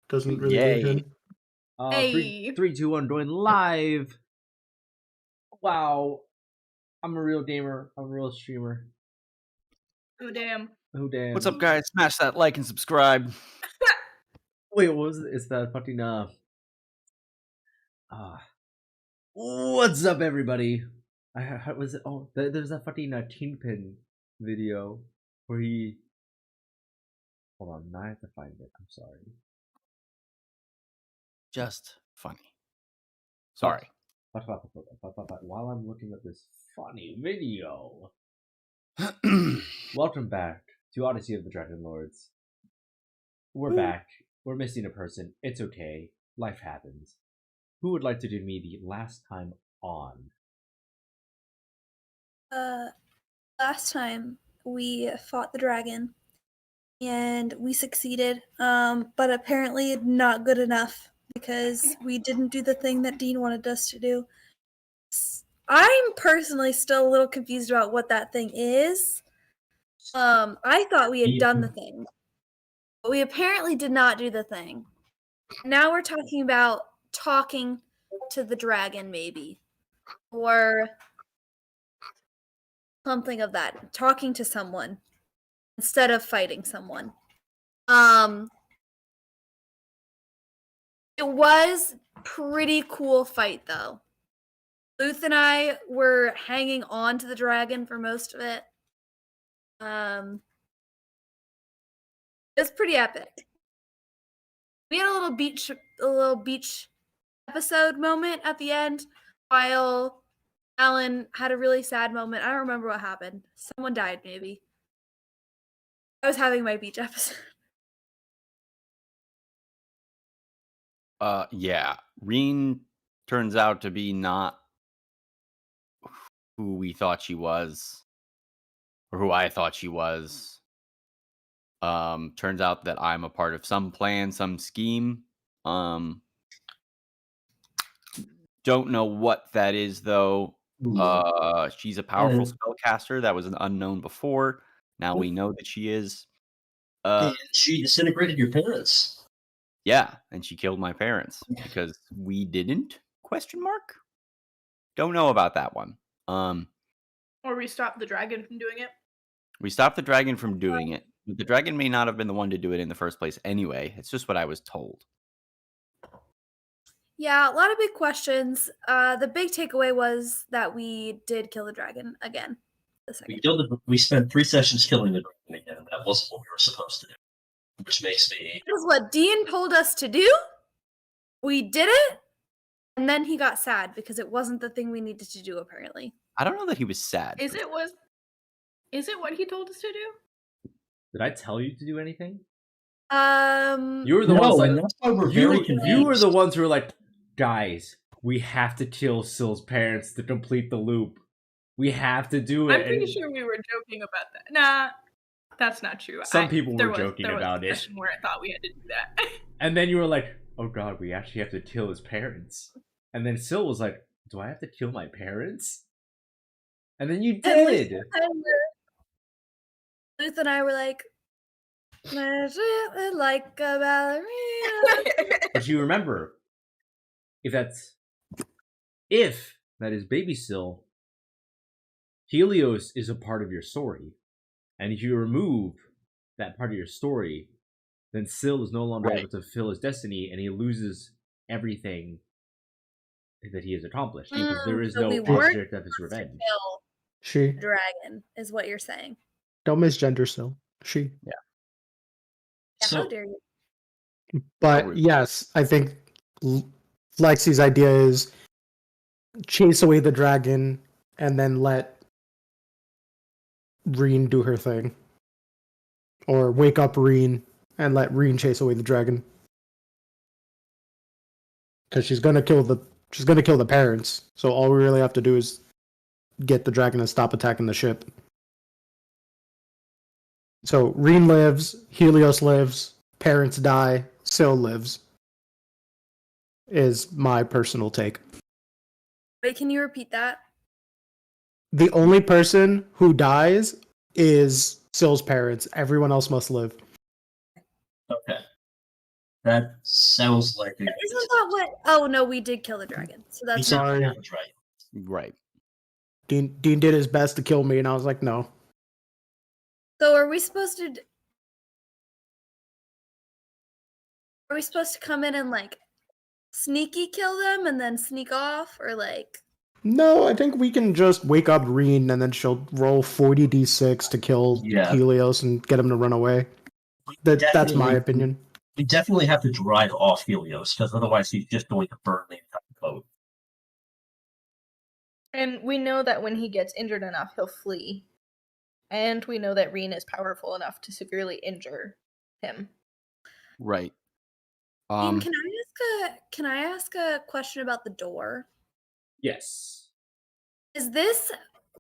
Doesn't really Yay. leave him. Hey. 3, 2, 1, join live. Wow. I'm a real gamer. I'm a real streamer. Oh damn. Oh damn. What's up, guys? Smash that like and subscribe. Wait, what was it? It's the fucking what's up, everybody? How was it? Oh, there's that fucking Kingpin video where he. Hold on, now I have to find it. I'm sorry. Just funny. Sorry. While I'm looking at this funny video, welcome back to Odyssey of the Dragonlords. We're back. We're missing a person. It's okay. Life happens. Who would like to do me the last time on? Last time we fought the dragon and we succeeded, but apparently not good enough because we didn't do the thing that Dean wanted us to do. I'm personally still a little confused about what that thing is. I thought we had done the thing, but we apparently did not do the thing. Now we're talking about talking to the dragon, maybe, or something of that. Talking to someone instead of fighting someone. It was pretty cool fight, though. Luth and I were hanging on to the dragon for most of it. It was pretty epic. We had a little beach episode moment at the end, while Alan had a really sad moment. I don't remember what happened. Someone died, maybe. I was having my beach episode. Yeah. Reen turns out to be not who we thought she was, or who I thought she was. Turns out that I'm a part of some plan, some scheme. Don't know what that is, though. She's a powerful spellcaster that was an unknown before. Now we know that she is. And she disintegrated your parents. Yeah, and she killed my parents because we didn't? ? Don't know about that one. Or we stopped the dragon from doing it. We stopped the dragon from doing it. But the dragon may not have been the one to do it in the first place anyway. It's just what I was told. Yeah, a lot of big questions. The big takeaway was that we did kill the dragon again. We spent 3 sessions killing the dragon again. That wasn't what we were supposed to do. Which makes me... That was what Dean told us to do. We did it. And then he got sad because it wasn't the thing we needed to do, apparently. I don't know that he was sad. Is it what he told us to do? Did I tell you to do anything? You were the ones like, that's why we're very confused. You were the ones who were like, guys, we have to kill Syl's parents to complete the loop. We have to do it. I'm pretty sure we were joking about that. Nah, that's not true. Some people were joking about it. Where I thought we had to do that. And then you were like, oh god, we actually have to kill his parents. And then Syl was like, do I have to kill my parents? And then you did. Luth and I were like a ballerina. But you remember, if that is baby Syl, Helios is a part of your story. And if you remove that part of your story, then Syl is no longer able to fulfill his destiny, and he loses everything that he has accomplished because there is no object of his revenge. She. Dragon is what you're saying. Don't misgender Syl. She. Yeah. So, how dare you? But yes, I think Lexi's idea is chase away the dragon and then let Reen do her thing. Or wake up Reen and let Reen chase away the dragon. Because she's gonna kill the parents. So all we really have to do is get the dragon to stop attacking the ship. So Reen lives, Helios lives, parents die, Syl lives. Is my personal take. Wait, can you repeat that? The only person who dies is Syl's parents. Everyone else must live. Okay. That sounds like Isn't that what? Oh no, we did kill the dragon. So that's not. Sorry. That's right. Right. Dean did his best to kill me, and I was like, no. So are we supposed to? Are we supposed to come in and like sneaky kill them and then sneak off, or like? No, I think we can just wake up Reen, and then she'll roll 40d6 to kill Yeah. Helios and get him to run away. That's my Definitely. opinion. We definitely have to drive off Helios, because otherwise he's just going to burn the entire boat. And we know that when he gets injured enough, he'll flee. And we know that Reen is powerful enough to severely injure him. Right. Dean, can I ask a question about the door? Yes. Is this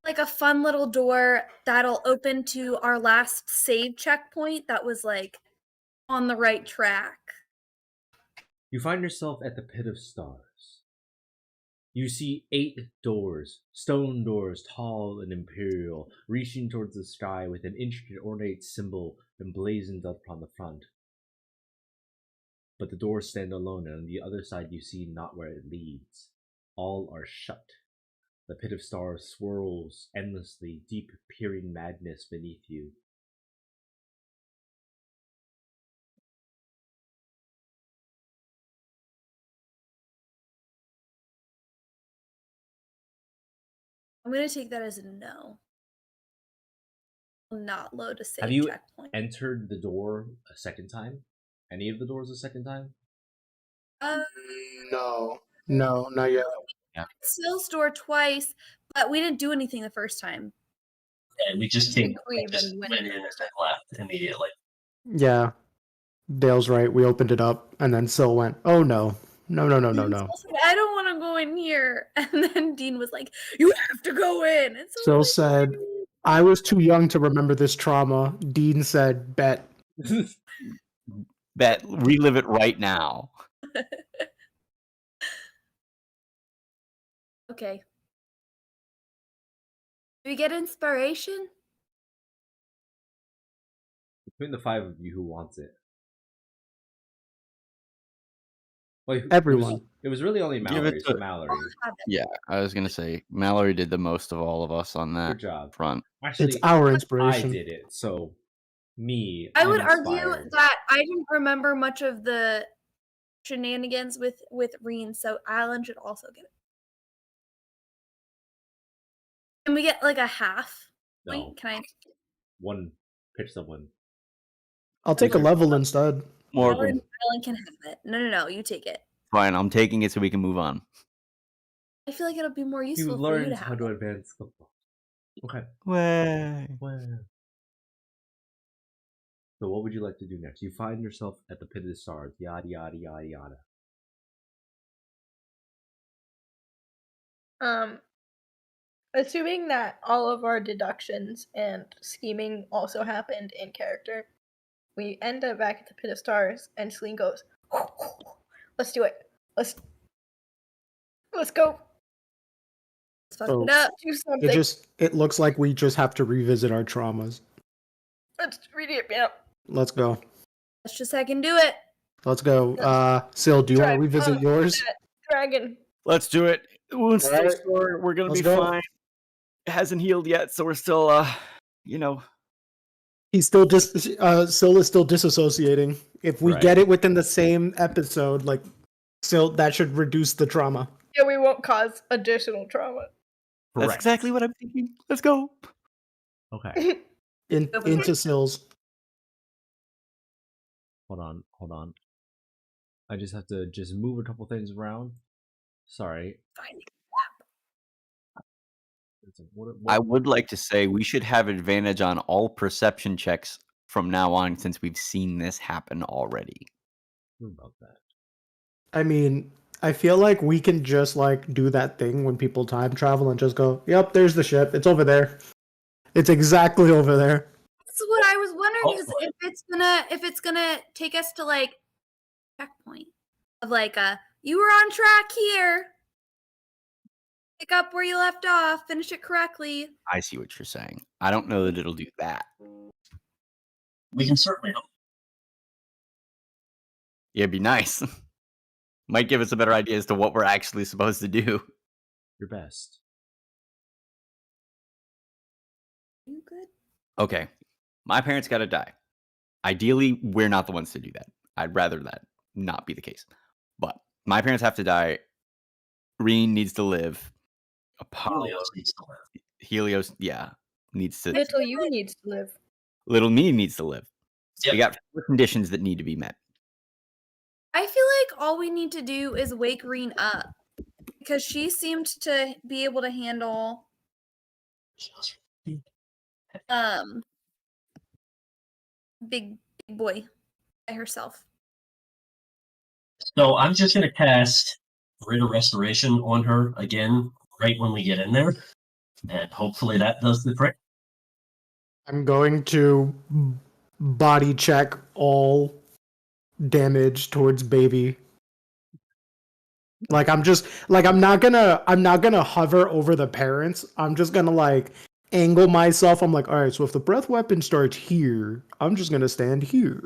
like a fun little door that'll open to our last save checkpoint that was like on the right track? You find yourself at the Pit of Stars. You see 8 doors, stone doors, tall and imperial, reaching towards the sky with an intricate ornate symbol emblazoned upon the front. But the doors stand alone, and on the other side you see not where it leads. All are shut. The Pit of Stars swirls endlessly, deep, peering madness beneath you. I'm gonna take that as a no. Will not load a save Have you checkpoint. entered the door a second time? Any of the doors a second time? No, not yet. Sill's door twice, but we didn't do anything the first time. And we just I came, think we we just even went went- in and then left immediately. Yeah, Dale's right. We opened it up, and then Syl went, "Oh no, no." Syl said, I don't want to go in here, and then Dean was like, "You have to go in." And so Syl we said, went. "I was too young to remember this trauma." Dean said, "Bet." Bet. Relive it right now. Okay. Do we get inspiration? Between the 5 of you, who wants it? Well, Everyone. It was really only Give Mallory. it So to- Mallory, Yeah, I was gonna say Mallory did the most of all of us on that good job. front. Actually, It's our I inspiration. did it. So me. I would I'm argue inspired. that I didn't remember much of the shenanigans with Reen, so Alan should also get it. Can we get like a half point? No, Can I? one pitch someone. I'll take a level instead. Morgan, Alan can have it. No, you take it. fine. I'm taking it so we can move on. I feel like it'll be more You useful for you learned to how have to it. advance the plot. Okay. Way. Well. So what would you like to do next? You find yourself at the Pit of the Stars. Yada yada yada yada. Assuming that all of our deductions and scheming also happened in character, we end up back at the Pit of Stars, and Celine goes, "Let's do it. Let's go. Let's fuck So, it up. Do something. It looks like we just have to revisit our traumas. Let's read it out. Let's go. Let's just second do it. Let's go. Syl, do you want to revisit yours? That dragon. Let's do it. The wound's still Alright, sore. We're gonna let's be go. fine. It hasn't healed yet, so we're still, He's still Syl is still disassociating. If we Right. get it within the same episode, like Syl, that should reduce the trauma. Yeah, we won't cause additional trauma. That's Correct. exactly what I'm thinking. Let's go. Okay. Into Syl's. Hold on. I just have to move a couple things around. Sorry. Fine. I would like to say we should have advantage on all perception checks from now on since we've seen this happen already. What about that? I mean, I feel like we can just like do that thing when people time travel and just go, "Yep, there's the ship. It's over there. It's exactly over there." That's what I was wondering is Hopefully. if it's gonna take us to like checkpoint of like you were on track here. Pick up where you left off. Finish it correctly. I see what you're saying. I don't know that it'll do that. We can certainly help. It'd be nice. Might give us a better idea as to what we're actually supposed to do. Your best. You good? Okay. My parents gotta die. Ideally, we're not the ones to do that. I'd rather that not be the case. But my parents have to die. Reen needs to live. Apollo, Helios needs to live. Helios, yeah, needs to. Little you needs to live. Little me needs to live. So we Yep. got 4 conditions that need to be met. I feel like all we need to do is wake Reen up because she seemed to be able to handle big boy by herself. So I'm just going to cast Grid of Restoration on her again right when we get in there. And hopefully that does the trick. I'm going to body check all damage towards baby. Like I'm not gonna hover over the parents. I'm just gonna like angle myself. I'm like, all right, so if the breath weapon starts here, I'm just gonna stand here.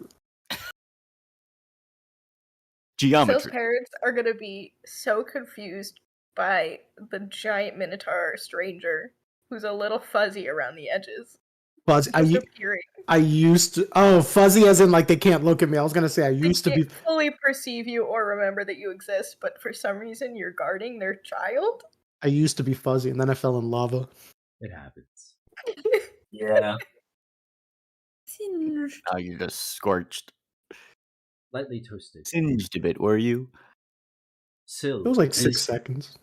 Phil's Geometry. parents are gonna be so confused by the giant minotaur stranger who's a little fuzzy around the edges. Fuzzy. Just appearing. I used to. Oh, fuzzy as in like they can't look at me. I was gonna say I used to They be. can't fully perceive you or remember that you exist, but for some reason you're guarding their child. I used to be fuzzy, and then I fell in lava. It happens. Yeah. Singed. Now you're just scorched. Lightly toasted. Singed a bit, were you? Sill. It was like It 6 is- seconds.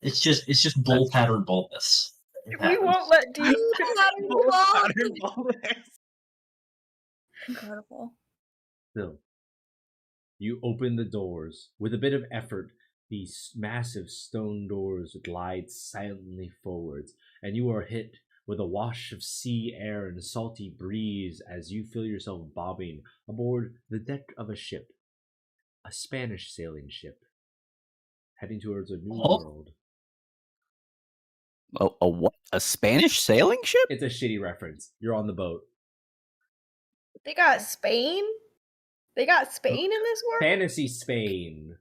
It's just bolt pattern boldness. It We happens. won't let D. Incredible. Sill. You open the doors. With a bit of effort, these massive stone doors glide silently forwards, and you are hit with a wash of sea air and salty breeze as you feel yourself bobbing aboard the deck of a ship. A Spanish sailing ship. Heading towards a new Oh. world. A what? A Spanish sailing ship? It's a shitty reference. You're on the boat. They got Spain? They got Spain in this world? Fantasy Spain.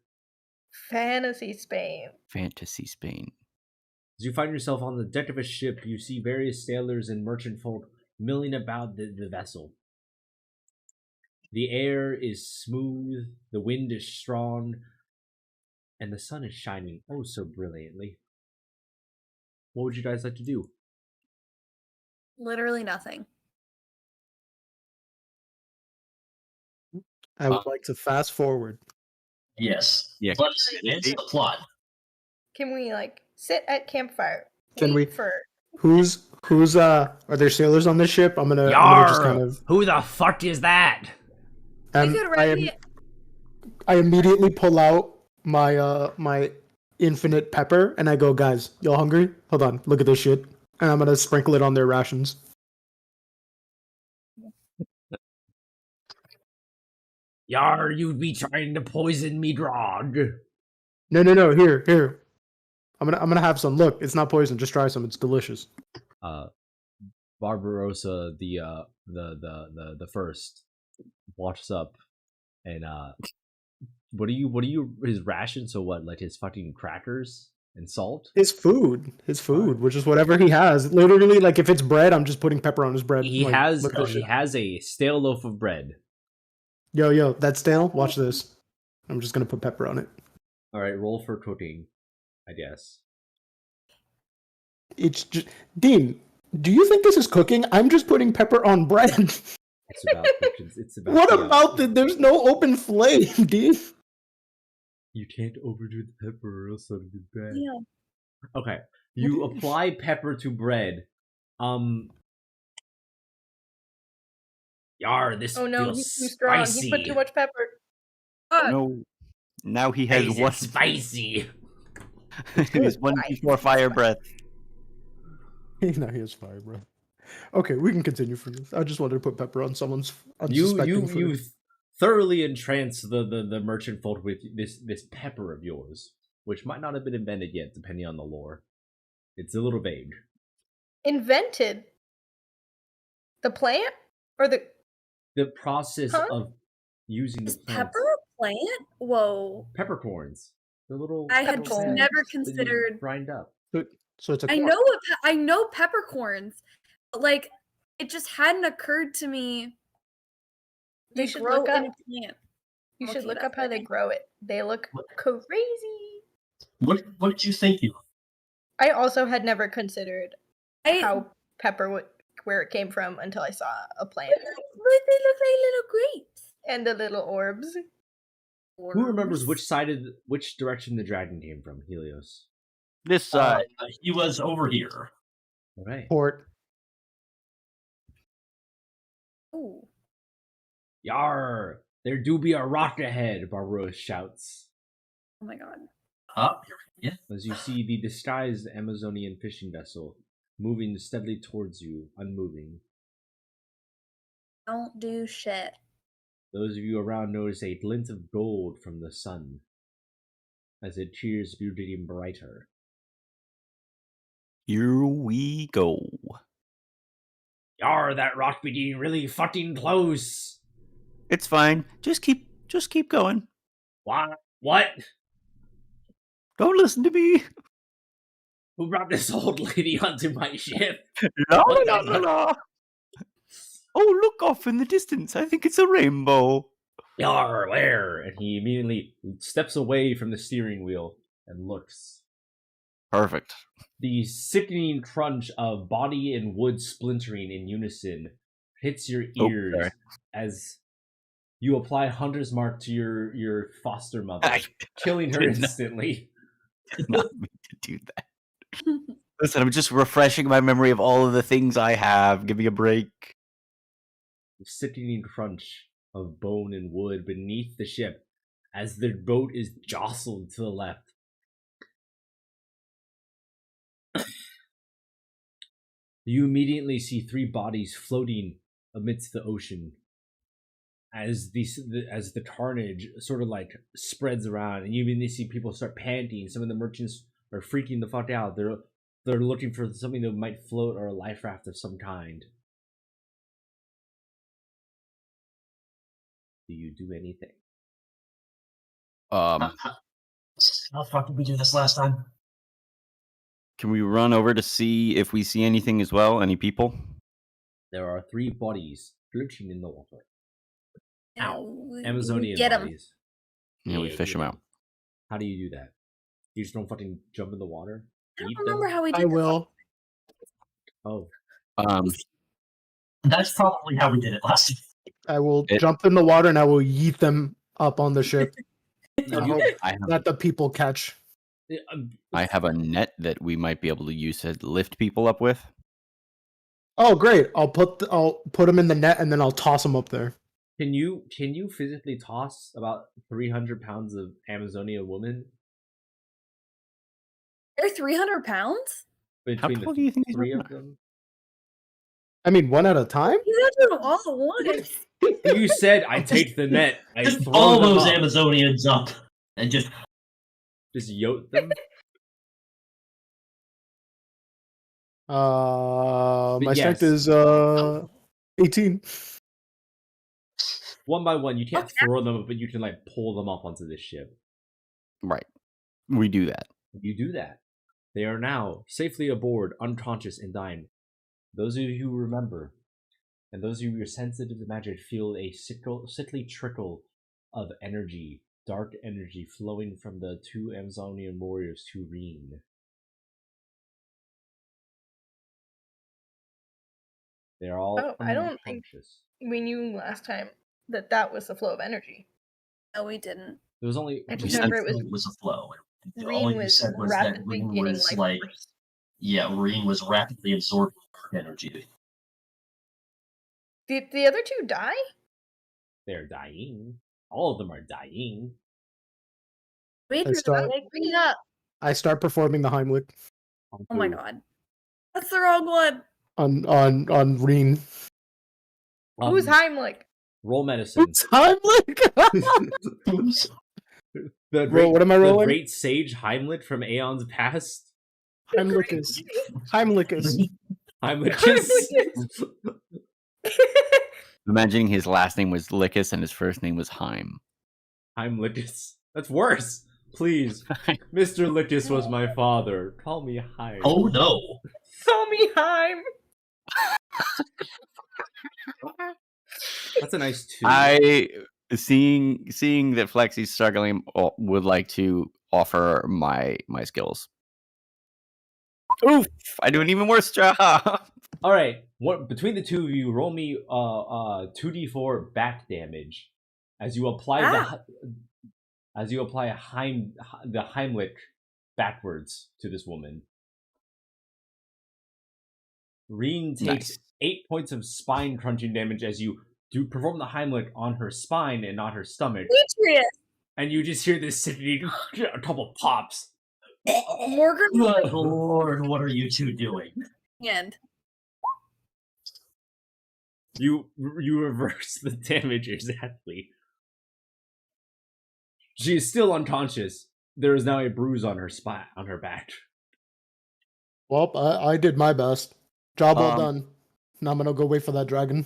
Fantasy Spain. Fantasy Spain. As you find yourself on the deck of a ship, you see various sailors and merchant folk milling about the vessel. The air is smooth, the wind is strong, and the sun is shining oh so brilliantly. What would you guys like to do? Literally nothing. I would like to fast forward. Yes. Yeah. But it's the plot. Can we like sit at campfire? Can wait we- for Who's are there sailors on this ship? I'm gonna just kind of. Who the fuck is that? We could ready. I immediately pull out my my infinite pepper and I go, guys, y'all hungry? Hold on, look at this shit, and I'm gonna sprinkle it on their rations. Yar, you'd be trying to poison me, Drog. No, here. I'm gonna have some. Look, it's not poison. Just try some. It's delicious. Barbarossa, the first, walks up, and what do you his ration? So what? Like his fucking crackers and salt? His food, which is whatever he has. Literally, like if it's bread, I'm just putting pepper on his bread. He Like, has look at he it. has a stale loaf of bread. Yo, that's stale. Watch this. I'm just gonna put pepper on it. All right, roll for cooking, I guess. It's just Dean. Do you think this is cooking? I'm just putting pepper on bread. It's about it's about. What the, about the? There's no open flame, Dean. You can't overdo the pepper, or else it'll be bad. Yeah. Okay, you apply pepper to bread. Yar, this Oh no, feels he's too strong. spicy. He put too much pepper. No. Now he has Is it one. spicy? He has one before fire breath. No, he has fire, bro. Okay, we can continue from this. I just wanted to put pepper on someone's You unsuspecting food. thoroughly entrance the merchant folk with this pepper of yours, which might not have been invented yet, depending on the lore. It's a little vague. Invented. The plant or the The process Huh? of using the Is plants. pepper a plant? Whoa. Peppercorns. The little I had just Peppercorns. never that you considered. grind up. So it's a I corn. know I know peppercorns, but like it just hadn't occurred to me. They They should grow look up. in a plant. You I'm should looking look it up how they grow it. They look crazy. What did you think you? I also had never considered I, how pepper would where it came from until I saw a plant But they look like little grapes. and the little orbs. Who remembers which direction the dragon came from, Helios? This side. He was over here. All right. Port. Ooh. Yar! There do be a rock ahead, Barbaros shouts. Oh my god. Yeah. As you see the disguised Amazonian fishing vessel moving steadily towards you, unmoving. Don't do shit. Those of you around notice a glint of gold from the sun as it cheers beauty brighter. Here we go. Yar, that rock be getting really fucking close. It's fine. Just keep going. What? Don't listen to me. Who brought this old lady onto my ship? La la la la la. Oh, look off in the distance. I think it's a rainbow. Yar, where? And he immediately steps away from the steering wheel and looks. Perfect. The sickening crunch of body and wood splintering in unison hits your ears sorry. as you apply Hunter's Mark to your foster mother, I killing her did not- instantly. did not mean to do that. Listen, I'm just refreshing my memory of all of the things I have. Give me a break. The sickening crunch of bone and wood beneath the ship as the boat is jostled to the left. You immediately see three bodies floating amidst the ocean as the carnage sort of like spreads around, and you immediately see people start panting. Some of the merchants are freaking the fuck out. They're looking for something that might float or a life raft of some kind. Do you do anything? How the fuck did we do this last time? Can we run over to see if we see anything as well? Any people? There are three bodies floating in the water. We Amazonian get 'em. bodies. Yeah, we fish them out. How do you do that? You just don't fucking jump in the water? I Eat don't remember them? how we did I will. Oh. That's probably how we did it last time. I will jump in the water and I will yeet them up on the ship. No, I hope I have, that the people catch. I have a net that we might be able to use to lift people up with. Oh, great! I'll put them in the net and then I'll toss them up there. Can you physically toss about 300 pounds of Amazonian woman They're 300 pounds? between tall do you the think these three women of them? I mean, one at a time. You have to do them all at once. You said I take the net, I Just throw all them those up. Amazonians up and just Just yoke them. My Yes. strength is 18. One by one. You can't Okay. throw them up, but you can like pull them up onto this ship. Right. We do that. You do that. They are now safely aboard, unconscious and dying. Those of you who remember, and those of you who are sensitive to magic, feel a sickly trickle of energy, dark energy, flowing from the two Amazonian warriors to Reen. They're all Oh, I don't think- unconscious. We knew last time that was the flow of energy. No, we didn't. There was only I just We remember it it was a flow. All Reen you was said was that rapidly Reen gaining was life like, force. yeah, Reen was rapidly absorbing dark energy. Did the other two die? they're dying. All of them are dying. We I drew start- that. Bring it up. I start performing the Heimlich Oh my god. That's the wrong one. on Reen. Who's Heimlich? Roll medicine. It's Heimlich. The Roll, what am I the rolling? great sage Heimlich from Aeon's past. Heimlichus. Heimlichus. Heimlichus. imagining his last name was Lickus and his first name was Heim. Heimlickus. That's worse. Please. Mr. Lickus was my father. Call me Heim. Oh no. Tommy Heim. That's a nice 2. Seeing that Flexi's struggling, would like to offer my skills. Oof! I do an even worse job. All right. What between the two of you, roll me 2d4 back damage as you apply the Heimlich backwards to this woman. Reen takes Nice. 8 points of spine crunching damage as you perform the Heimlich on her spine and not her stomach. Demetrius! And you just hear this a couple pops. Morgan. Good lord, what are you two doing? And You reverse the damage exactly. She is still unconscious. There is now a bruise on her back. Well, I did my best. Job well Um, done. Now I'm gonna go wait for that dragon.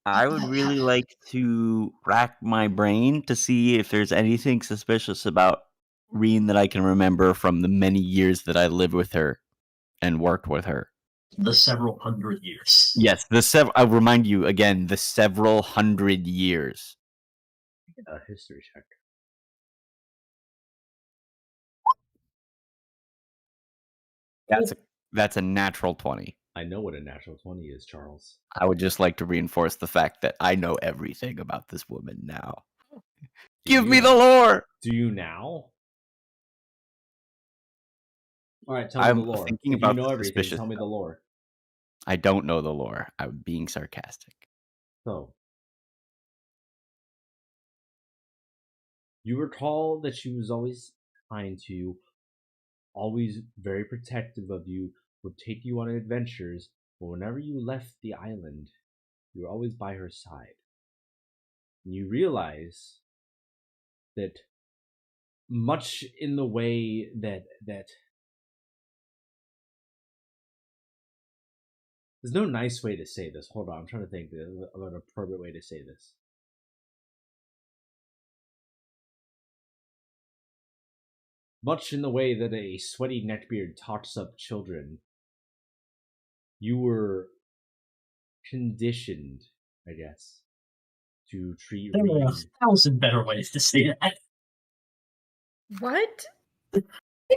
I would really like to rack my brain to see if there's anything suspicious about Reen that I can remember from the many years that I lived with her and worked with her. The several hundred years. Yes, I'll remind you again, the several hundred years. A history check. That's a natural 20. I know what a natural 20 is, Charles. I would just like to reinforce the fact that I know everything about this woman now. Give me the lore! Do you now? All right, tell I'm me the lore. thinking If about you know the everything, suspicious tell me the stuff. lore. I don't know the lore. I'm being sarcastic. So, you recall that she was always kind to you, always very protective of you, would take you on adventures, but whenever you left the island, you were always by her side. And you realize that much in the way that there's no nice way to say this. Hold on, I'm trying to think of an appropriate way to say this. Much in the way that a sweaty neckbeard talks up children, you were conditioned, I guess, to treat There are Reen. 1,000 better ways to say that. What? I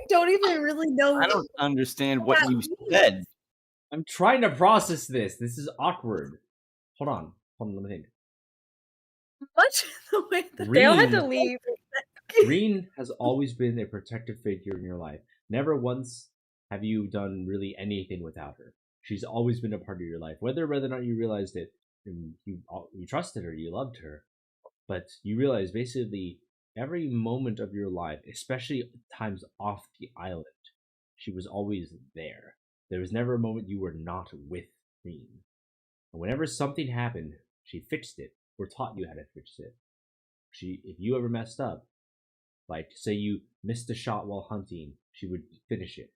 don't even really know. I don't understand what that you means. said. I'm trying to process this. This is awkward. Hold on, let me think. Much the way that Dale had Reen- to leave. Reen has always been a protective figure in your life. Never once have you done really anything without her. She's always been a part of your life. Whether or not you realized it, you trusted her, you loved her, but you realize basically every moment of your life, especially times off the island, she was always there. There was never a moment you were not with Reen. And whenever something happened, she fixed it or taught you how to fix it. If you ever messed up, like say you missed a shot while hunting, she would finish it.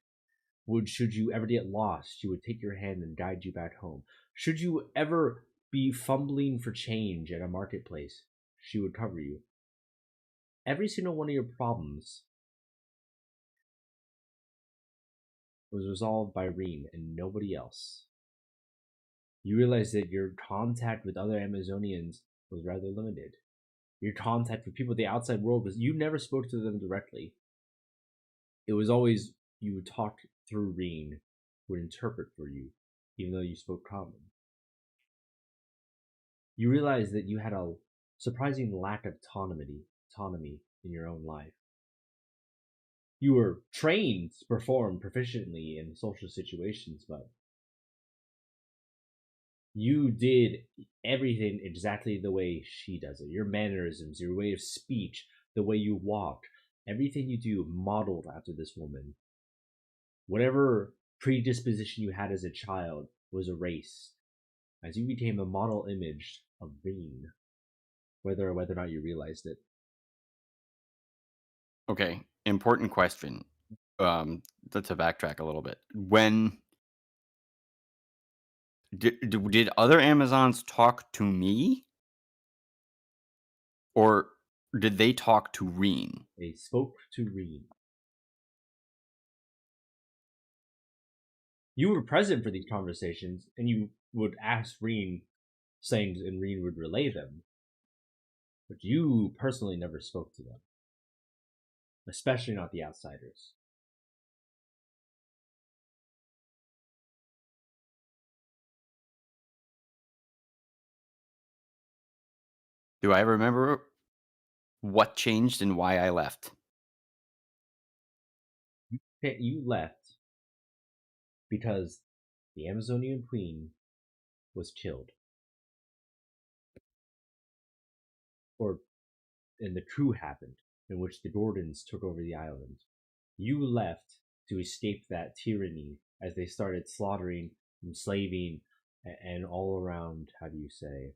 Should you ever get lost, she would take your hand and guide you back home. Should you ever be fumbling for change at a marketplace, she would cover you. Every single one of your problems was resolved by Reen and nobody else. You realize that your contact with other Amazonians was rather limited. Your contact with people in the outside world was you never spoke to them directly. It was always you would talk through Reen, would interpret for you, even though you spoke common. You realize that you had a surprising lack of autonomy in your own life. You were trained to perform proficiently in social situations, but you did everything exactly the way she does it. Your mannerisms, your way of speech, the way you walk, everything you do modeled after this woman. Whatever predisposition you had as a child was erased as you became the model image of Reen, whether or not you realized it. Okay, important question. To backtrack a little bit. When Did other Amazons talk to me? Or did they talk to Reen? They spoke to Reen. You were present for these conversations, and you would ask Reen things, and Reen would relay them. But you personally never spoke to them. Especially not the outsiders. Do I remember what changed and why I left? You left because the Amazonian queen was killed. And the coup happened, in which the Gordons took over the island. You left to escape that tyranny as they started slaughtering, enslaving, and all around, how do you say,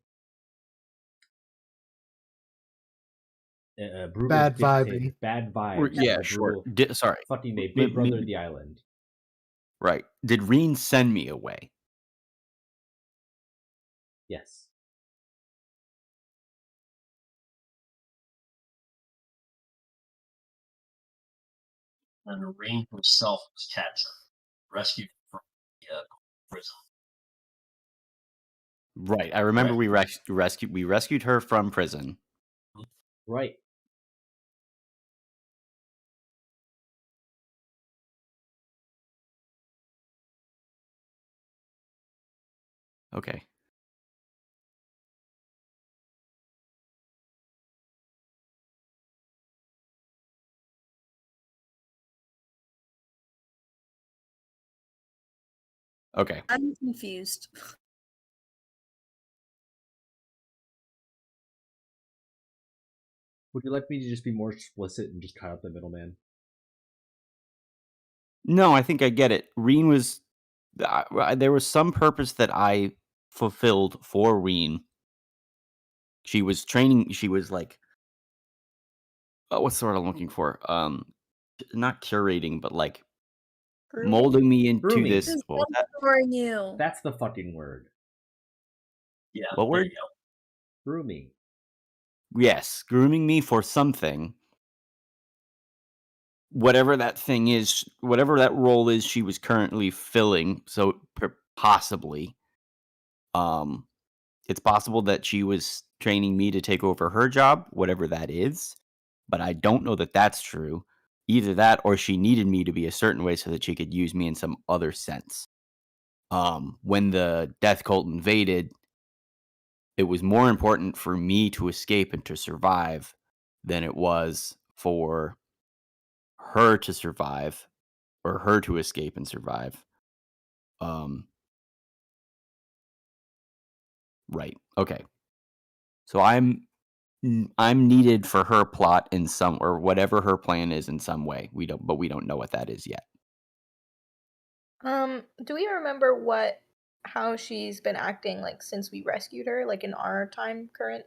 brutal Bad dictator, vibing. bad vibes. Yeah, and sure. brutal, Sorry. fucking they Maybe- big brother the island. Right. Did Reen send me away? Yes. And Rain himself was captured, rescued from the prison. Right. I remember Right. we rescued her from prison. Right. Okay. Okay. I'm confused. Would you like me to just be more explicit and just cut out the middleman? No, I think I get it. Reen was there was some purpose that I fulfilled for Reen. She was training. She was like, what's the word I'm looking for? Not curating, but like molding me into Grooming. this. Just What was that? ignoring you. That's the fucking word. Yeah, What there word? you go. Grooming. Yes, grooming me for something. Whatever that thing is, whatever that role is, she was currently filling. So possibly, it's possible that she was training me to take over her job, whatever that is. But I don't know that that's true. Either that, or she needed me to be a certain way so that she could use me in some other sense. When the death cult invaded, it was more important for me to escape and to survive than it was for her to survive or her to escape and survive. Right. Okay. So I'm needed for her plot in some or whatever her plan is in some way. We don't know what that is yet. Do we remember how she's been acting like since we rescued her, like in our time current?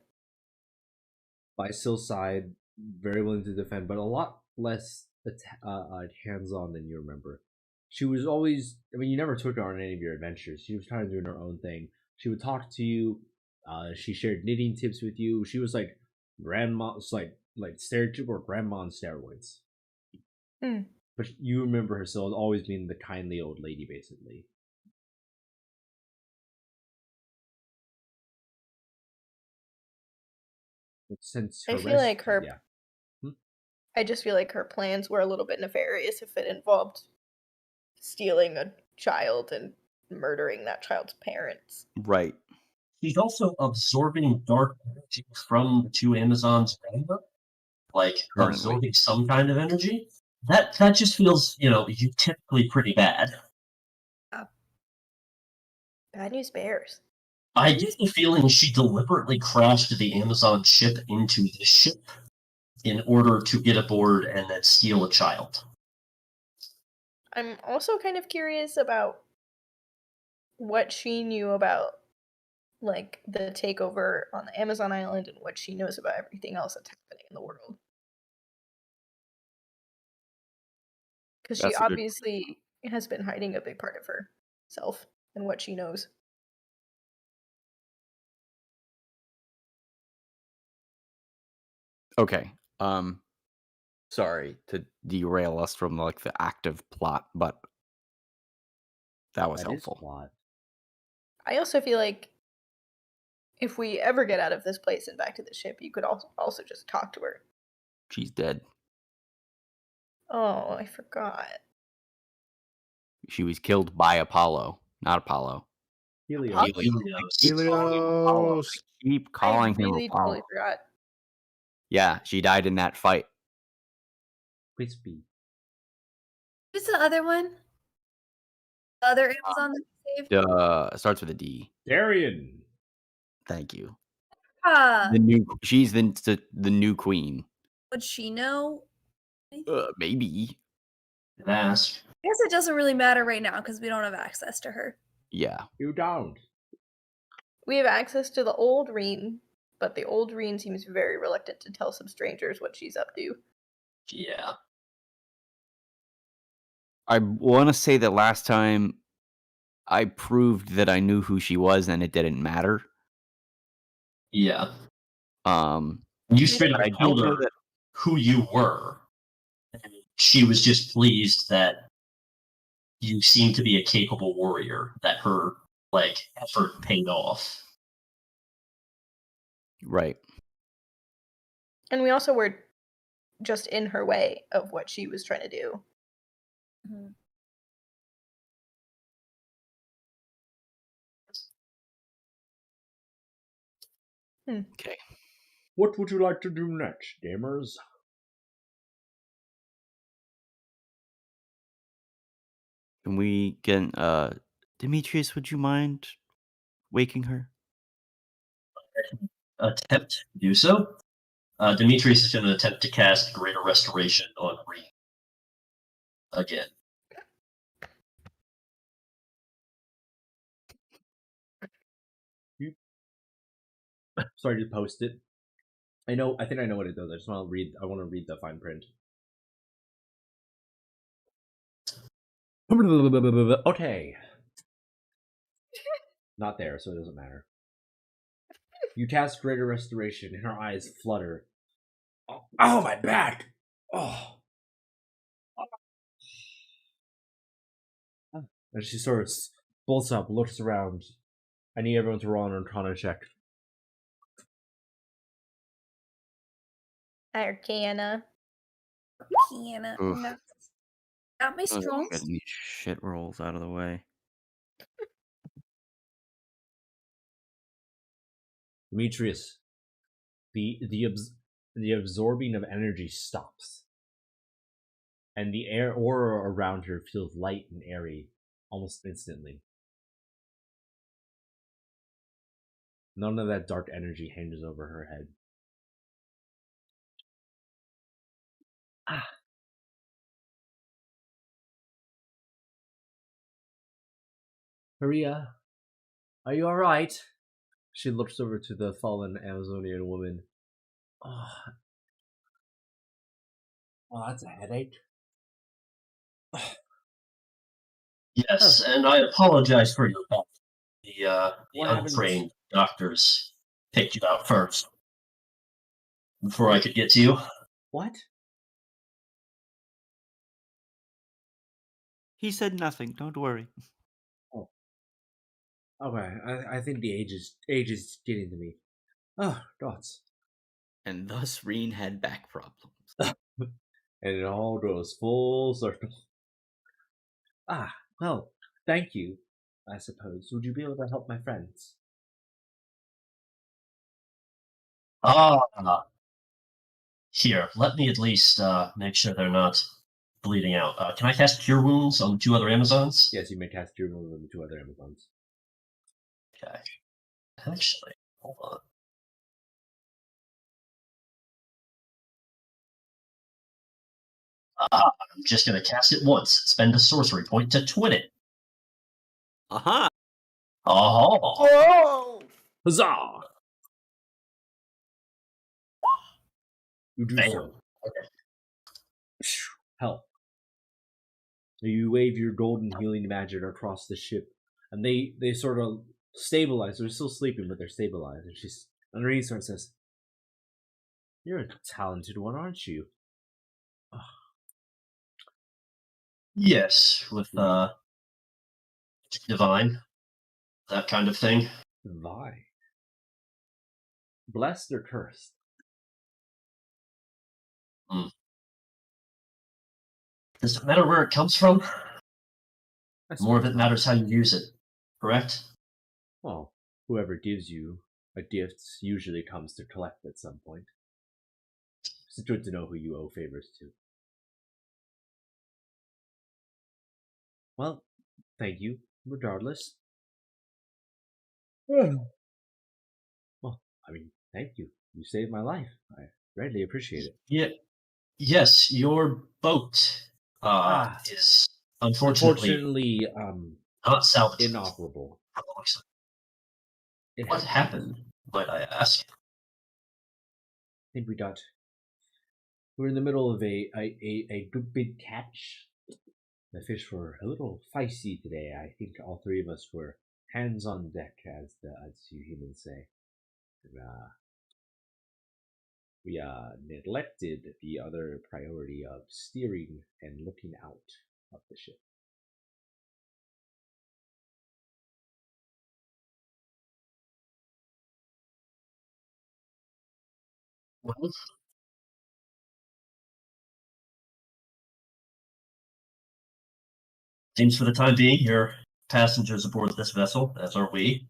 By Sill's side, very willing to defend, but a lot less hands-on than you remember. She was always, I mean, you never took her on any of your adventures. She was kind of doing her own thing. She would talk to you. She shared knitting tips with you. She was like grandma, like stereotypical grandma on steroids. Hmm. But you remember her still as always being the kindly old lady, basically. Since I feel like her. Yeah. I just feel like her plans were a little bit nefarious if it involved stealing a child and murdering that child's parents. Right. She's also absorbing dark energy from the two Amazons around her, like Currently. absorbing some kind of energy. That just feels, typically pretty bad. Bad news bears. I get the feeling she deliberately crashed the Amazon ship into this ship in order to get aboard and then steal a child. I'm also kind of curious about what she knew about, like, the takeover on the Amazon island and what she knows about everything else that's happening in the world. Because she That's a good obviously has been hiding a big part of herself and what she knows. Okay. Sorry to derail us from like the active plot, but that was That is helpful. plot. I also feel like if we ever get out of this place and back to the ship, you could also just talk to her. She's dead. Oh, I forgot. She was killed by Apollo, not Apollo. Helios. Apollo? Helios. Helios. Keep I calling him really Apollo. totally forgot. Yeah, she died in that fight. Crispy. Who's the other one? The other Amazon that you saved? Starts with a D. Darian. Thank you. Ah, She's the new queen. would she know? Maybe. And ask. I guess it doesn't really matter right now because we don't have access to her. Yeah. You don't. We have access to the old Reen, but the old Reen seems very reluctant to tell some strangers what she's up to. Yeah. I want to say that last time I proved that I knew who she was and it didn't matter. Yeah. Um, You straight up I told don't know her that. who you were. And she was just pleased that you seemed to be a capable warrior, that her effort paid off. Right. And we also were just in her way of what she was trying to do. Mhm. Okay. What would you like to do next, gamers? Can we get Demetrius, would you mind waking her? Attempt to do so. Demetrius is going to attempt to cast Greater Restoration on Reed again. Sorry to post it. I think I know what it does. I want to read the fine print. Okay. Not there, so it doesn't matter. You cast Greater Restoration, and her eyes flutter. Oh, my back! Oh. And she sort of bolts up, looks around. I need everyone to roll an Arcana check. Arcana. Kiana. Oof. Not my Let's strong. get these shit rolls out of the way. Demetrius, the absorbing of energy stops, and the aura around her feels light and airy almost instantly. None of that dark energy hangs over her head. Maria, are you alright? She looks over to the fallen Amazonian woman. Oh, that's a headache. Yes, and I apologize for your help. The What happened? untrained doctors picked you out first before I could get to you. What? He said nothing. Don't worry. Oh. Okay, I think the age is getting to me. Oh, dots. And thus Reen had back problems. And it all goes full circle. Well, thank you, I suppose. Would you be able to help my friends? Here, let me at least make sure they're not bleeding out. Can I cast Cure Wounds on the two other Amazons? Yes, you may cast your move on the two other Amazons. Okay. Actually, hold on. I'm just going to cast it once. Spend a sorcery point to twin it. Aha! Oh! Oh! Huzzah! You do Bam. so. Okay. Help. You wave your golden healing magic across the ship, and they sort of stabilize. They're still sleeping, but they're stabilized. And Reed sort of says, You're a talented one, aren't you? Yes, with divine, that kind of thing. Divine. Blessed or cursed? Does it matter where it comes from? I More of suppose it not. matters how you use it, correct? Well, whoever gives you a gift usually comes to collect at some point. It's good to know who you owe favors to. Well, thank you, regardless. Well, I mean, thank you. You saved my life. I greatly appreciate it. Yeah. Yes, your boat is unfortunately not salvageable. inoperable. What happened, might I ask? I think we're in the middle of a good big catch. The fish were a little feisty today. I think all three of us were hands on deck, as you humans say. We neglected the other priority of steering and looking out of the ship. Well, seems for the time being, you're passengers aboard this vessel, as are we.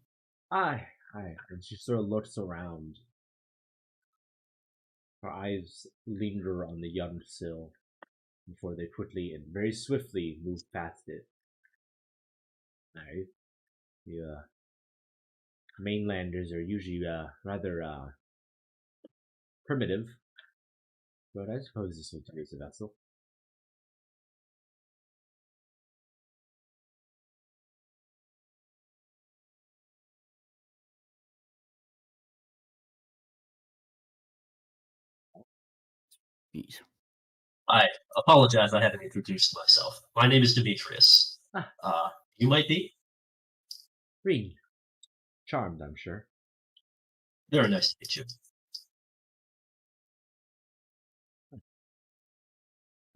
Aye. And she sort of looks around. Her eyes linger on the young Sill before they quickly and very swiftly move past it. Alright. The mainlanders are usually rather primitive, but I suppose this one is a vessel. Jeez. I apologize, I haven't introduced myself. My name is Demetrius. You might be? Green. Charmed, I'm sure. Very nice to meet you.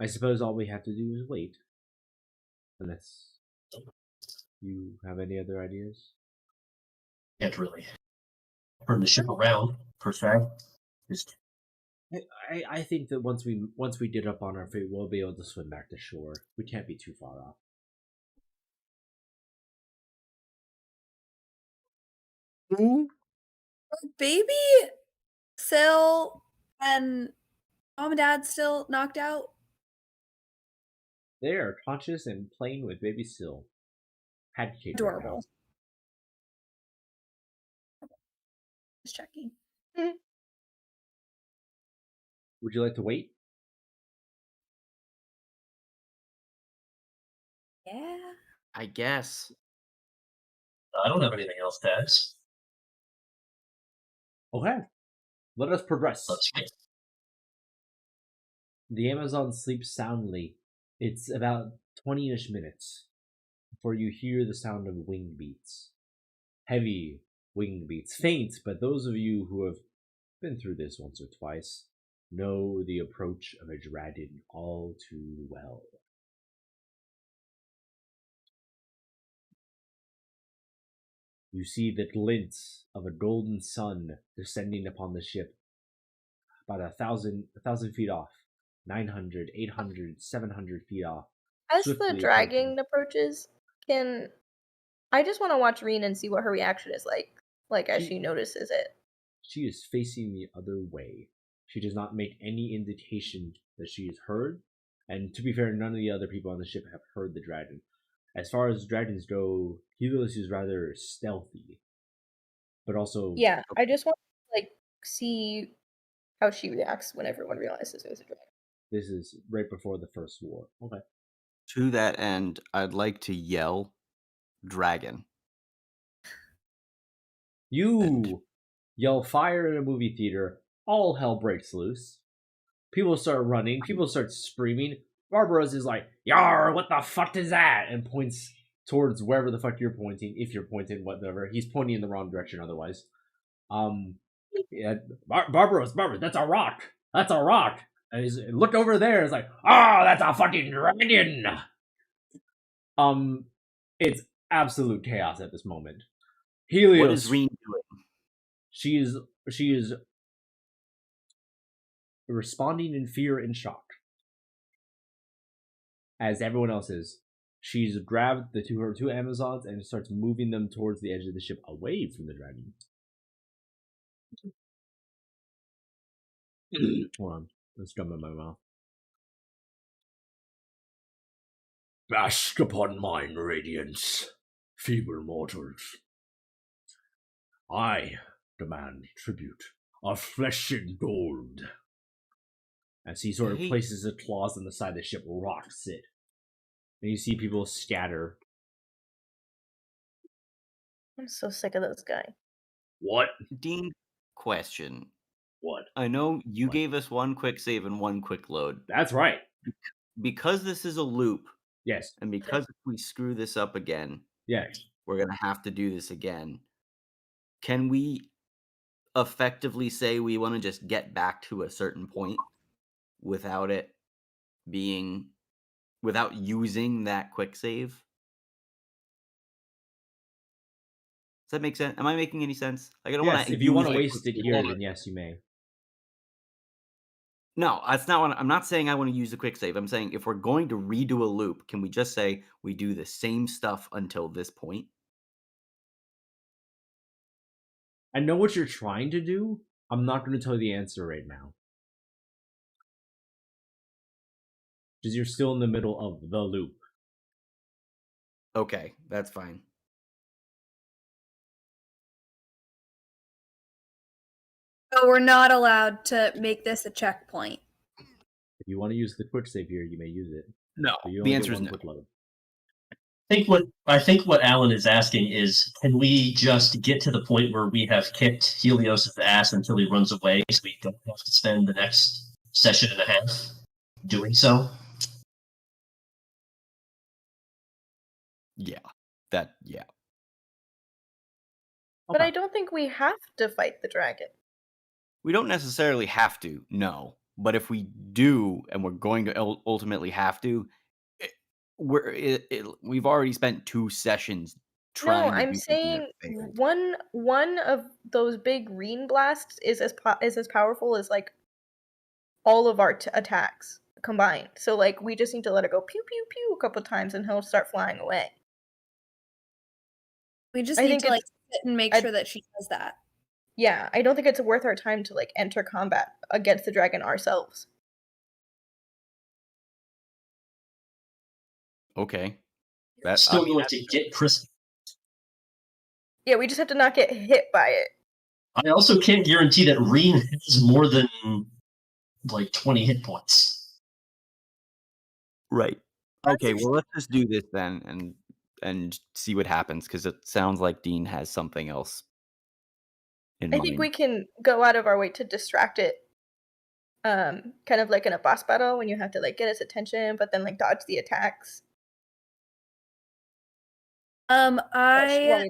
I suppose all we have to do is wait. Unless you have any other ideas? Can't really turn the ship around, per se. Just I think that once we get up on our feet, we'll be able to swim back to shore. We can't be too far off. Baby Sil and mom and dad still knocked out. They are conscious and playing with baby Sill. Head kick. Adorable. Just checking. Would you like to wait? Yeah. I guess. I don't have anything else to ask. Okay. Let us progress. Let's get The Amazon sleeps soundly. It's about 20-ish minutes before you hear the sound of wing beats. Heavy wing beats. Faint, but those of you who have been through this once or twice know the approach of a dragon all too well. You see the glint of a golden sun descending upon the ship, about 1,000 feet off, 900, 800, 700 feet off. As the swiftly dragon approaching. approaches, I just want to watch Reen and see what her reaction is like as She- she notices it. She is facing the other way. She does not make any indication that she is heard, and to be fair, none of the other people on the ship have heard the dragon. As far as dragons go, Helios is rather stealthy, but also Yeah, I just want to see how she reacts when everyone realizes it was a dragon. this is right before the first war. Okay. To that end, I'd like to yell dragon. You yell fire in a movie theater, all hell breaks loose. People start running, people start screaming. Barbaros is like, "Yar, what the fuck is that?" and points towards wherever the fuck you're pointing, if you're pointing, whatever. He's pointing in the wrong direction otherwise. Yeah, Barbaros, that's a rock. That's a rock. And he's look over there. It's like, oh, that's a fucking dragon. It's absolute chaos at this moment. Helios. What is Reen doing? She is responding in fear and shock, as everyone else is. She's grabbed her two Amazons and starts moving them towards the edge of the ship, away from the dragon. Hold on, let's drum in my mouth. Bask upon mine radiance, feeble mortals. I demand tribute of flesh and gold. As he sort of places his claws on the side of the ship, rocks it. And you see people scatter. I'm so sick of this guy. What? Dean, question. What? I know you What? gave us one quick save and one quick load. That's right. Because this is a loop, Yes. and because if we screw this up again, Yes. we're going to have to do this again. Can we effectively say we want to just get back to a certain point without using that quick save? Does that make sense? Am I making any sense? Like, I don't want to. If you want to waste it here, then yes, you may. No, that's not what I'm not saying. I want to use the quick save. I'm saying if we're going to redo a loop, can we just say we do the same stuff until this point? I know what you're trying to do. I'm not going to tell you the answer right now. Because you're still in the middle of the loop. Okay, that's fine. So we're not allowed to make this a checkpoint. If you want to use the quick save here, you may use it. No, the answer is no. I think what Alan is asking is, can we just get to the point where we have kicked Helios' ass until he runs away, so we don't have to spend the next session and a half doing so? Yeah. But I don't think we have to fight the dragon. We don't necessarily have to, no. But if we do, and we're going to ultimately have to, we've already spent 2 sessions trying. No, I'm saying one of those big green blasts is as powerful as like all of our attacks combined. So like we just need to let it go pew pew pew a couple times, and he'll start flying away. We just need to like sit and make sure that she does that. Yeah, I don't think it's worth our time to like enter combat against the dragon ourselves. Okay. That's still going to get crispy. Yeah, we just have to not get hit by it. I also can't guarantee that Reen has more than like 20 hit points. Right. Okay, well let's just do this then and see what happens, because it sounds like Dean has something else in mind. I think we can go out of our way to distract it. Kind of like in a boss battle when you have to like get its attention, but then like dodge the attacks. While we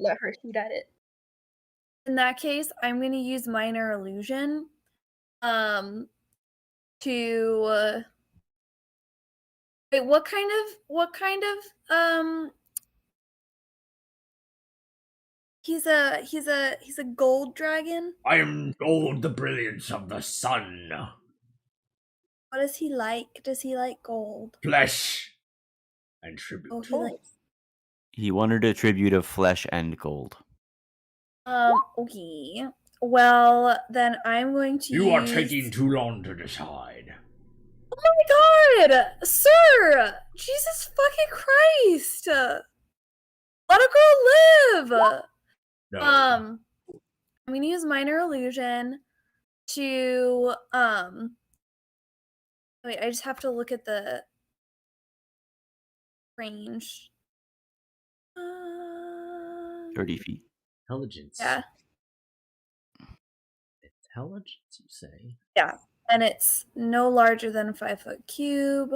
let her shoot at it. In that case, I'm going to use minor illusion to wait, what kind of he's a gold dragon? I am gold, the brilliance of the sun. What does he like? Does he like gold? Flesh and tribute. Oh, he likes. He wanted a tribute of flesh and gold. Okay. Well, then I'm going to You are taking too long to decide. Oh my god! Sir! Jesus fucking Christ! Let a girl live! No. I'm gonna use minor illusion to, wait, I just have to look at the range. 30 feet. Intelligence. Yeah. Intelligence, you say? Yeah. And it's no larger than 5 foot cube.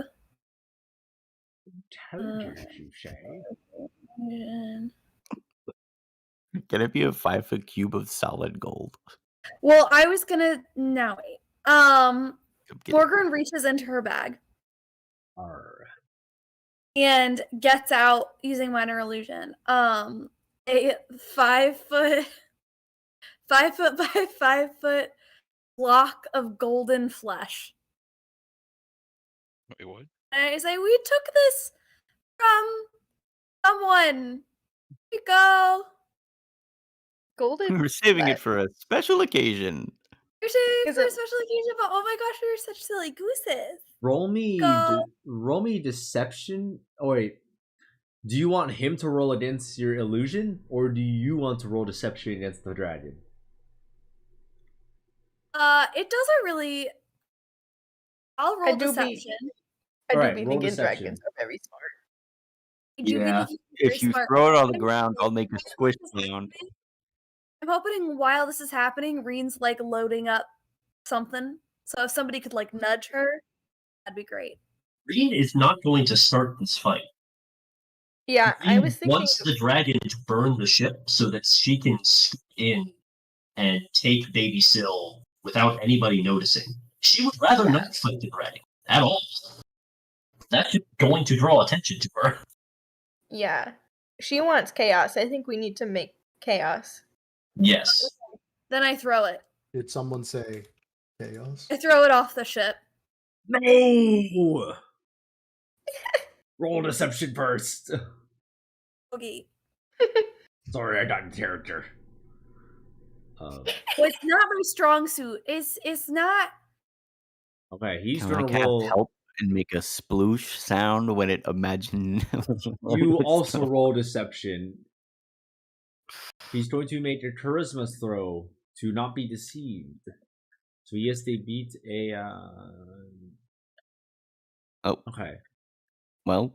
Intelligence, you say? Can it be a 5 foot cube of solid gold? Well, I was gonna now wait. Come get it. Morgan reaches into her bag Arr. and gets out using minor illusion. A 5 foot, 5 foot by 5 foot block of golden flesh. Wait, what? And I say, we took this from someone. Here you go. We Golden. were saving it flesh. for a special occasion. You're saving Is for a it- special occasion, but oh my gosh, you're such silly gooses. Roll me, Go. roll me deception. Oh wait, do you want him to roll against your illusion, or do you want to roll deception against the dragon? It doesn't really. I'll roll deception. I do Alright, be roll thinking deception. dragons are very smart. I do be Yeah. thinking you're very If you smart. throw it on the I'm ground, I'll make a hoping squish while this is sound. happening- I'm hoping while this is happening, Reen's like loading up something. So if somebody could like nudge her, that'd be great. Reen is not going to start this fight. Yeah, I Reen was thinking. wants the dragon to burn the ship so that she can scoot in and take Baby Syl without anybody noticing. She would rather not fight the dragon at all. That's going to draw attention to her. Yeah, she wants chaos. I think we need to make chaos. Yes. Then I throw it. Did someone say chaos? I throw it off the ship. No. Roll deception first. Okay. Sorry, I got in character. Well, it's not my strong suit. It's not. Okay, he's Can I gonna cast roll. help and make a sploosh sound when it imagine? You also roll deception. He's going to make a charisma throw to not be deceived. So yes, they beat a. Oh. Okay. Well,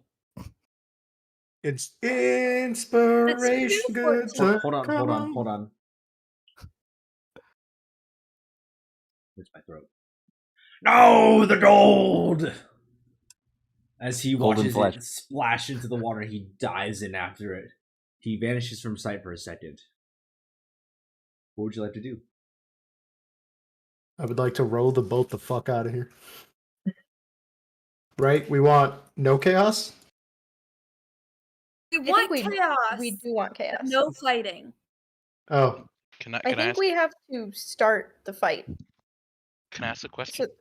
It's inspiration. Good to Hold on. come. Where's my throat? No, the gold! As he Golden watches flesh. it splash into the water, he dives in after it. He vanishes from sight for a second. What would you like to do? I would like to row the boat the fuck out of here. Right? We want no chaos? We I want think chaos. We do want chaos. No fighting. Oh, Can I I think ask? we have to start the fight. Can I ask a question? So,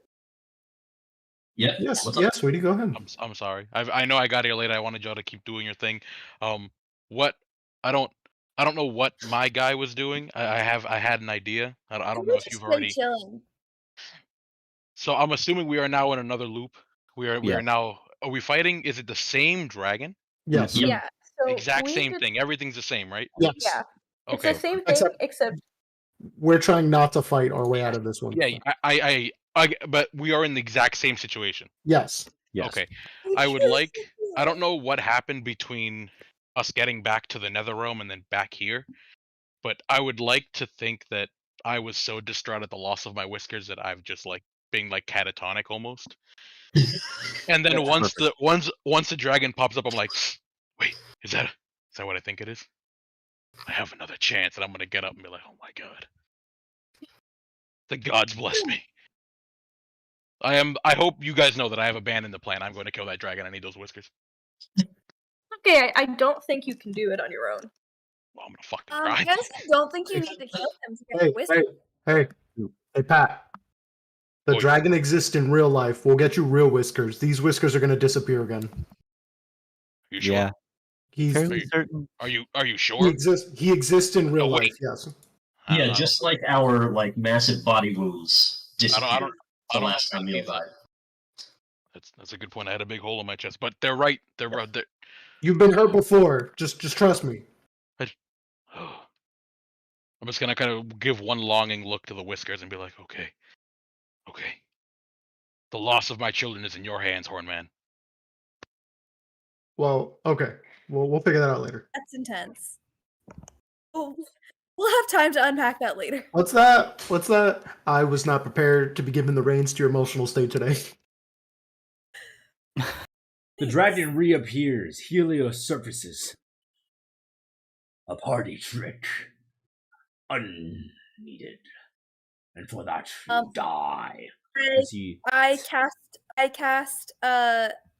Yeah. yes, What's up? yes, sweetie, go ahead. I'm sorry. I know I got here late. I wanted y'all to keep doing your thing. What I don't know what my guy was doing. I had an idea. I don't know if you've already. Chilling. So I'm assuming we are now in another loop. We Yeah. are now. Are we fighting? Is it the same dragon? Yes. Yep. yeah. So Exact we same just- thing. Everything's the same, right? Yes. Yeah. It's Okay. the same thing, except We're trying not to fight our way out of this one. Yeah. But we are in the exact same situation. Yes. yes. Okay. I would like. I don't know what happened between us getting back to the Netherrealm and then back here, but I would like to think that I was so distraught at the loss of my whiskers that I've just like being like catatonic almost. And then That's once the dragon pops up, I'm like, wait, is that what I think it is? I have another chance, and I'm gonna get up and be like, oh my god, the gods bless me. I hope you guys know that I have abandoned the plan. I'm going to kill that dragon. I need those whiskers. okay. I don't think you can do it on your own. Well, I'm gonna fucking I cry. guess I don't think you need to kill him to get Hey, the whiskers. hey, Pat. The Oi. dragon exists in real life. We'll get you real whiskers. These whiskers are going to disappear again. You sure? Yeah. He's Fairly certain. Are you he sure? exists in real No, life. wait. Yes. I don't Yeah, know. just like our massive body wounds disappeared I don't the know last if time that you means died. That's a good point. I had a big hole in my chest, but they're right. They're right. You've been hurt before. Just trust me. I'm just gonna kind of give one longing look to the whiskers and be like, okay. The loss of my children is in your hands, Hornman. Well, okay. We'll figure that out later. That's intense. We'll have time to unpack that later. What's that? I was not prepared to be given the reins to your emotional state today. The dragon reappears. Helios surfaces. A party trick. Unneeded. and for that you Um, die. I, As he, I cast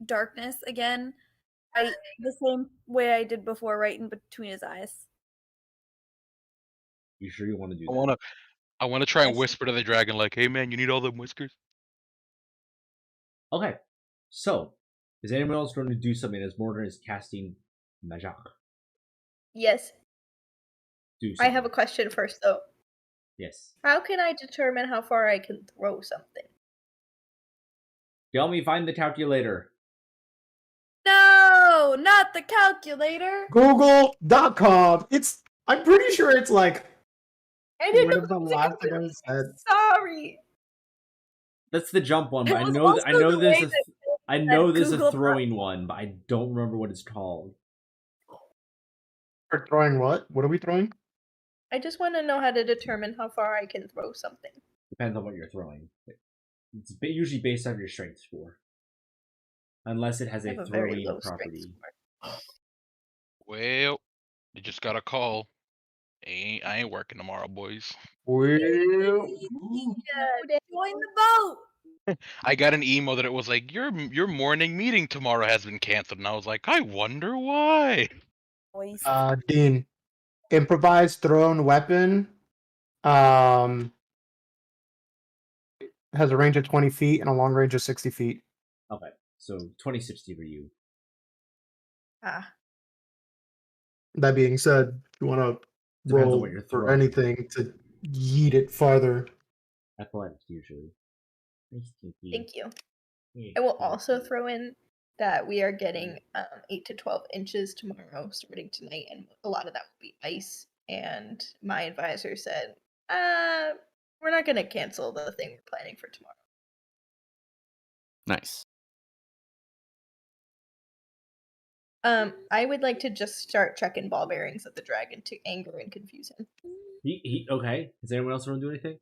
darkness again. The same way I did before, right in between his eyes. you sure you want to do I that? wanna try and Yes. whisper to the dragon like, "Hey man, you need all them whiskers." Okay, so is anyone else going to do something as Mordrin is casting magic? Yes. Do I something. have a question first, though. Yes. How can I determine how far I can throw something? Tell me, find the calculator. No, not the calculator. Google.com. I'm pretty sure it's like I didn't know what is the it was last thing I a said? Sorry. That's the jump one, It but I was know also I know the there's way a that I know there's a Google throwing one, but I don't remember what it's called. For throwing what? What are we throwing? I just want to know how to determine how far I can throw something. Depends on what you're throwing. It's usually based on your strength score, unless it has I a have a very throwing low strength property. score. Well, you just got a call. I ain't working tomorrow, boys. Well, join the boat. I got an email that it was like your morning meeting tomorrow has been canceled, and I was like, I wonder why. Voice. Dean, improvised thrown weapon, has a range of 20 feet and a long range of 60 feet. Okay, so 2060 for you. Ah, That being said, if you want to Depends on roll what you're for throwing. anything to yeet it farther. Athletics usually. thank you. I will also throw in that we are getting 8 to 12 inches tomorrow, starting tonight, and a lot of that will be ice. And my advisor said, we're not going to cancel the thing we're planning for tomorrow. Nice. I would like to just start checking ball bearings at the dragon to anger and confuse him. Okay. Does anyone else want to do anything?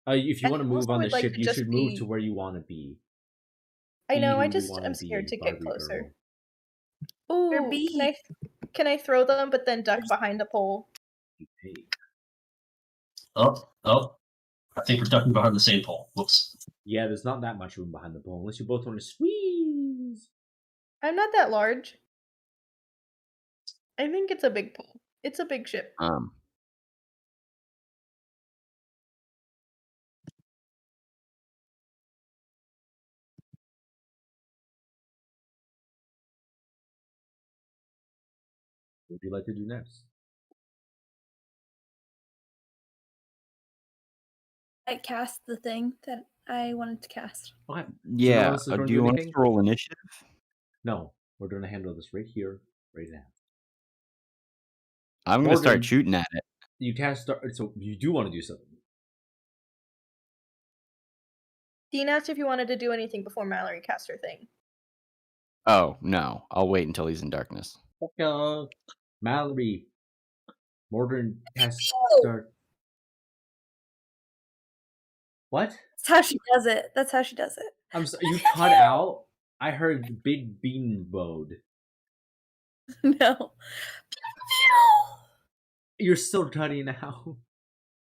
If you I want to move also on the would like ship, to you just should move be- to where you want to be. I know. Be I who you just wanna I'm be, scared to get Barbie closer. girl. Your Ooh, bee. can I throw them but then duck behind a pole? Hey. Oh, I think we're ducking behind the same pole. Whoops. Yeah, there's not that much room behind the pole unless you both want to squeeze. I'm not that large. I think it's a big pole. It's a big ship. What would you like to do next? I cast the thing that I wanted to cast. Okay. Yeah. else is going Do to you do want us anything? to roll initiative? No, we're going to handle this right here, right now. I'm going to start Morgan. shooting at it. You cast, so you do want to do something. Dean asked if you wanted to do anything before Mallory cast her thing. Oh, no. I'll wait until he's in darkness. Okay. Mallory. Morgan cast start. What? That's how she does it. That's how she does it. I'm sorry, you cut out? I heard big bean mode. No. You're still cutting out.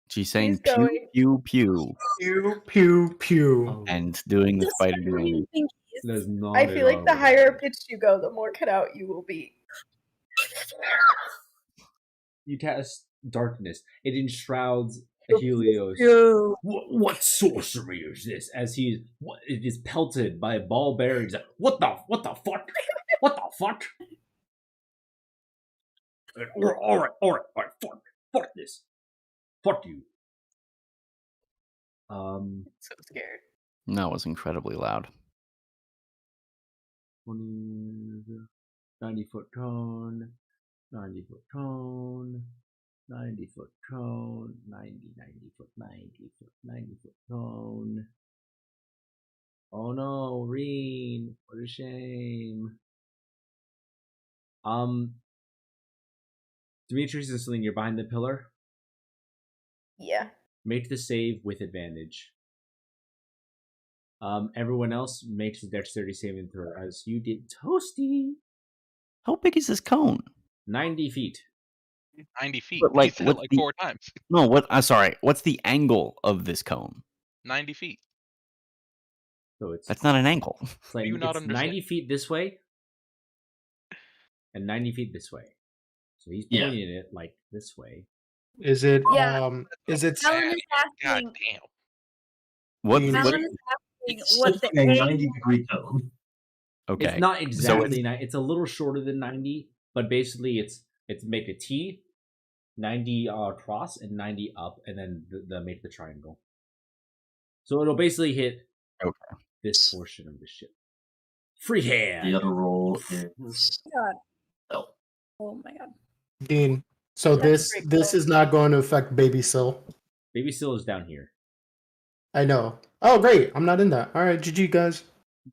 She's saying He's pew, going. pew, pew, Pew, pew, pew. Oh, and doing the Just spider moving doing. pinkies. there's not I feel at like the all higher right. pitched you go, the more cut out you will be. You cast darkness. It enshrouds Helios. Ew. What sorcery is this? As it is pelted by ball bearings. What the fuck? What the fuck? All right, fuck this. Fuck you. So scared. That was incredibly loud. 20, 90 foot cone, 90 foot cone, 90 foot cone, 90 foot, 90 foot, 90 foot cone. Oh no, Reen, what a shame. Demetrius and Celine, you're behind the pillar. Yeah. Make the save with advantage. Everyone else makes a dexterity saving throw as you did. Toasty. How big is this cone? 90 feet. 90 feet. But, like, He said it what's like the- 4 times. No, what? I'm sorry. What's the angle of this cone? 90 feet. So it's That's not an angle. it's like Do you not it's understand? 90 feet this way and 90 feet this way. So he's Yeah. pointing it like this way. Is it Yeah. is it Alan is God asking. damn. What's Dean, what? Alan is asking It's what still the a angle. 90-degree cone. Okay. It's not So exactly it's a little shorter than 90, but basically it's make a T, 90 across and 90 up, and then make the triangle. So it'll basically hit this portion of the ship. Free hand. The other roll is God. oh. Oh my god. Dean. So That's this pretty cool. is not going to affect Baby Sil. Baby Seal is down here. I know. Oh great, I'm not in that. All right, GG guys.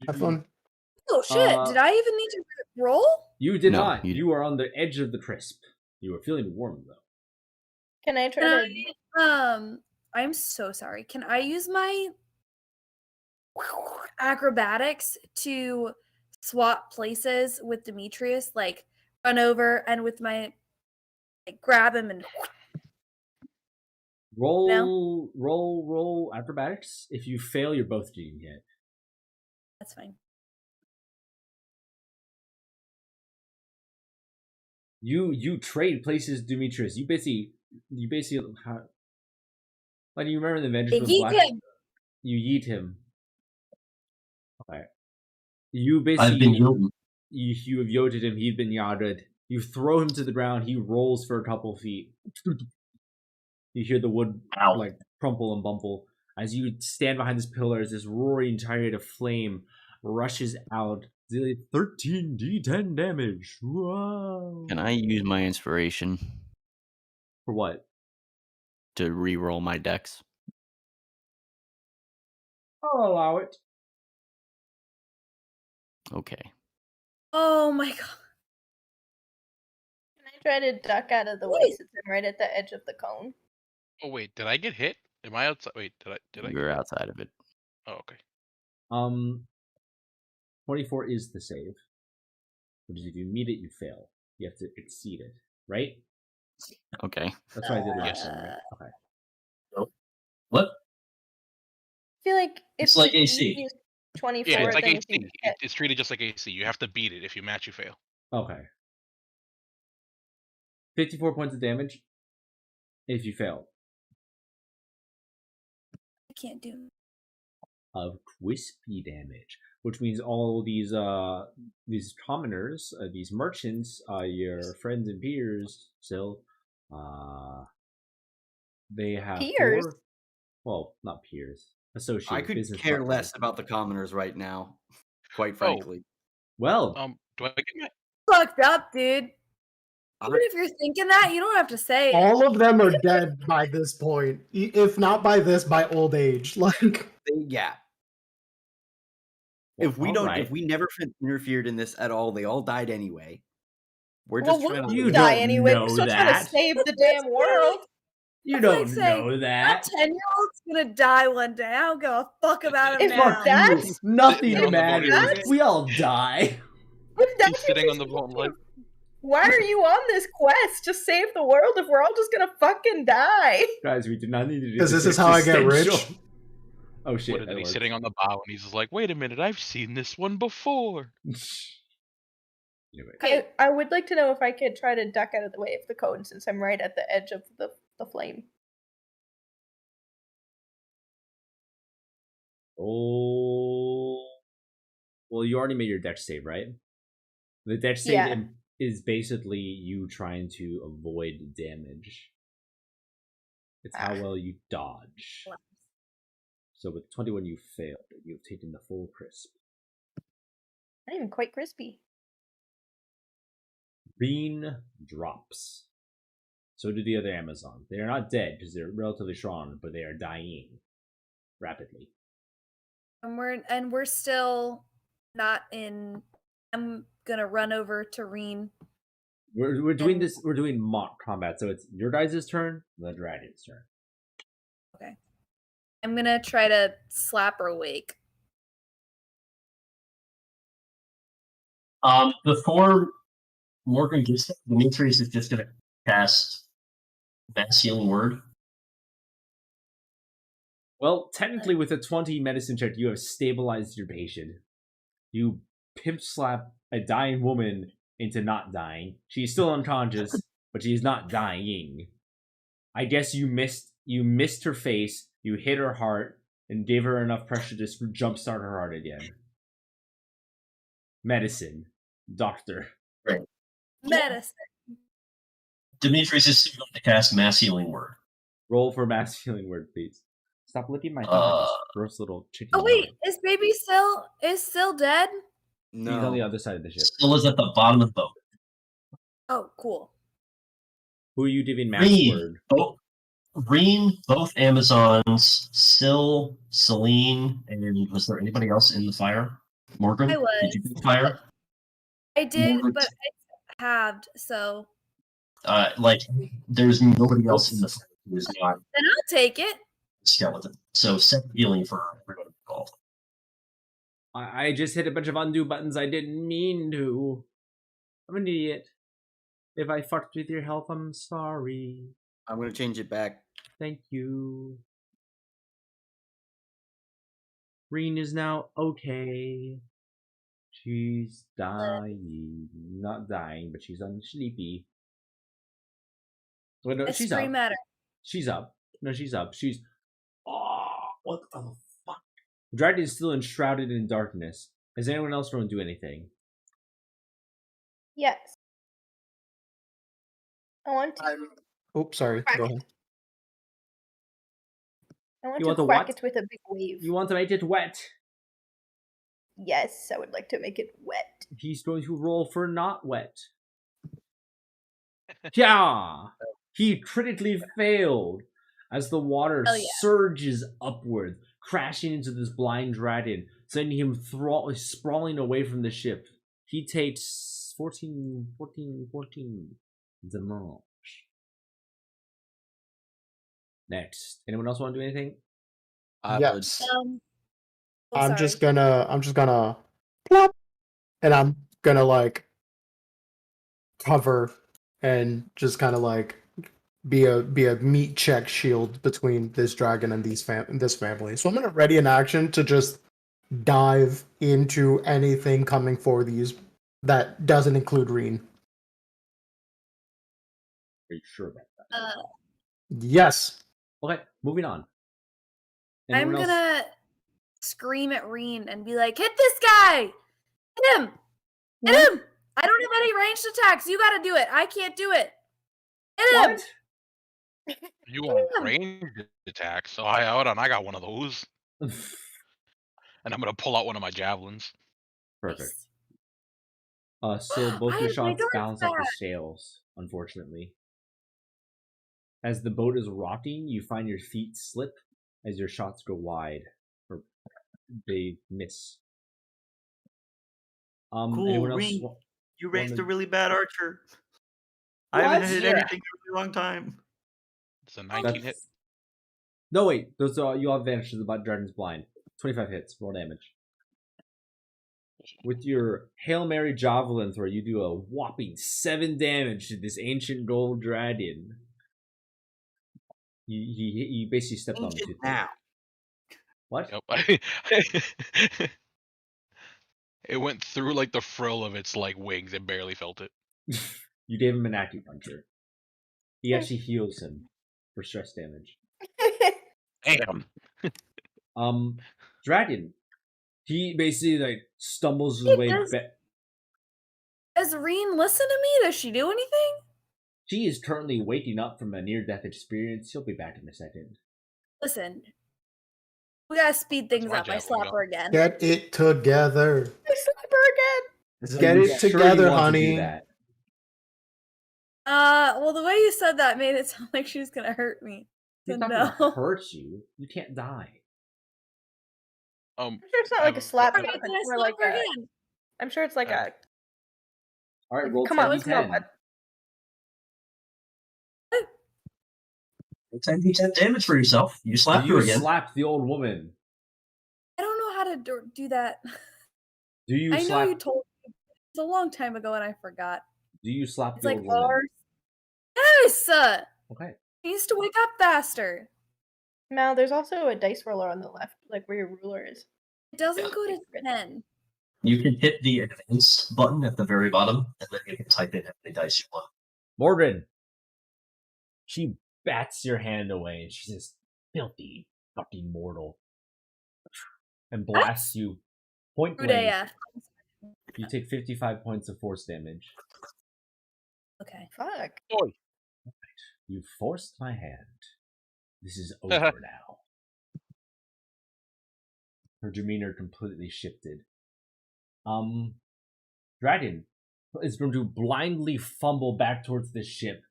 Have fun. Oh shit! Did I even need to roll? You did No, not. you You are on the edge of the crisp. You are feeling warm though. Can I try to? I'm so sorry. Can I use my acrobatics to swap places with Demetrius? Like run over and with my grab him and Roll acrobatics. If you fail, you're both getting hit. that's fine. You trade places, Demetrius. You basically like you remember the Avengers with Yeet Black. him. You yeet him. Okay. You I've basically been young. you have yoted him. He's been yarded. You throw him to the ground. He rolls for a couple feet. You hear the wood Ow. like crumple and bumble as you stand behind this pillar. As this roaring chariot of flame rushes out, dealing 13d10 damage. Wow. Can I use my inspiration For what? to re-roll my dex? I'll allow it. Okay. Oh my god. Can I try to duck out of the way Wait. since I'm right at the edge of the cone? Oh wait, did I get hit? Am I outside? Wait, did I? You're outside of it. Oh, okay. 24 is the save. Which is if you meet it, you fail. You have to exceed it, right? Okay. That's what I did last time, right? Okay. What? I feel like It's if like the AC. DC is 24, Yeah, it's like then AC. you can get- It's treated just like AC. You have to beat it. If you match, you fail. Okay. 54 points of damage if you fail. I can't do it. Of crispy damage, which means all these commoners, these merchants, your friends and peers, still, they have Peers? 4. Well, not peers. Associates. I could business care partners. less about the commoners right now, quite frankly. Well, Do I get my? Fucked up, dude. Even if you're thinking that, you don't have to say it. All of them are dead by this point. If not by this, by old age. Like Yeah. If we alright. if we never interfered in this at all, they all died anyway. We're Well, just trying we'll to. You die don't anyway. know We're still trying to that. save the damn world. You That's like don't saying, know That that. 10-year-old's gonna die one day. I don't give a fuck about him If now. that's Nothing Sitting on the matters. boat. We all die. if that's Sitting your on the boat like. why are you on this quest to save the world if we're all just gonna fucking die? Guys, we do not need to do 'Cause this is how I get rich. existential- Oh shit. What is that it? He's worked. sitting on the bow and he's just like, "Wait a minute, I've seen this one before." Anyway. I would like to know if I could try to duck out of the way of the cone since I'm right at the edge of the flame. Oh. Well, you already made your dex save, right? The dex save Yeah. is basically you trying to avoid damage. It's how well you dodge. So with 21, you failed. You've taken the full crisp. Not even quite crispy. Green drops. So do the other Amazon. They are not dead because they're relatively strong, but they are dying rapidly. And we're still not in. I'm gonna run over to Reen. We're doing this. We're doing mock combat, so it's your guys' turn, the dragon's turn. Okay. I'm gonna try to slap her awake. Before Morgan gets it, Demetrius is just gonna cast mass healing word. Well, technically, with a 20 medicine check, you have stabilized your patient. You pimp slap a dying woman into not dying. She's still unconscious, but she's not dying. I guess you missed her face, you hit her heart, and gave her enough pressure to jumpstart her heart again. Medicine. Doctor. Right. Medicine. Demetrius is still going to cast mass healing word. Roll for mass healing word, please. Stop licking my thigh, you gross little chicken. Oh wait, is baby still dead? He's on the other side of the ship. Still is at the bottom of the boat. Oh, cool. Who are you giving mass word? Reen, both Amazons, Syl, Celine, and was there anybody else in the fire? Morgan? I was. Did you do the fire? I did, Morgan. but I halved, so. There's nobody else in the fire who is not Then I'll take it. skeleton. So set healing for everybody involved. I just hit a bunch of undo buttons I didn't mean to. I'm an idiot. If I fucked with your health, I'm sorry. I'm gonna change it back. Thank you. Reen is now okay. She's dying. Not dying, but she's sleepy. Well, no, she's up. At her. She's up. No, she's up. She's... Oh, what the fuck? Dragon is still enshrouded in darkness. Has anyone else want to do anything? Yes. I want to. Oops, sorry. Go ahead. I want You to want to whack what? it with a big wave. You want to make it wet? Yes, I would like to make it wet. He's going to roll for not wet. Yeah! He critically failed as the water surges upward, crashing into this blind dragon, sending him sprawling away from the ship. He takes 14 damage. Next. Anyone else want to do anything? Yes. Oh, I'm just gonna plop, and I'm gonna like cover and just kind of like be a meat check shield between this dragon and this family. So I'm gonna ready an action to just dive into anything coming for these that doesn't include Reen. Are you sure about that? Yes. Okay, moving on. I'm gonna scream at Reen and be like, hit this guy! Hit him! Hit him! I don't have any ranged attacks. You gotta do it. I can't do it. Hit him! You want ranged attacks? So hold on, I got one of those. And I'm gonna pull out one of my javelins. Perfect. So both your shots bounce off the sails, unfortunately. As the boat is rocking, you find your feet slip as your shots go wide. Or they miss. Cool, Reen. You raised a really bad archer. I haven't hit anything in a really long time. It's a 19 hit. No, wait. Those are you have advantage to the dragon's blind. 25 hits, roll damage. With your Hail Mary javelin throw, you do a whopping 7 damage to this ancient gold dragon. He basically stepped on the tooth. Now. What? Yep. It went through like the frill of its like wings and barely felt it. You gave him an acupuncture. He actually heals him for stress damage. Damn. Dragon. He basically like stumbles his way back. Does Reen listen to me? Does she do anything? She is currently waking up from a near-death experience. She'll be back in a second. Listen. We gotta speed things up. I slap her again. Get it together. I slap her again. Get it together, honey. Well, the way you said that made it sound like she was gonna hurt me. She's not no. gonna hurt you. You can't die. I'm sure it's not like a slap. Okay, then I slap her again. I'm sure it's like a. All right, roll. Come on, let's go. 10d10 damage for yourself. You slapped her again. You slapped the old woman. I don't know how to do that. Do you? I know you told me. It's a long time ago and I forgot. Do you slap it's the like old woman? Yes! Okay. He needs to wake up faster. Mal, there's also a dice roller on the left, like where your ruler is. It doesn't Yeah. go to 10. You can hit the advance button at the very bottom, and then you can type in how many dice you want. Mordred. She bats your hand away and she says, "Filthy fucking mortal," and blasts you point Rude blank. AF. You take 55 points of force damage. Okay. Fuck. Oi. You forced my hand. This is over now. Her demeanor completely shifted. Dragon is going to blindly fumble back towards the ship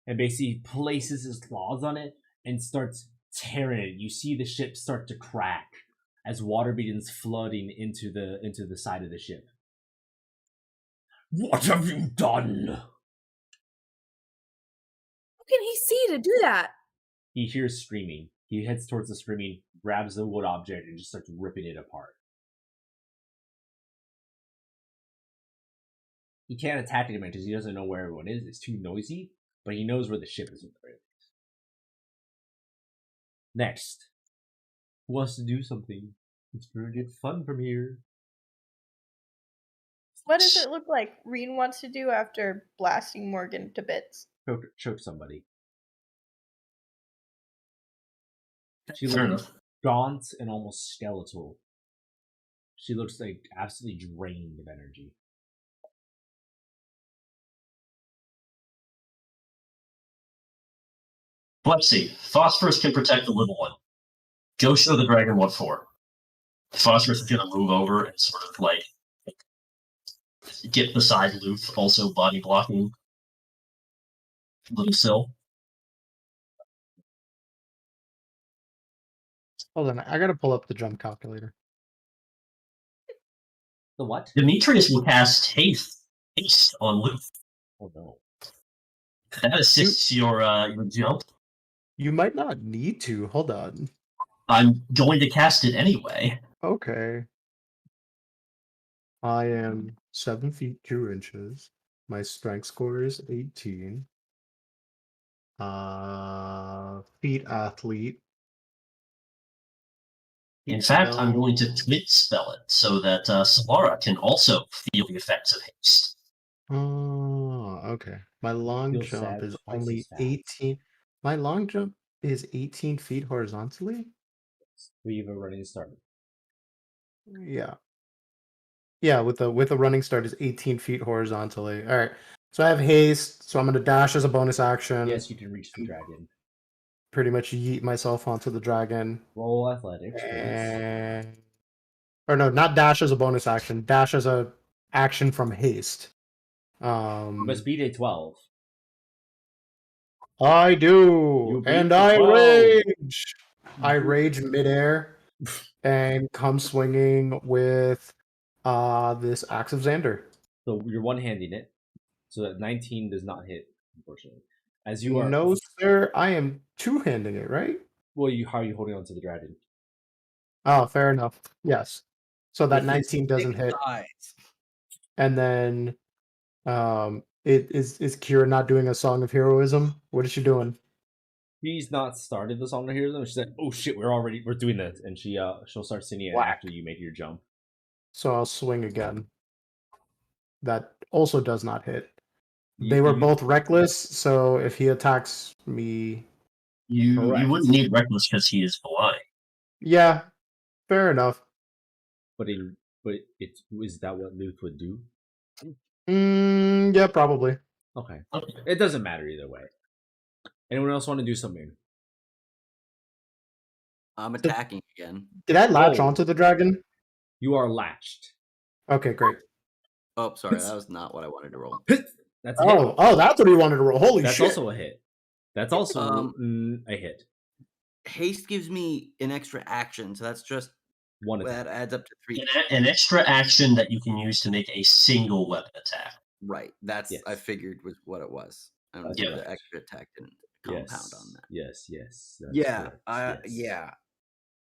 and basically places his claws on it and starts tearing it. You see the ship start to crack as water begins flooding into the side of the ship. What have you done? How can he see to do that? He hears screaming. He heads towards the screaming, grabs the wood object, and just starts ripping it apart. He can't attack anyone because he doesn't know where everyone is. It's too noisy, but he knows where the ship is. Next. Who wants to do something? It's gonna get fun from here. What does it look like Reen wants to do after blasting Morgan to bits? Choke somebody. She Fair looks enough. gaunt and almost skeletal. She looks like absolutely drained of energy. Let's see. Phosphorus can protect the little one. Go show the dragon what for. Phosphorus is going to move over and sort of like get beside Luth, also body blocking little Syl. Hold on, I gotta pull up the jump calculator. The what? Demetrius will cast haste on Luth. Oh no. That assists your jump. You might not need to. Hold on. I'm going to cast it anyway. Okay. I am 7 feet 2 inches. My strength score is 18. Feet athlete. In fact, I'm going to Spell- twit spell it so that Solara can also feel the effects of haste. Oh, okay. My long Feel jump sad is twice only as fast. 18. My long jump is 18 feet horizontally? We have a running start. Yeah. Yeah, with the running start is 18 feet horizontally. All right. So I have haste, so I'm gonna dash as a bonus action. Yes, you can reach the dragon. Pretty much yeet myself onto the dragon. Roll athletics, please. And... Or no, not dash as a bonus action. Dash as a action from haste. You must beat a 12. I do, You beat and the I 12. rage. I rage midair and come swinging with this axe of Xander. So you're one-handing it. So that 19 does not hit, unfortunately. As you are... No, sir, I am two-handing it, right? Well, how are you holding on to the dragon? Oh, fair enough. Yes. So that With his 19 doesn't big hit. thighs. And then is Kira not doing a song of heroism? What is she doing? He's not started the song of heroism. She said, "Oh shit, we're doing this," and she'll start singing it Whack. after you make your jump. So I'll swing again. That also does not hit. You- They were you- both reckless, so if he attacks me, You Correct. wouldn't need reckless because he is blind. yeah, fair enough. But is that what Luth would do? Yeah, probably. Okay, it doesn't matter either way. Anyone else want to do something? I'm attacking again. Did I latch Oh. onto the dragon? You are latched. Okay, great. Oh, sorry, that was not what I wanted to roll. That's a hit. Oh, that's what he wanted to roll. Holy That's shit! also a hit. That's also a hit. Haste gives me an extra action, so that's just One attack. that adds up to 3. An extra action that you can use to make a single weapon attack. Right. That's Yes. I figured was what it was. And Yeah. the extra attack didn't compound on that. Yes. That's Yeah. correct. Yes. Yeah.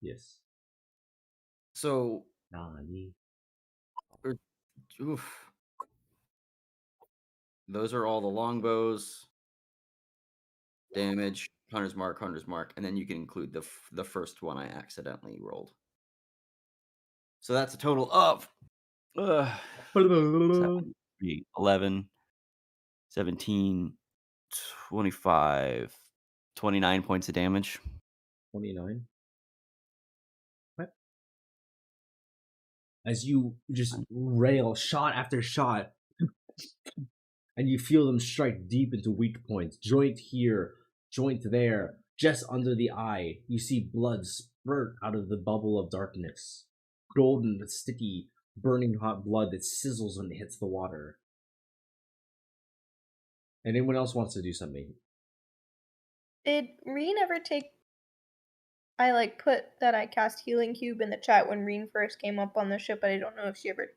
Yes. So Nani. oof. Those are all the longbows. damage, hunter's mark, and then you can include the first one I accidentally rolled. So that's a total of 7, 3, 11, 17, 25, 29 points of damage. 29. What? As you just rail shot after shot, and you feel them strike deep into weak points. Joint here, joint there, just under the eye. You see blood spurt out of the bubble of darkness. Golden, sticky, burning hot blood that sizzles when it hits the water. And anyone else wants to do something? Did Reen ever take... I put that I cast Healing Cube in the chat when Reen first came up on the ship, but I don't know if she ever...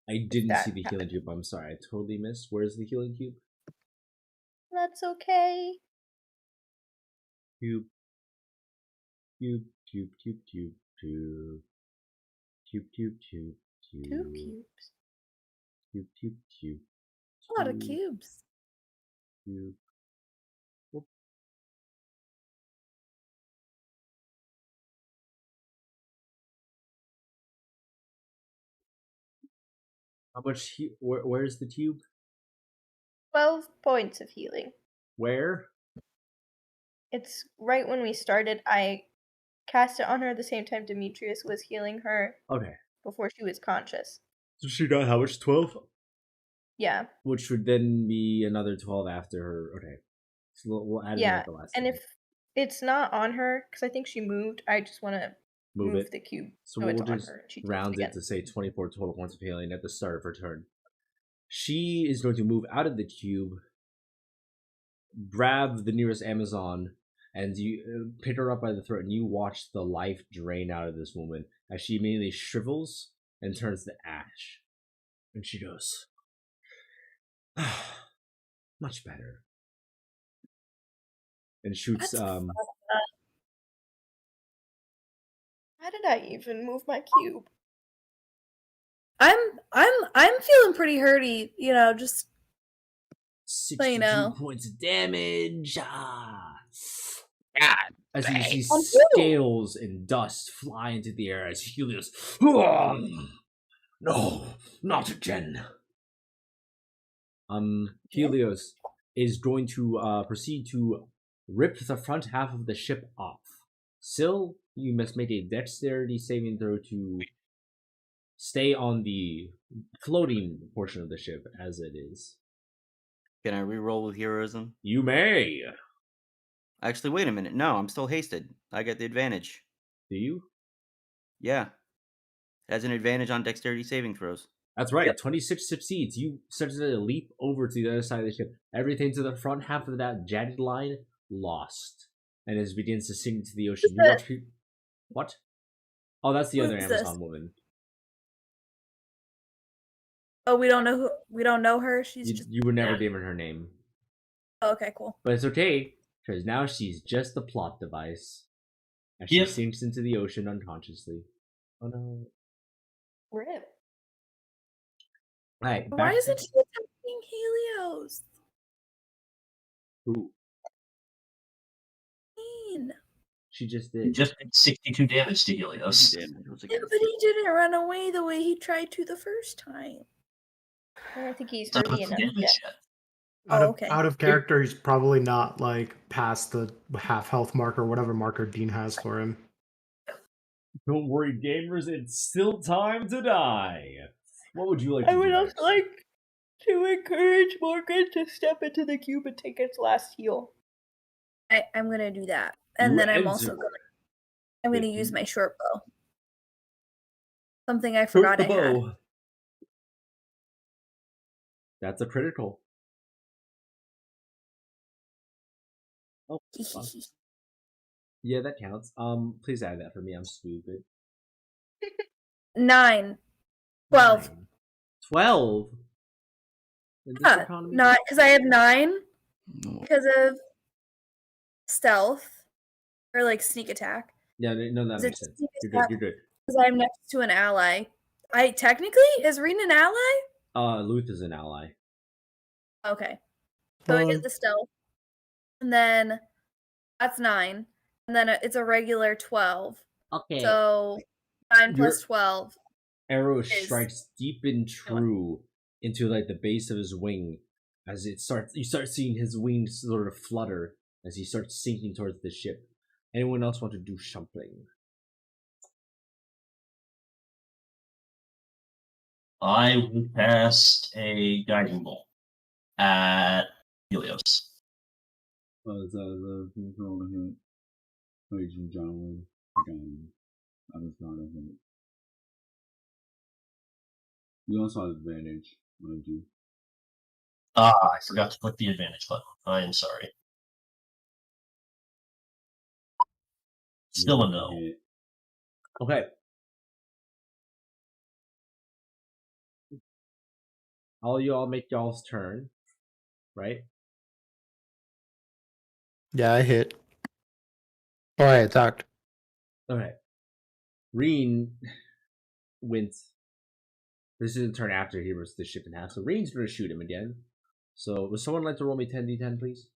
I didn't that see the healing happened. cube. I'm sorry. I totally missed. Where's the healing cube? That's okay. Cube. Cube, cube, cube, cube, cube. Cube, cube, cube, cube. 2 cubes. Cube, cube, cube. A lot of cubes. Cube. Whoop. How much? Where's the cube? 12 points of healing. Where? It's right when we started. I cast it on her at the same time Demetrius was healing her Okay. before she was conscious. So she got how much? 12? Yeah. Which would then be another 12 after her. Okay. So we'll add it Yeah, at the last and time. if it's not on her, because I think she moved, I just want to Move it. the cube So so it's we'll on just her. And she takes round it again. to say 24 total points of healing at the start of her turn. She is going to move out of the cube, grab the nearest Amazon, and you pick her up by the throat, and you watch the life drain out of this woman as she immediately shrivels and turns to ash. And she goes, much better. And shoots That's How did I even move my cube? I'm feeling pretty hurty, just 62 know. points of damage. God, As you see I'm too. scales and dust fly into the air as Helios. No, not again. Helios is going to proceed to rip the front half of the ship off. Syl, you must make a dexterity saving throw to stay on the floating portion of the ship as it is. Can I reroll with heroism? You may. Actually, wait a minute. No, I'm still hasted. I get the advantage. Do you? Yeah. It has an advantage on dexterity saving throws. That's right. Yep. 26 succeeds. You start to leap over to the other side of the ship. Everything to the front half of that jagged line lost, and as it begins to sink into the ocean. You watch. What? Oh, that's the Who other is Amazon this? woman. Oh, we don't know her. She's just You were never given her name, oh, okay, cool. but it's okay because now she's just a plot device as she Yep. sinks into the ocean unconsciously. Oh no! Rip. All right. Why isn't she attacking Helios? Who? Mean. She just He did. just did 62 damage to Helios. Damage was Yeah, against but it. he didn't run away the way he tried to the first time. I don't think he's Not hurty enough enough damage yet. yet. Okay. Out of character, he's probably not past the half health marker, whatever marker Dean has for him. Don't worry, gamers. It's still time to die. What would you like to I do would next? also like to encourage Morgan to step into the cube and take its last heal. I'm gonna do that, and You then I'm enter also gonna the use cube. my short bow. Something I Hurt forgot the I had. bow. That's a critical. Oh, fun. Yeah, that counts. Please add that for me. I'm stupid. 9. 12. 9. 12? In this Yeah, economy? not because I have 9 No. because of stealth or sneak attack. Yeah, no, that Is makes it sense. sneak You're attack? good. You're good. Because I'm next to an ally. I technically is Reen an ally? Luth is an ally. Okay. So I get the stealth. And then That's 9. And then it's a regular 12. Okay. So 9 plus Your 12. arrow is strikes deep and true into like the base of his wing. As you start seeing his wings sort of flutter as he starts sinking towards the ship. Anyone else want to do something? I will cast a guiding bolt at Helios. Is that control to hit? Ladies and gentlemen, again, that is not a hit. You also have advantage, mind you. I forgot to click the advantage button. I am sorry. Still a no. Hit. Okay. All you all make y'all's turn, right? Yeah, I hit. Oh, I attacked. Okay. Reen went. This is a turn after he rips the ship in half, so Reen's gonna shoot him again. So would someone like to roll me 10d10, please?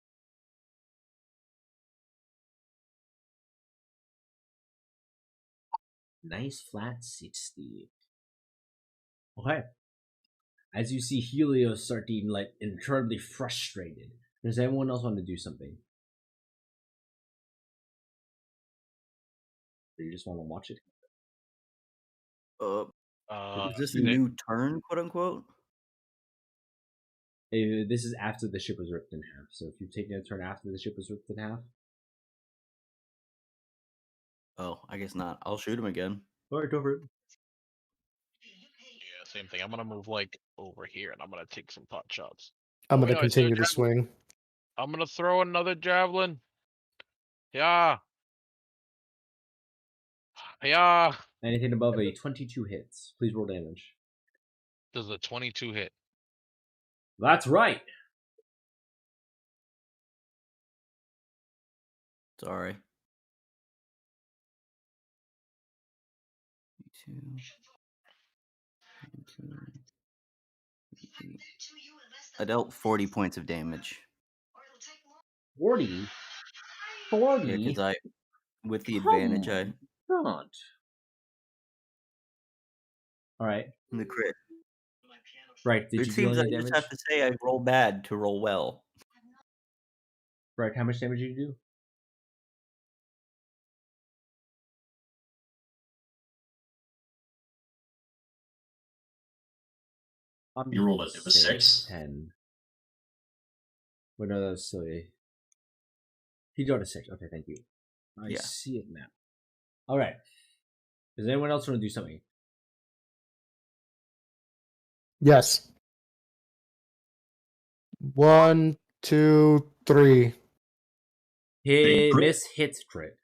Nice flat 60. Okay. As you see Helios starting like incredibly frustrated, does anyone else want to do something? Or you just want to watch it? Is this a Nick, new turn, quote unquote? This is after the ship was ripped in half. So if you've taken a turn after the ship was ripped in half, Oh, I guess not. I'll shoot him again. alright, go for it. yeah, same thing. I'm gonna move like over here, and I'm gonna take some pot shots. I'm Oh, gonna wait, no, I see a continue to javelin. swing. I'm gonna throw another javelin. Yeah. Yeah. Anything above a 22 hits, please roll damage. Does a 22 hit? That's right. Sorry. 22. I dealt 40 points of damage. 40. 40. Yeah, because I, with the Come advantage, I on. God. All right. the crit. Right. Did It you deal seems I any just damage? have to say I roll bad to roll well. Right. How much damage did you do? You rolled it. It was 6. 10. Wait, no, that was silly. He got a 6. Okay, thank you. I Yeah. see it now. All right. Does anyone else want to do something? Yes. 1, 2, 3. Hit, crit? miss, hits, crit.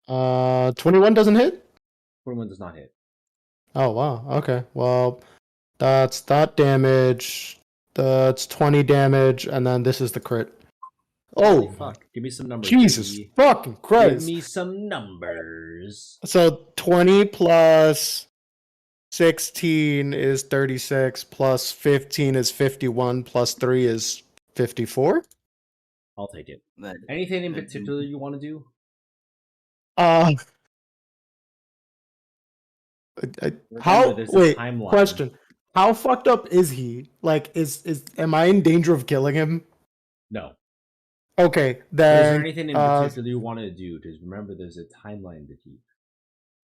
21 doesn't hit? 41 does not hit. Oh, wow. Okay. Well, that's that damage. That's 20 damage, and then this is the crit. Holy Oh, fuck. Give me some numbers. Jesus baby. fucking Give Christ. me some numbers. So 20 plus 16 is 36, plus 15 is 51, plus 3 is 54? I'll take it. That, Anything in that- particular you want to do? How? Remember, there's a Wait, timeline. question. How fucked up is he? Like, am I in danger of killing him? No. Okay, Is then. there anything in particular you want to do? Because remember, there's a timeline to keep.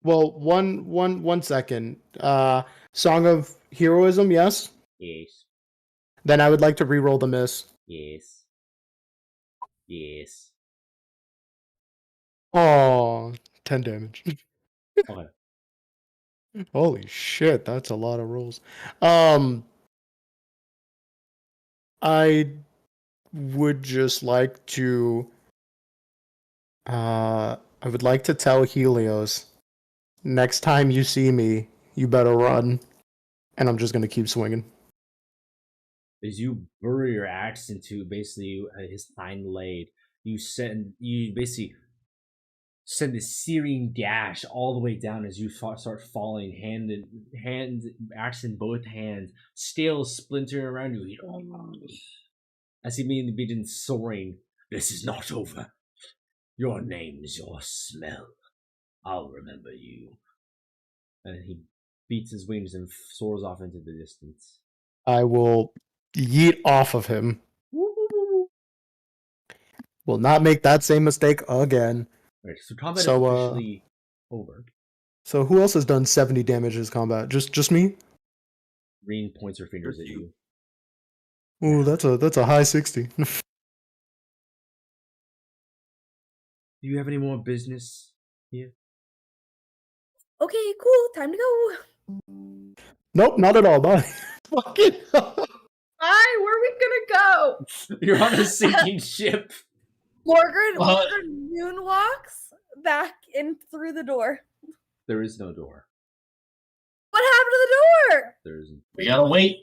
Well, one second. Song of Heroism, yes. Yes. Then I would like to re-roll the miss. Yes. Yes. Oh, 10 damage. Okay. Holy shit, that's a lot of rolls. I would just like to. I would like to tell Helios, next time you see me, you better run. And I'm just gonna keep swinging. As you bury your axe into basically his hind leg, you basically send a searing gash all the way down as you start falling, hand axe in both hands, scales splintering around you. As he immediately begins soaring, This is not over. Your name's your smell. I'll remember you. And he beats his wings and soars off into the distance. I will yeet off of him. Will not make that same mistake again. Right, so combat So, is officially over. So who else has done 70 damage this combat? Just me? Reen points her fingers at you. Ooh, that's a high 60. Do you have any more business here? Okay, cool. Time to go. Nope, not at all. Bye. Fuck it. Hi, where are we gonna go? You're on a sinking ship. Morgan What? moonwalks back in through the door. There is no door. What happened to the door? There isn't. We gotta wait.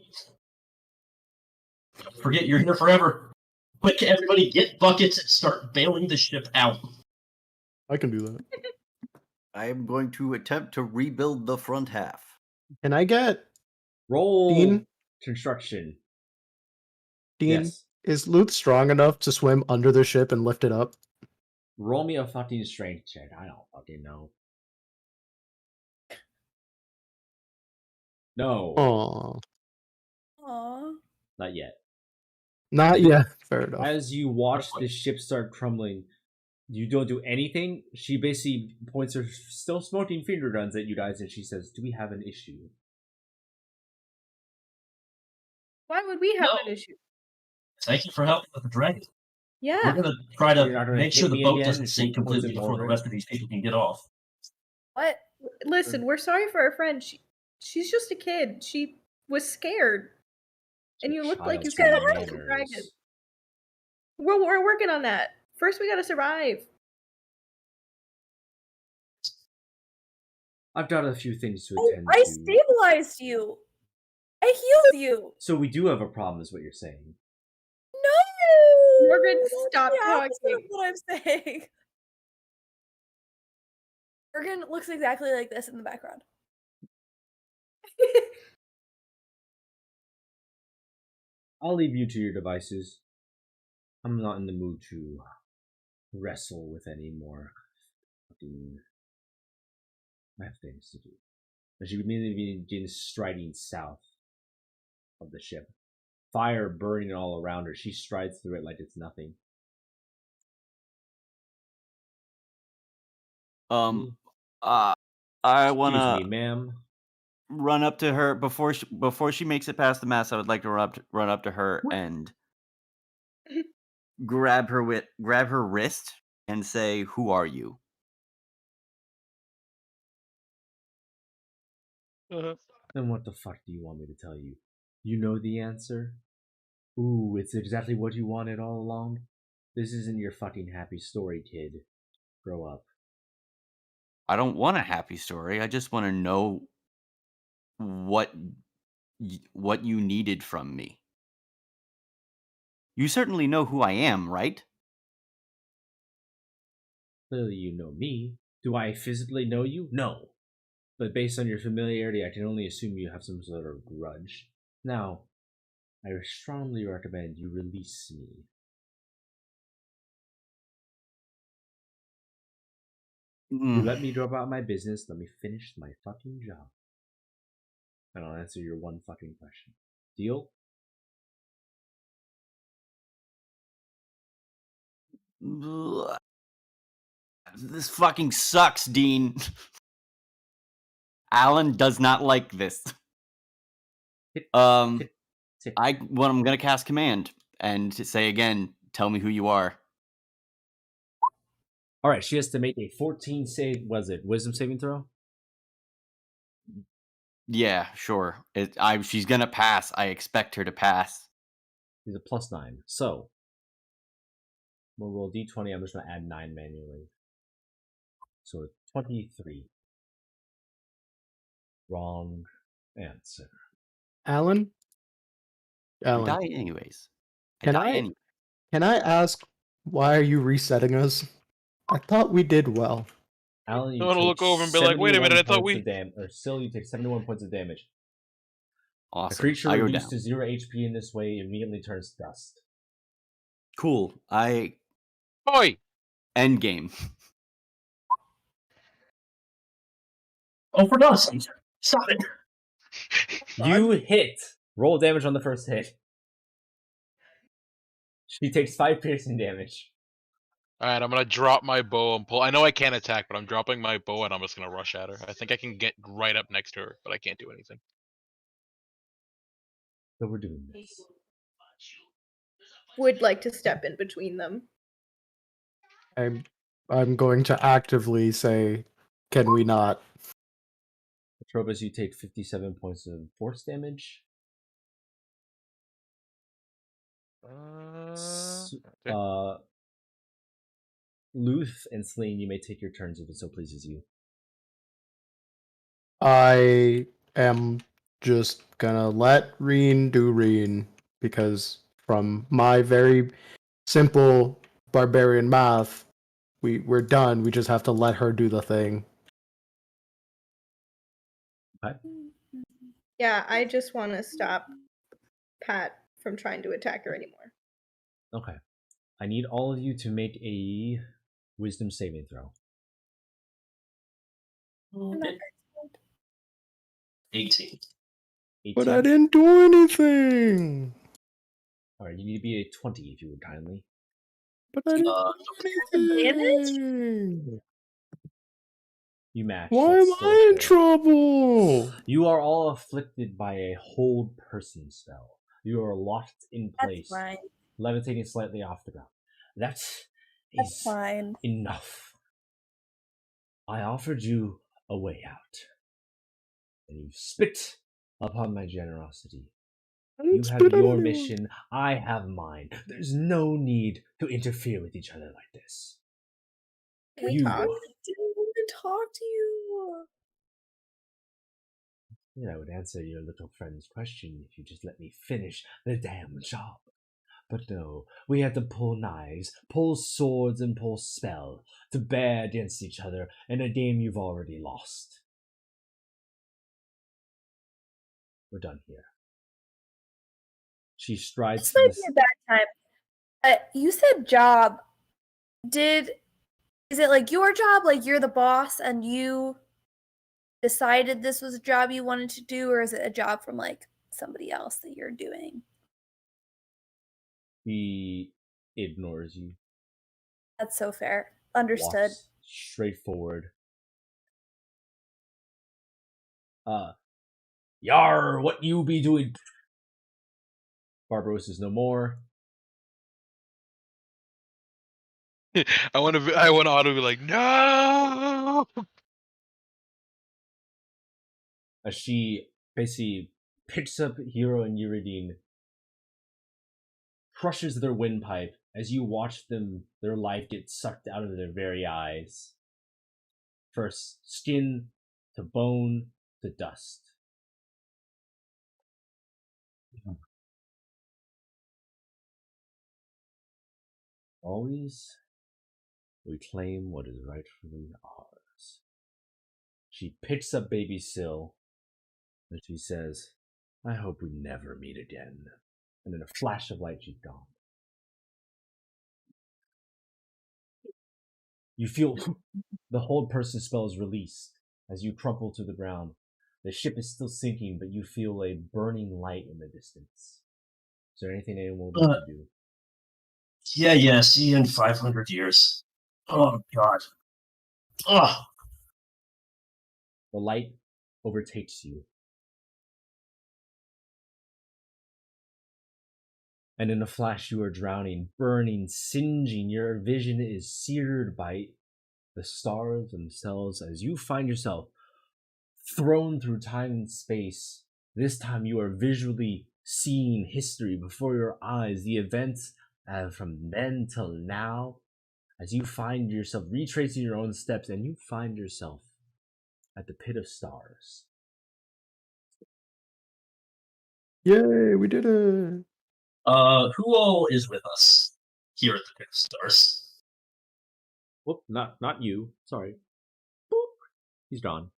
Don't forget, you're here forever. Quick, everybody, get buckets and start bailing the ship out. I can do that. I am going to attempt to rebuild the front half. Can I get Roll Dean? construction. Dean? Yes. Is Luke strong enough to swim under the ship and lift it up? Roll me a fucking strength check. I don't fucking know. No, Aww. Aw. not yet. Not yet. Fair enough. As you watch the ship start crumbling, you don't do anything. She basically points her still smoking finger guns at you guys and she says, "Do we have an issue?" Why would we have No. an issue? Thank you for helping with the dragon. We're Yeah. gonna try You're not to gonna make sure hit the me boat again doesn't if sink she points completely it before the forward? rest of these people can get off. What? Listen, we're sorry for our friend. She's just a kid. She was scared. And you look like you Child's could have manners. a dragon. We're working on that. First, we gotta survive. I've got a few things to Oh, attend I to. stabilized you. I healed you. So we do have a problem, is what you're saying. No. Morgan, That's stop the opposite of talking. what I'm saying. Morgan looks exactly like this in the background. I'll leave you to your devices. I'm not in the mood to wrestle with any more fucking... I have things to do. As you immediately begin striding south of the ship. Fire burning all around her. She strides through it like it's nothing. I wanna Excuse me, ma'am. run up to her before she makes it past the mast. I would like to run up to her and grab her wrist and say, "Who are you?" Then what the fuck do you want me to tell you? You know the answer? Ooh, it's exactly what you wanted all along? This isn't your fucking happy story, kid. Grow up. I don't want a happy story. I just want to know what you needed from me. You certainly know who I am, right? Clearly you know me. Do I physically know you? No. But based on your familiarity, I can only assume you have some sort of grudge. Now, I strongly recommend you release me. You let me go about my business, let me finish my fucking job. And I'll answer your one fucking question. Deal? This fucking sucks, Dean. Alan does not like this. I'm gonna cast command and say again, tell me who you are. Alright, she has to make a 14 save, was it wisdom saving throw? Yeah, sure. She's gonna pass. I expect her to pass. She's a +9. So, we'll roll d20. I'm just going to add 9 manually. So, 23. Wrong answer. Alan? I die anyways. Can I ask, why are you resetting us? I thought we did well. Alan, you I want to take look over and be like, wait a minute, I thought 71 we... points of or still, you take 71 points of damage. Awesome. A creature I go reduced down. to 0 HP in this way immediately turns to dust. Cool. I Oi! End game. Oh, for God's sake. Stop it. You hit. Roll damage on the first hit. She takes 5 piercing damage. Alright, I'm gonna drop my bow and pull. I know I can't attack, but I'm dropping my bow and I'm just gonna rush at her. I think I can get right up next to her, but I can't do anything. So we're doing this. Would like to step in between them. I'm going to actively say, can we not? Petrobus, you take 57 points of force damage. Luth and Celine, you may take your turns if it so pleases you. I am just gonna let Reen do Reen, because from my very simple barbarian math, we're done. We just have to let her do the thing. Okay. Yeah, I just want to stop Pat from trying to attack her anymore. Okay. I need all of you to make a wisdom saving throw. 18. But I didn't do anything. Alright, you need to be a 20 if you would kindly. But I didn't do Damage? anything. You match. Why so am it's still I in fair. trouble? You are all afflicted by a hold person spell. You are locked in place, That's fine. levitating slightly off the ground. That That's is fine. enough. I offered you a way out, and you spit upon my generosity. I You didn't have spit on your anyone. mission, I have mine. There's no need to interfere with each other like this. Can we You talk? I didn't want to talk to you. Yeah, I would answer your little friend's question if you just let me finish the damn job. But no, we had to pull knives, pull swords, and pull spell to bear against each other in a game you've already lost. We're done here. She strides This to might this. be a bad time. You said job. Is it like your job? Like you're the boss and you decided this was a job you wanted to do, or is it a job from like somebody else that you're doing? He ignores you. That's so fair. Understood. Walks straight forward. Yar, what you be doing? Barbaros is no more. I want Otto to be like, no. As she basically picks up Hero and Eurydice, crushes their windpipe as you watch them, their life get sucked out of their very eyes. First skin to bone to dust. Always we claim what is rightfully ours. She picks up baby Syl and she says, I hope we never meet again. And in a flash of light, she's gone. You feel the hold person spell is released as you crumple to the ground. The ship is still sinking, but you feel a burning light in the distance. Is there anything anyone would like to do? Yeah, see you in 500 years. Oh, God. Oh. The light overtakes you. And in a flash, you are drowning, burning, singeing. Your vision is seared by the stars themselves as you find yourself thrown through time and space. This time you are visually seeing history before your eyes, the events from then till now, as you find yourself retracing your own steps, and you find yourself at the Pit of Stars. Yay, we did it. Who all is with us here at the Pit of Stars? Whoop, not you. Sorry. Boop. He's gone.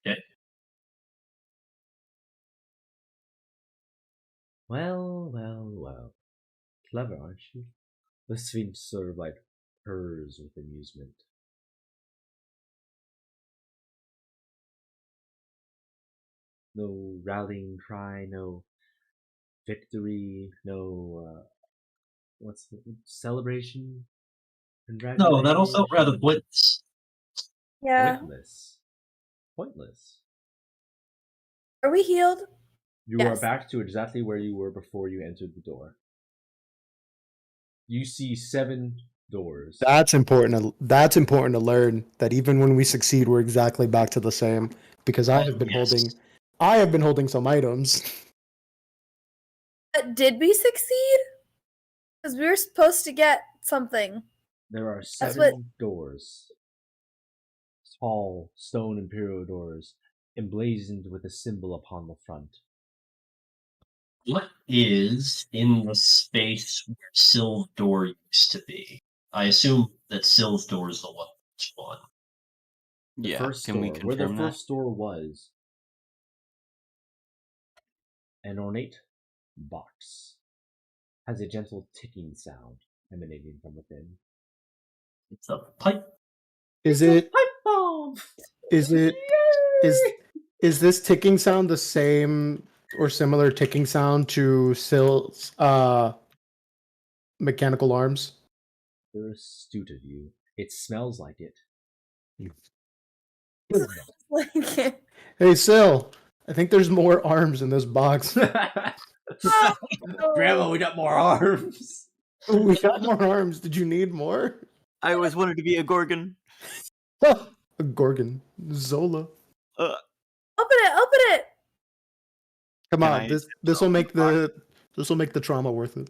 Okay. Well. Clever, aren't you? The Sphinx sort of like purrs with amusement. No rallying cry, no victory, no what's the celebration? No, that all felt rather Congratulations. pointless. Yeah. Pointless. Are we healed? You are Yes. back to exactly where you were before you entered the door. You see 7 doors. That's important. That's important to learn. That even when we succeed, we're exactly back to the same. Because I have been Yes. holding some items. But did we succeed? Because we were supposed to get something. There are That's 7 doors. Tall stone imperial doors, emblazoned with a symbol upon the front. What is in the space where Syl's door used to be? I assume that Syl's door is the one that's one. The Yeah, first can we door, where the confirm that? first door was, an ornate box, has a gentle ticking sound emanating from within. It's a pipe. Is it? Pipe bomb! Is it? Is this ticking sound the same or similar ticking sound to Syl's mechanical arms? Very astute of you. It smells like it. Like, Hey Syl, I think there's more arms in this box. Grandma, we got more arms. We got more arms. Did you need more? I always wanted to be a Gorgon. A Gorgon. Zola. Uh, open it! Come Can on, I this will make the trauma worth it.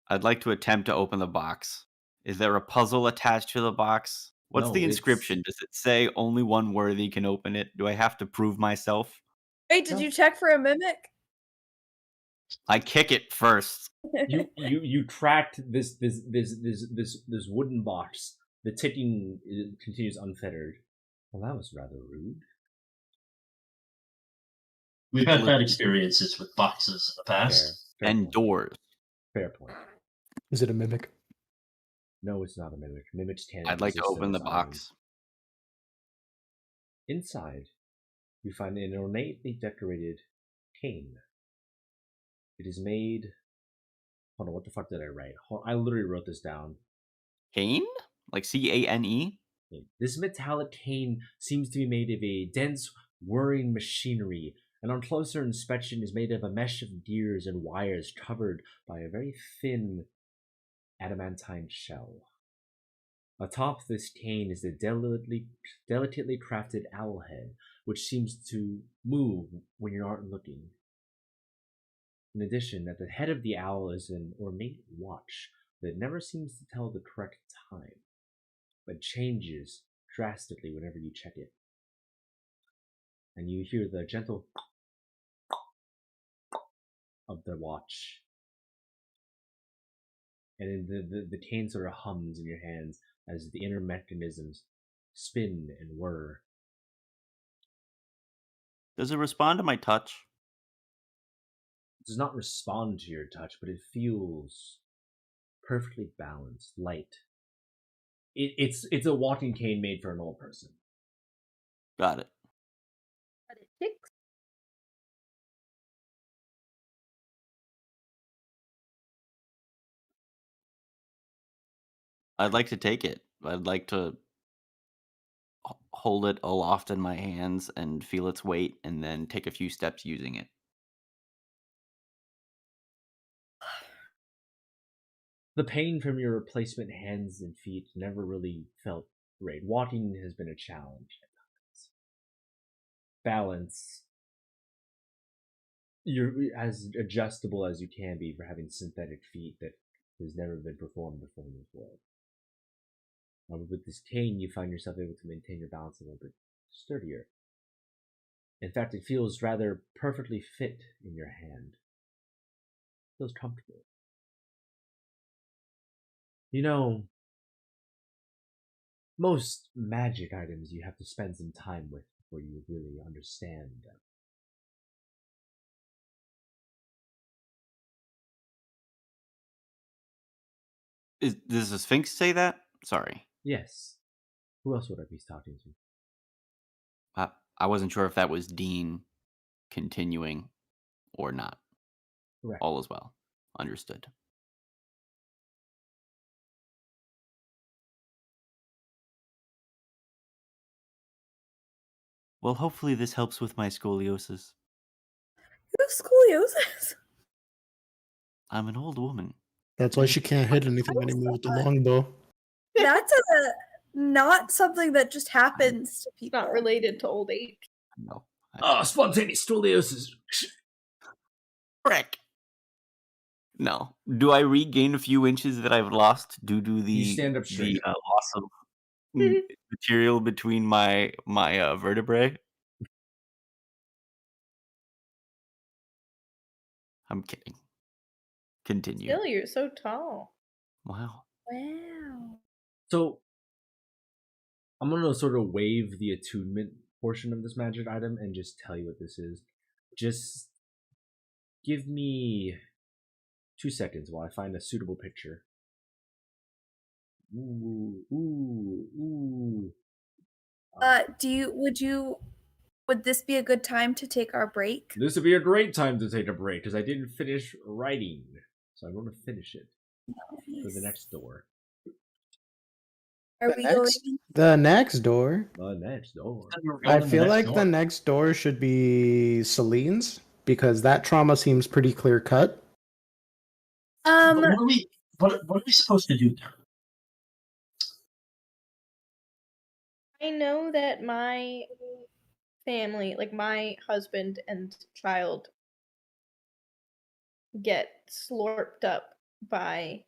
I'd like to attempt to open the box. Is there a puzzle attached to the box? What's No, the it's- inscription? Does it say only one worthy can open it? Do I have to prove myself? Wait, did No. you check for a mimic? I kick it first. You tracked this wooden box. The ticking continues unfettered. Well, that was rather rude. We've had bad experiences with boxes in the past. Fair And point. doors. Fair point. Is it a mimic? No, it's not a mimic. Mimics can't. I'd like to exist open the on its own. box. Inside, you find an ornately decorated cane. It is made. Hold on, what the fuck did I write? I literally wrote this down. Cane? Like CANE? This metallic cane seems to be made of a dense, whirring machinery, and on closer inspection is made of a mesh of gears and wires covered by a very thin adamantine shell. Atop this cane is a delicately crafted owl head, which seems to move when you aren't looking. In addition, at the head of the owl is an ornate watch that never seems to tell the correct time, but changes drastically whenever you check it. And you hear the gentle of the watch. And the cane sort of hums in your hands as the inner mechanisms spin and whir. Does it respond to my touch? It does not respond to your touch, but it feels perfectly balanced, light. It's a walking cane made for an old person. Got it. But it ticks. I'd like to take it. I'd like to hold it aloft in my hands and feel its weight and then take a few steps using it. The pain from your replacement hands and feet never really felt great. Walking has been a challenge at times. Balance. You're as adjustable as you can be for having synthetic feet that has never been performed before in this world. With this cane, you find yourself able to maintain your balance a little bit sturdier. In fact, it feels rather perfectly fit in your hand. It feels comfortable. You know, most magic items you have to spend some time with before you really understand them. Does the Sphinx say that? Sorry. Yes. Who else would I be talking to? I wasn't sure if that was Dean continuing or not. Correct. All is well. Understood. Well, hopefully this helps with my scoliosis. You have scoliosis. I'm an old woman. That's why she can't hit anything anymore with the longbow. That's not something that just happens to It's people. not related to old age. No. Spontaneous scoliosis. Frick. No. Do I regain a few inches that I've lost due to the You stand up straight. loss of material between my vertebrae? I'm kidding. Continue. Still, you're so tall. Wow. Wow. So I'm gonna sort of waive the attunement portion of this magic item and just tell you what this is. Just give me 2 seconds while I find a suitable picture. Ooh. Would this be a good time to take our break? This would be a great time to take a break because I didn't finish writing, so I'm going to finish it for the next door. Are we going? The next door. The next door. I feel like the next door should be Celine's because that trauma seems pretty clear cut. What are we supposed to do there? I know that my family, like my husband and child, get slurped up by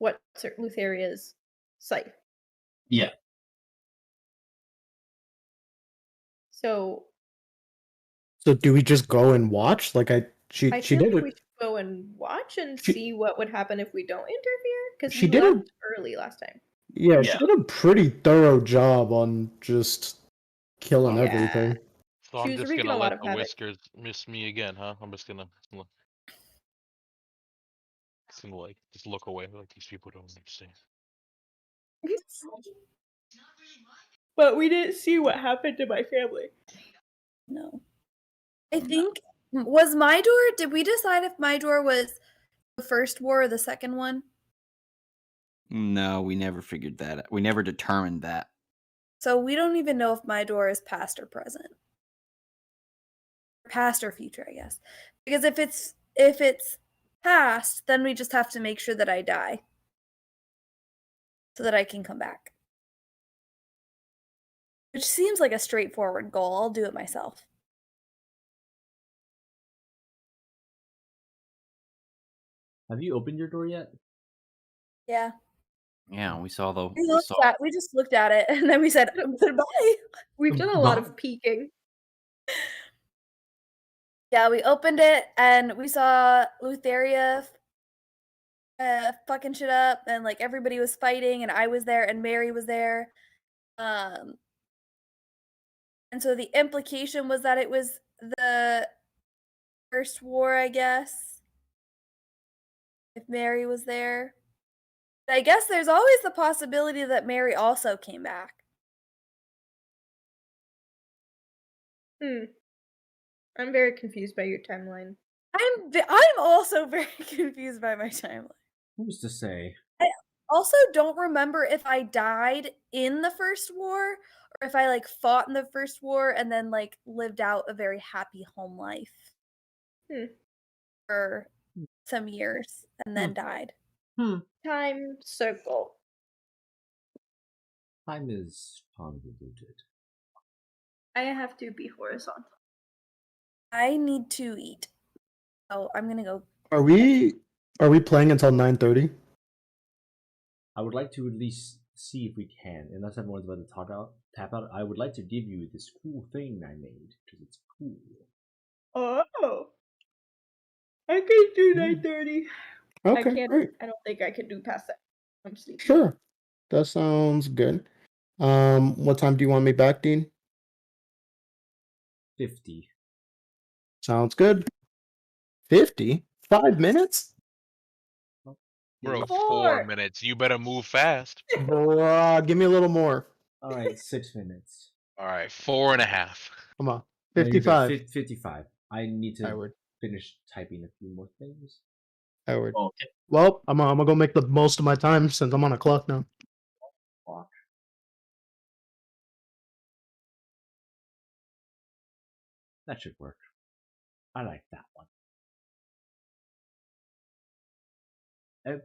Lutheria's scythe. Yeah. So do we just go and watch? Like she feel did like it. we should go and watch and see what would happen if we don't interfere, because She we did left early last time. Yeah, she did a pretty thorough job on just killing Yeah. everything. So She I'm was just wreaking gonna a lot let of the havoc. whiskers miss me again, huh? I'm just gonna like just look away like these people don't understand. But we didn't see what happened to my family. No. I think was my door. Did we decide if my door was the first war or the second one? No, we never figured that out. We never determined that. So we don't even know if my door is past or present. Past or future, I guess. Because if it's past, then we just have to make sure that I die. So that I can come back. Which seems like a straightforward goal. I'll do it myself. Have you opened your door yet? Yeah. Yeah, we saw the. We just looked at it and then we said goodbye. We've done a lot of peeking. Yeah, we opened it and we saw Lutheria fucking shit up, and like everybody was fighting, and I was there, and Mary was there. And so the implication was that it was the first war, I guess. If Mary was there. I guess there's always the possibility that Mary also came back. I'm very confused by your timeline. I'm also very confused by my timeline. Who's to say? I also don't remember if I died in the first war or if I like fought in the first war and then like lived out a very happy home life for some years and then died. Time circle. Time is convoluted. I have to be horizontal. I need to eat. So I'm gonna go. Are we playing until 9:30? I would like to at least see if we can, unless everyone's about to tap out. I would like to give you this cool thing I made because it's cool. Oh, I can do 9:30. Okay, great. I don't think I can do past that. I'm sleepy. Sure, that sounds good. What time do you want me back, Dean? 50. Sounds good. 50? 5 minutes? Bro, Please. 4 minutes. You better move fast. Bruh, give me a little more. All right, 6 minutes. All right, 4.5. Come on. No, you're good. 55. 55. I need to Howard. finish typing a few more things. Howard. Okay. Well, I'm gonna go make the most of my time since I'm on a clock now. Fuck. That should work. I like that one. Up,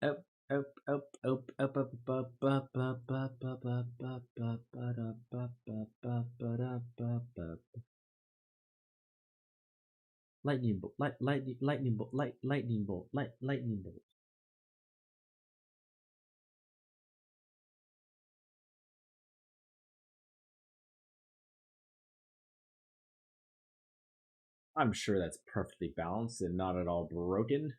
up, up, up, up, up, up, up, up, up, up, up, up, up, up, up, up, up. Lightning bolt, lightning bolt, lightning bolt, lightning bolt. I'm sure that's perfectly balanced and not at all broken.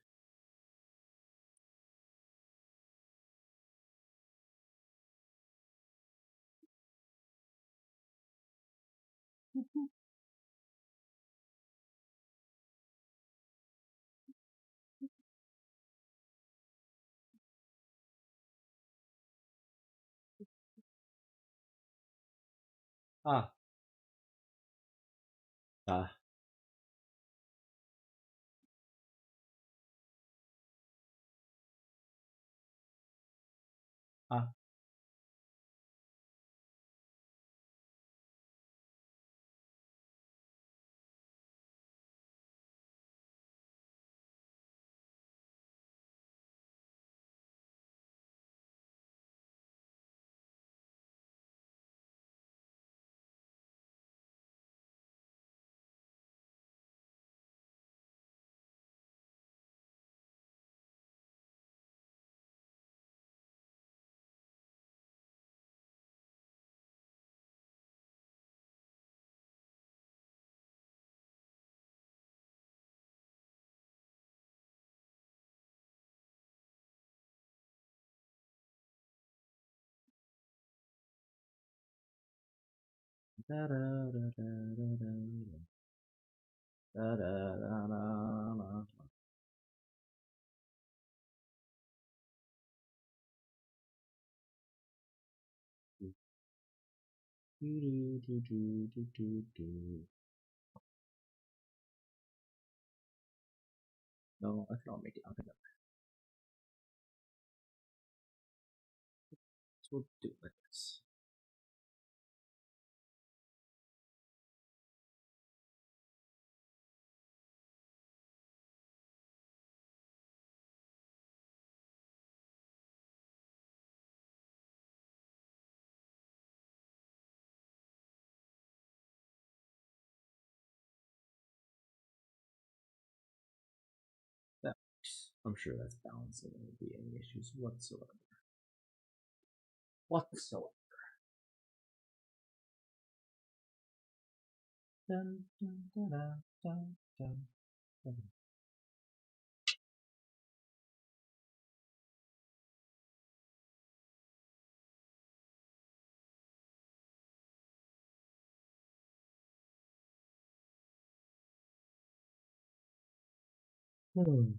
Ah. Ah. Ah. Da, da, da, da, da, da, da, da, da, da, da. No, I cannot make it out of that. So we'll do it like this. That works. I'm sure that's balanced and there won't be any issues whatsoever. Whatsoever. Dun, dun, dun, dun, dun, dun, dun. Hmm.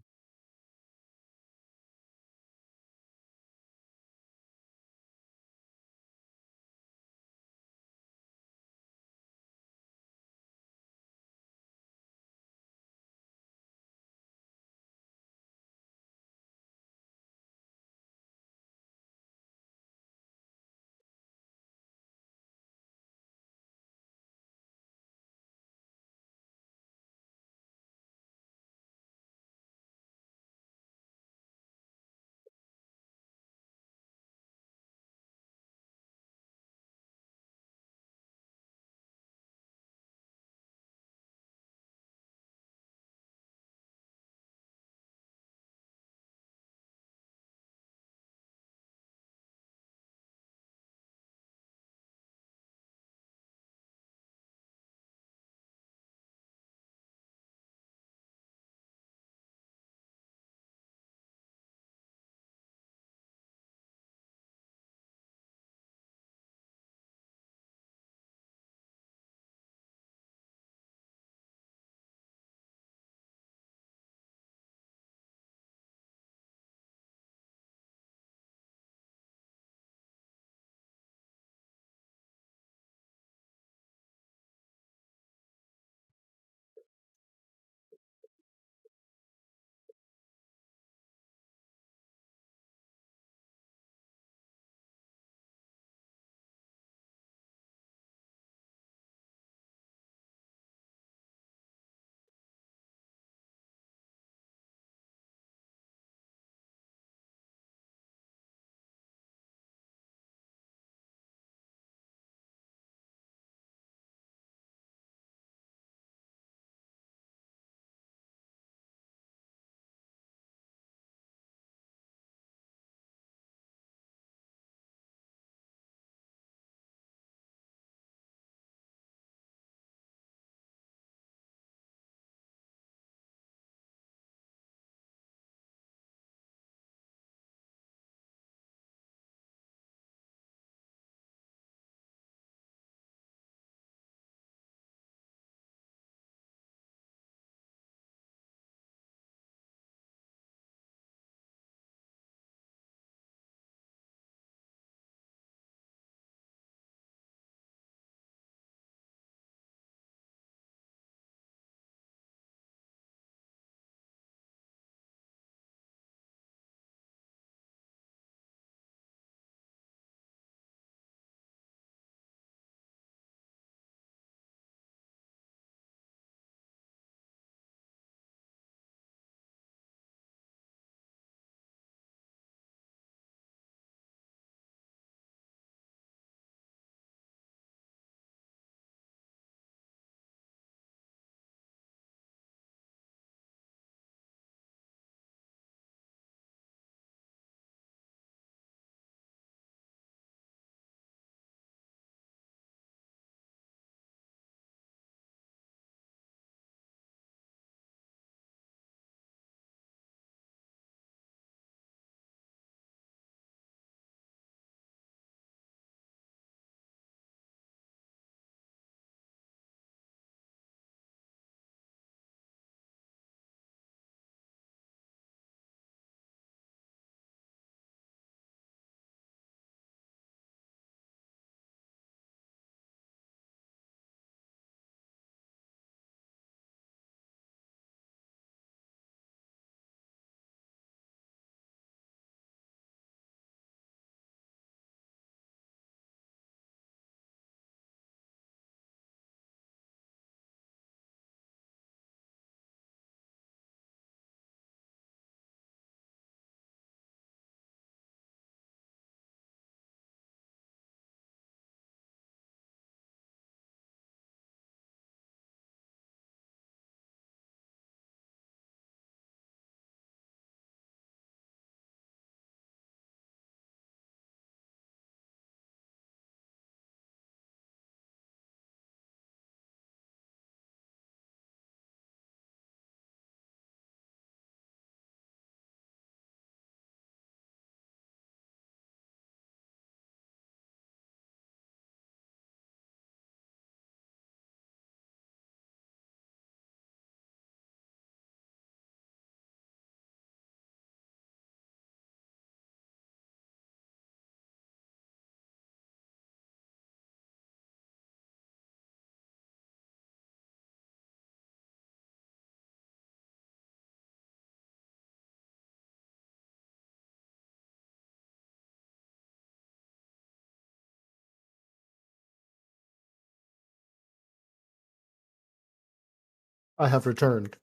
I have returned.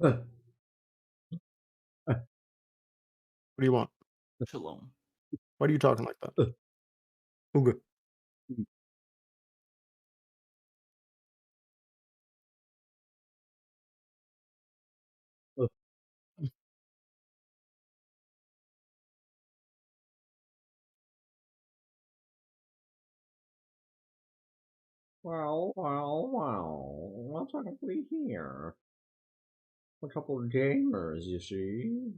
Uh, What do you want? Shalom. Why are you talking like that? Uh. Ooga. Well, what's actually here? A couple of gamers, you see.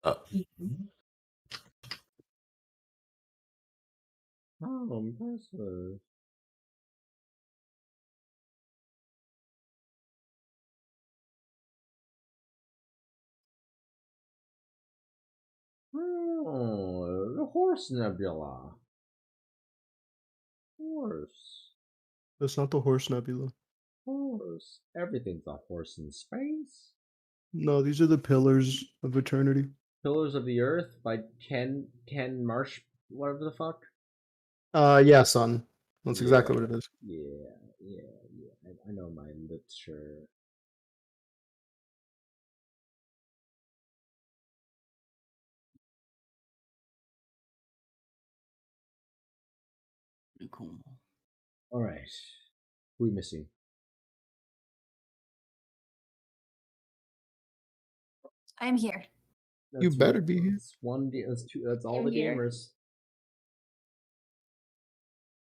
Oh, impressive. Oh, the horse nebula. Horse. That's not the horse nebula. Horse. Everything's a horse in space. No, these are the pillars of eternity. Pillars of the Earth by Ken Marsh, whatever the fuck. Yeah, son. That's exactly what it is. Yeah. I know my literature. Pretty cool. All right. Who are we missing? I'm here. You better be here. That's one. That's two. That's all I'm the here. gamers.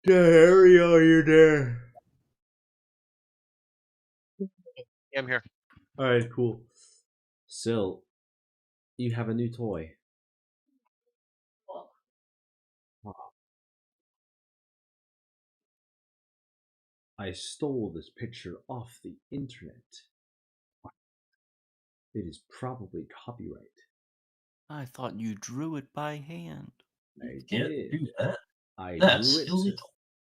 Harry, are you there? Yeah, I'm here. All right, cool. Sil, you have a new toy. Wow. I stole this picture off the internet. It is probably copyright. I thought you drew it by hand. You can't do that. I That's drew it illegal.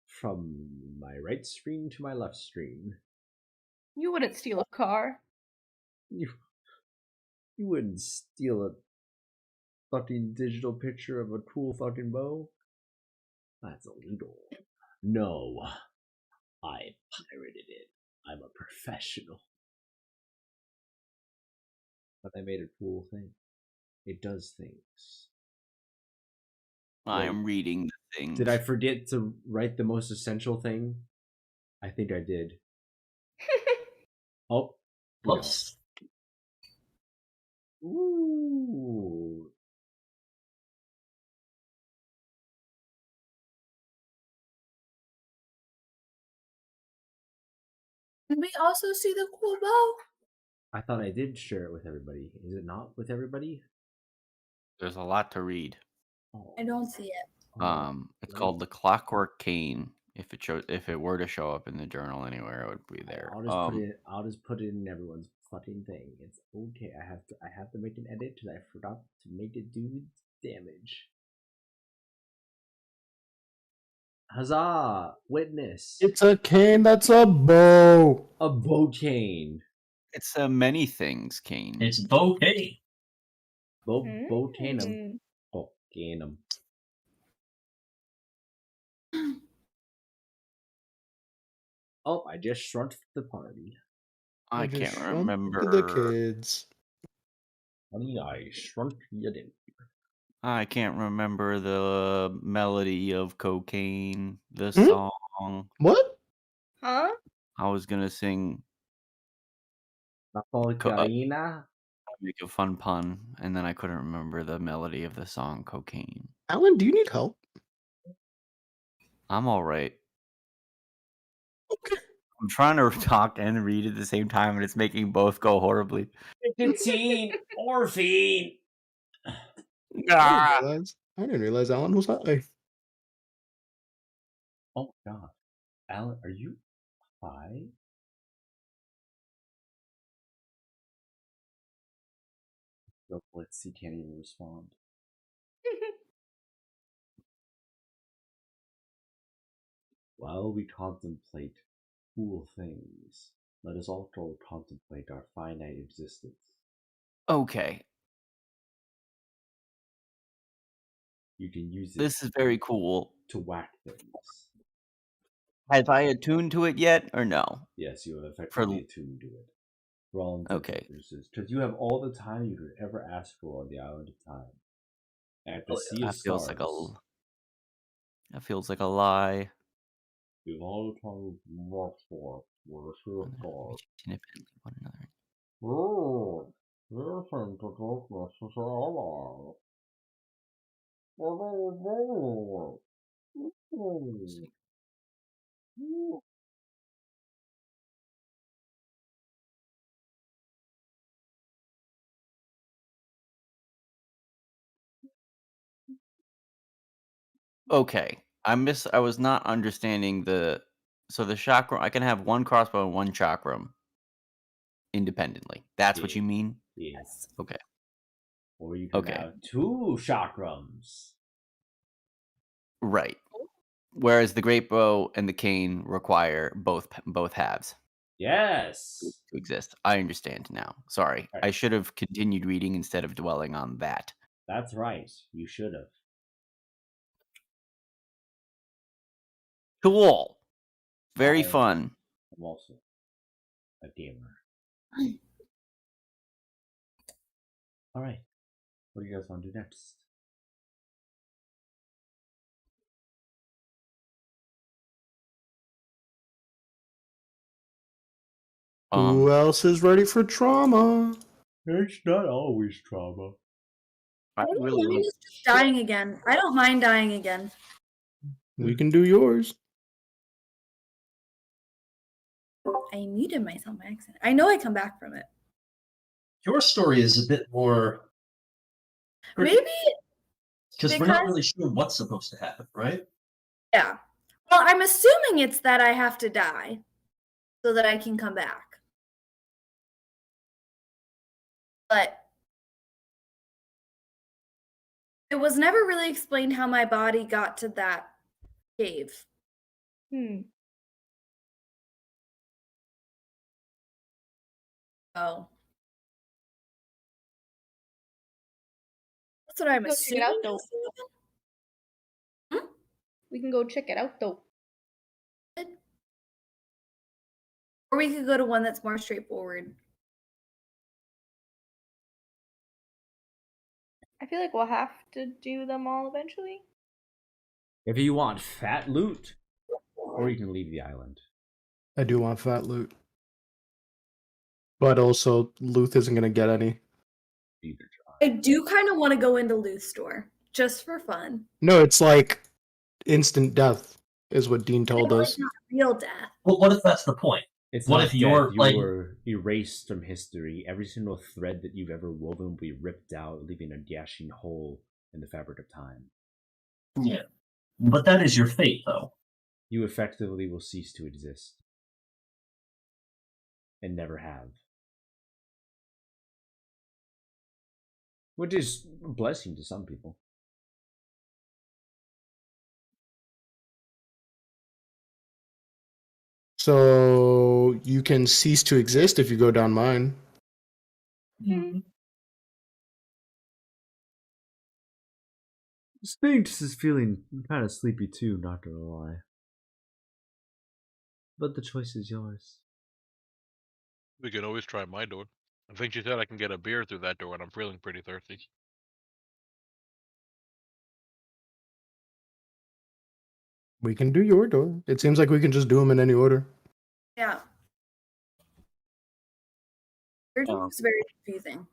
from my right screen to my left screen. You wouldn't steal a car. You wouldn't steal a fucking digital picture of a cool fucking bow? That's illegal. No, I pirated it. I'm a professional. But I made a cool thing. It does things. I Wait. am reading the things. Did I forget to write the most essential thing? I think I did. Oh. No. Plus, Ooh. Can we also see the cool bow? I thought I did share it with everybody. Is it not with everybody? There's a lot to read. Oh. I don't see it. It's called The Clockwork Cane. If it were to show up in the journal anywhere, it would be there. I'll just put it in everyone's fucking thing. It's okay. I have to make an edit because I forgot to make it do damage. Huzzah! Witness. It's a cane that's a bow. A bow cane. It's a many things cane. it's bouquet. Bow cane 'em. Mm. Oh, cane 'em. Oh, I just shrunk the party. I just can't shrunk remember. the kids. Honey, I shrunk you didn't. I can't remember the melody of Cocaine, the Hmm? song. What? Huh? I was gonna sing, Carina. make a fun pun, and then I couldn't remember the melody of the song Cocaine. Alan, do you need help? I'm all right. Okay. I'm trying to talk and read at the same time, and it's making both go horribly. Nicotine morphine. Ah! I didn't realize Alan was high. Oh my god. Alan, are you high? Go Blitz, he can't even respond. While we contemplate cool things, let us also contemplate our finite existence. Okay, You can use it this is very cool. to whack things. Have I attuned to it yet, or no? Yes, you have effectively attuned to it. For all intents Okay. and purposes, because you have all the time you could ever ask for on the island of time. At the sea of That feels stars. like a lie. You have all the time you ask for the sea of stars. Independently one another. Oh, listen to darkness is our ally. Okay. I was not understanding the chakra. I can have one crossbow and one chakram independently. That's what Yeah. you mean? Yes. Okay. Or you can Okay. have 2 chakrams. Right. Whereas the great bow and the cane require both halves Yes. to exist. I understand now. Sorry. Right. I should have continued reading instead of dwelling on that. That's right. You should have. Cool. Very I- fun. I'm also a gamer. All right. What do you guys want to do next? Who else is ready for trauma? It's not always trauma. I really Mine like is just dying again. I don't mind dying again. We can do yours. I muted myself by accident. I know I come back from it. Your story is a bit more Maybe, because we're not because- really sure what's supposed to happen, right? yeah. Well, I'm assuming it's that I have to die so that I can come back. But it was never really explained how my body got to that cave. Oh. That's what I'm Go check it assuming. out, though. has to happen. We can go check it out though. Or we could go to one that's more straightforward. I feel like we'll have to do them all eventually. If you want fat loot, or you can leave the island. I do want fat loot. But also, Luth isn't going to get any. Either try. I do kind of want to go into Luth's store just for fun. No, it's like instant death, is what Dean told I know us. it's not real death. Well, what if that's the point? It's What not if you're, dead. like- You were erased from history. Every single thread that you've ever woven will be ripped out, leaving a gashing hole in the fabric of time. Yeah. But that is your fate, though. You effectively will cease to exist. And never have. Which is a blessing to some people. So you can cease to exist if you go down mine. Sphinx is feeling kind of sleepy too, not gonna lie. But the choice is yours. We could always try my door. I think she said I can get a beer through that door, and I'm feeling pretty thirsty. We can do your door. It seems like we can just do them in any order. Yeah. Your door is very confusing.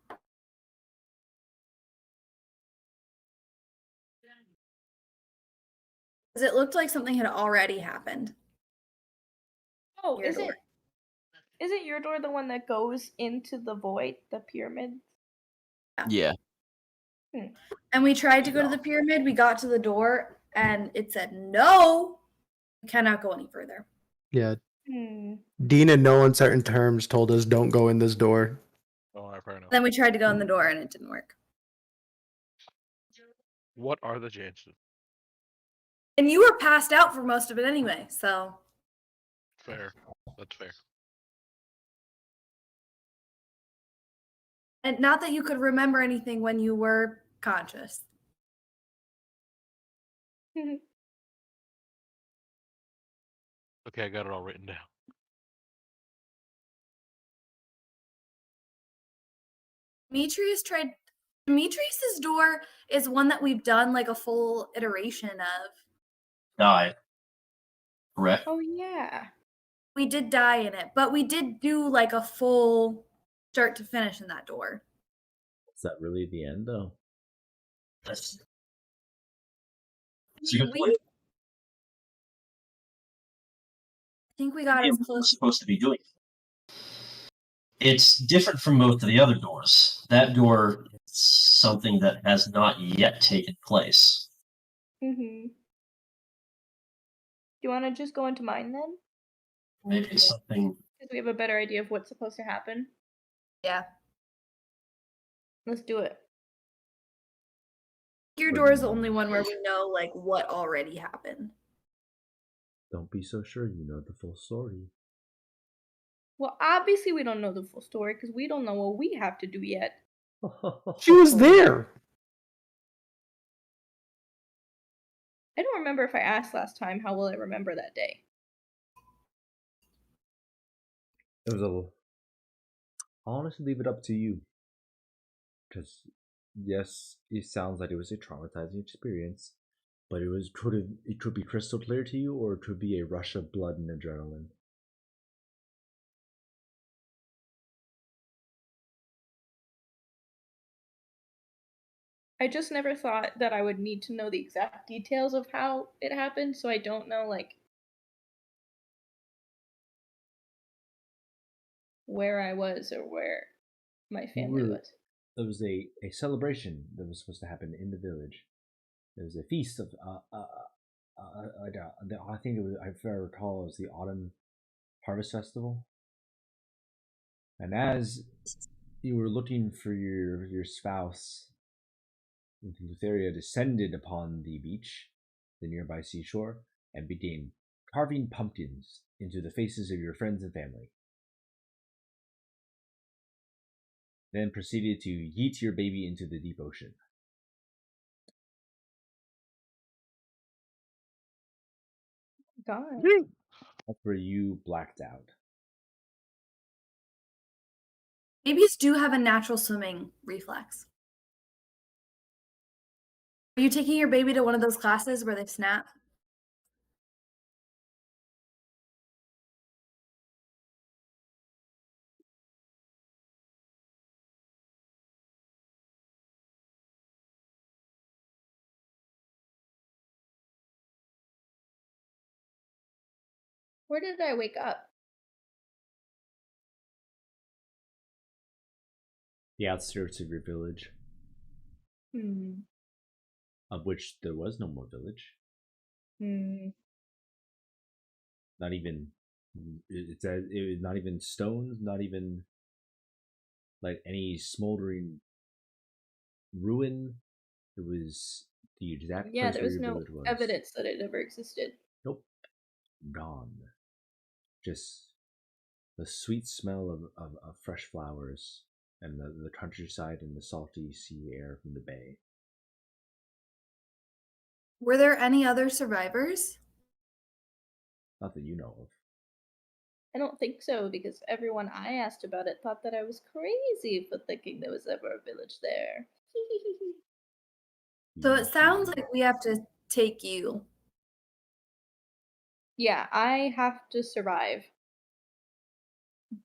Because it looked like something had already happened. Oh, Your is door. it your door the one that goes into the void, the pyramid? Yeah. And we tried to go to the pyramid. We got to the door and it said, no, you cannot go any further. Yeah. Hmm. Dean, in no uncertain terms, told us don't go in this door. Oh, fair enough. Then we tried to go in the door and it didn't work. What are the chances? And you were passed out for most of it anyway, so. Fair. That's fair. And not that you could remember anything when you were conscious. Okay, I got it all written down. Demetrius's door is one that we've done like a full iteration of. Die. Correct? Oh yeah. We did die in it, but we did do like a full start to finish in that door. Is that really the end, though? That's a good We- point. I think we got Yeah, as we're close. supposed to be doing. It's different from most of the other doors. That door is something that has not yet taken place. Mm-hmm. Do you want to just go into mine then? Maybe something. Because we have a better idea of what's supposed to happen. Yeah. Let's do it. Your door is the only one where we know like what already happened. Don't be so sure you know the full story. Well, obviously we don't know the full story because we don't know what we have to do yet. She was there. I don't remember if I asked last time how will I remember that day. It was a. I'll honestly leave it up to you. Because, yes, it sounds like it was a traumatizing experience, but it could be crystal clear to you, or it could be a rush of blood and adrenaline. I just never thought that I would need to know the exact details of how it happened, so I don't know like where I was or where my family was. There was a celebration that was supposed to happen in the village. There was a feast of I think it was, if I recall, it was the Autumn Harvest Festival. And as you were looking for your spouse, Lutheria descended upon the beach, the nearby seashore, and began carving pumpkins into the faces of your friends and family. Then proceeded to yeet your baby into the deep ocean. God. That's where you blacked out. Babies do have a natural swimming reflex. Are you taking your baby to one of those classes where they snap? Where did I wake up? The outskirts of your village, of which there was no more village. Not even it was not even stones, not even like any smoldering ruin. It was the exact Yeah, place there where was your no village was. evidence that it ever existed. Nope, gone. Just the sweet smell of fresh flowers and the countryside and the salty sea air from the bay. Were there any other survivors? Not that you know of. I don't think so, because everyone I asked about it thought that I was crazy for thinking there was ever a village there. So it sounds like we have to take you. Yeah, I have to survive.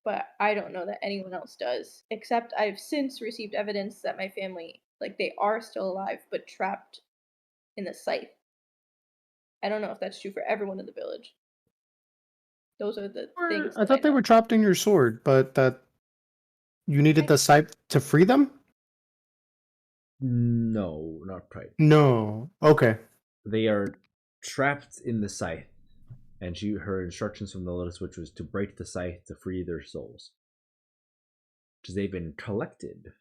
But I don't know that anyone else does. Except I've since received evidence that my family, like, they are still alive, but trapped in the scythe. I don't know if that's true for everyone in the village. Those are the things. I thought they were trapped in your sword, but that you needed the scythe to free them? No, not quite. No. Okay. They are trapped in the scythe, and her instructions from the Lotus Witch was to break the scythe to free their souls. Because they've been collected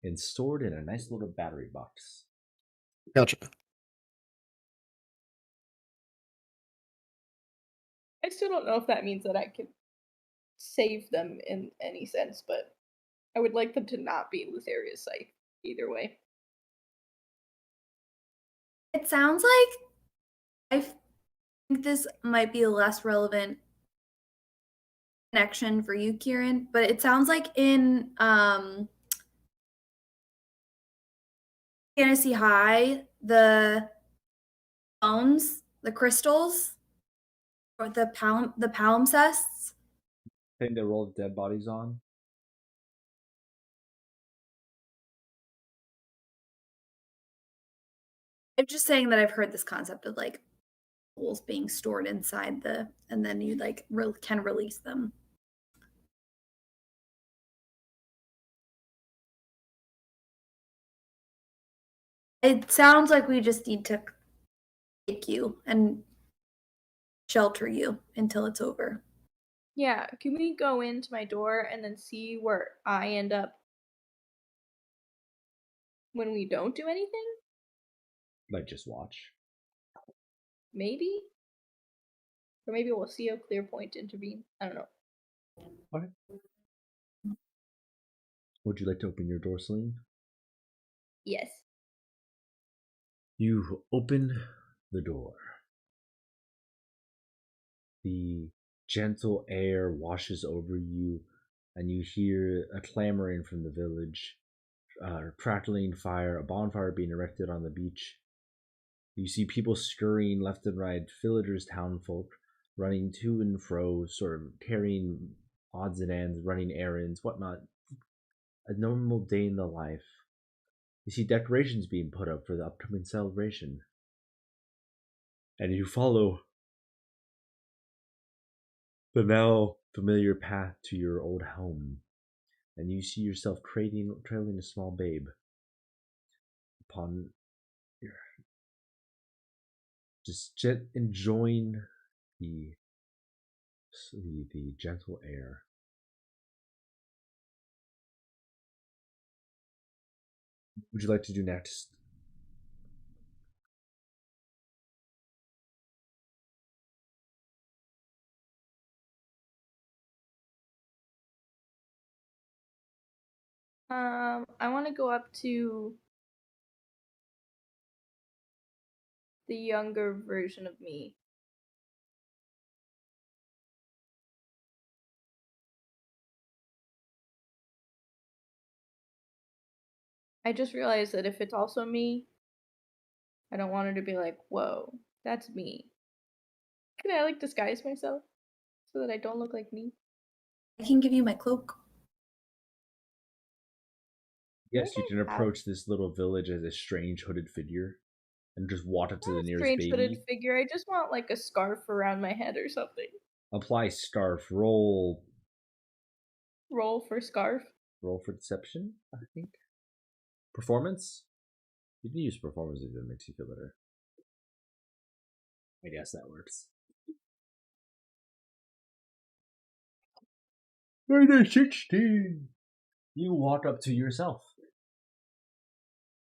and stored in a nice little battery box. Gotcha. I still don't know if that means that I can save them in any sense, but I would like them to not be Lutheria's scythe either way. It sounds like I think this might be a less relevant connection for you, Kieran, but it sounds like in Fantasy High, the bones, the crystals, or the palimpsests. Thing they roll dead bodies on. I'm just saying that I've heard this concept of like souls being stored inside and then you like can release them. It sounds like we just need to take you and shelter you until it's over. Yeah, can we go into my door and then see where I end up when we don't do anything? Like, just watch. Maybe? Or maybe we'll see a clear point to intervene. I don't know. Okay. Would you like to open your door, Celine? Yes. You open the door. The gentle air washes over you, and you hear a clamoring from the village, crackling fire, a bonfire being erected on the beach. You see people scurrying left and right, villagers, townfolk, running to and fro, sort of carrying odds and ends, running errands, whatnot. A normal day in the life. You see decorations being put up for the upcoming celebration. And you follow the now familiar path to your old home. And you see yourself trailing a small babe upon your just enjoying the gentle air. What would you like to do next? I want to go up to the younger version of me. I just realized that if it's also me, I don't want her to be like, whoa, that's me. Can I like disguise myself so that I don't look like me? I can give you my cloak. Yes, you can approach this little village as a strange hooded figure and just walk up to the nearest Strange baby. hooded figure. I just want like a scarf around my head or something. Apply scarf. Roll for scarf. Roll for deception, I think. Performance? You can use performance if it makes you feel better. I guess that works. 16. You walk up to yourself.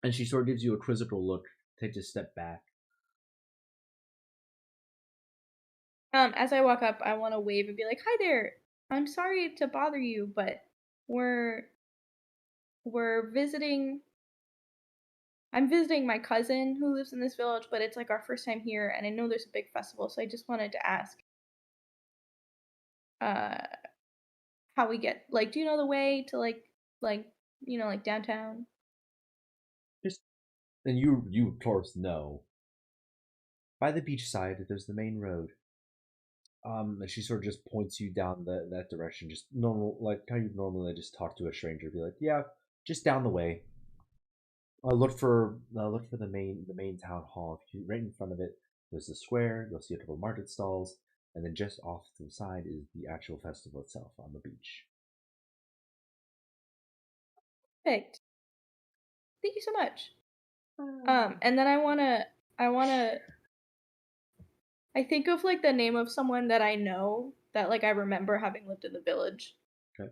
And she sort of gives you a quizzical look, takes a step back. As I walk up, I want to wave and be like, "Hi there. I'm sorry to bother you, but we're visiting. I'm visiting my cousin who lives in this village, but it's like our first time here, and I know there's a big festival, so I just wanted to ask, how we get like, do you know the way to like like downtown?" And you of course know. By the beach side, there's the main road. And she sort of just points you down that direction, just normal, like how you normally just talk to a stranger, be like, yeah, just down the way. Look for the main town hall. If you right in front of it, there's the square. You'll see a couple market stalls, and then just off to the side is the actual festival itself on the beach. Perfect. Thank you so much. And then I think of like the name of someone that I know that like I remember having lived in the village. Okay.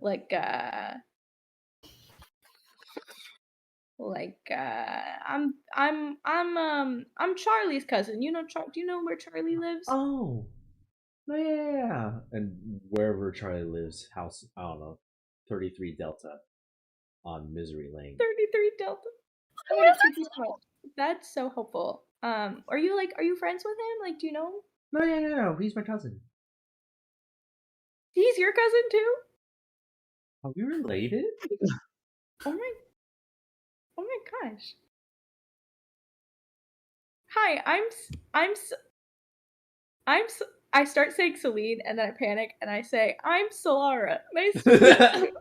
I'm Charlie's cousin. You know do you know where Charlie lives? Oh, yeah. And wherever Charlie lives, house, I don't know, 33 Delta on Misery Lane. 33 Delta. Oh, thank you so much. That's so helpful. Are you friends with him? Like, do you know him? No. He's my cousin. He's your cousin too? Are we related? Oh my gosh. Hi, I start saying Celine, and then I panic, and I say, I'm Solara. Nice to meet you.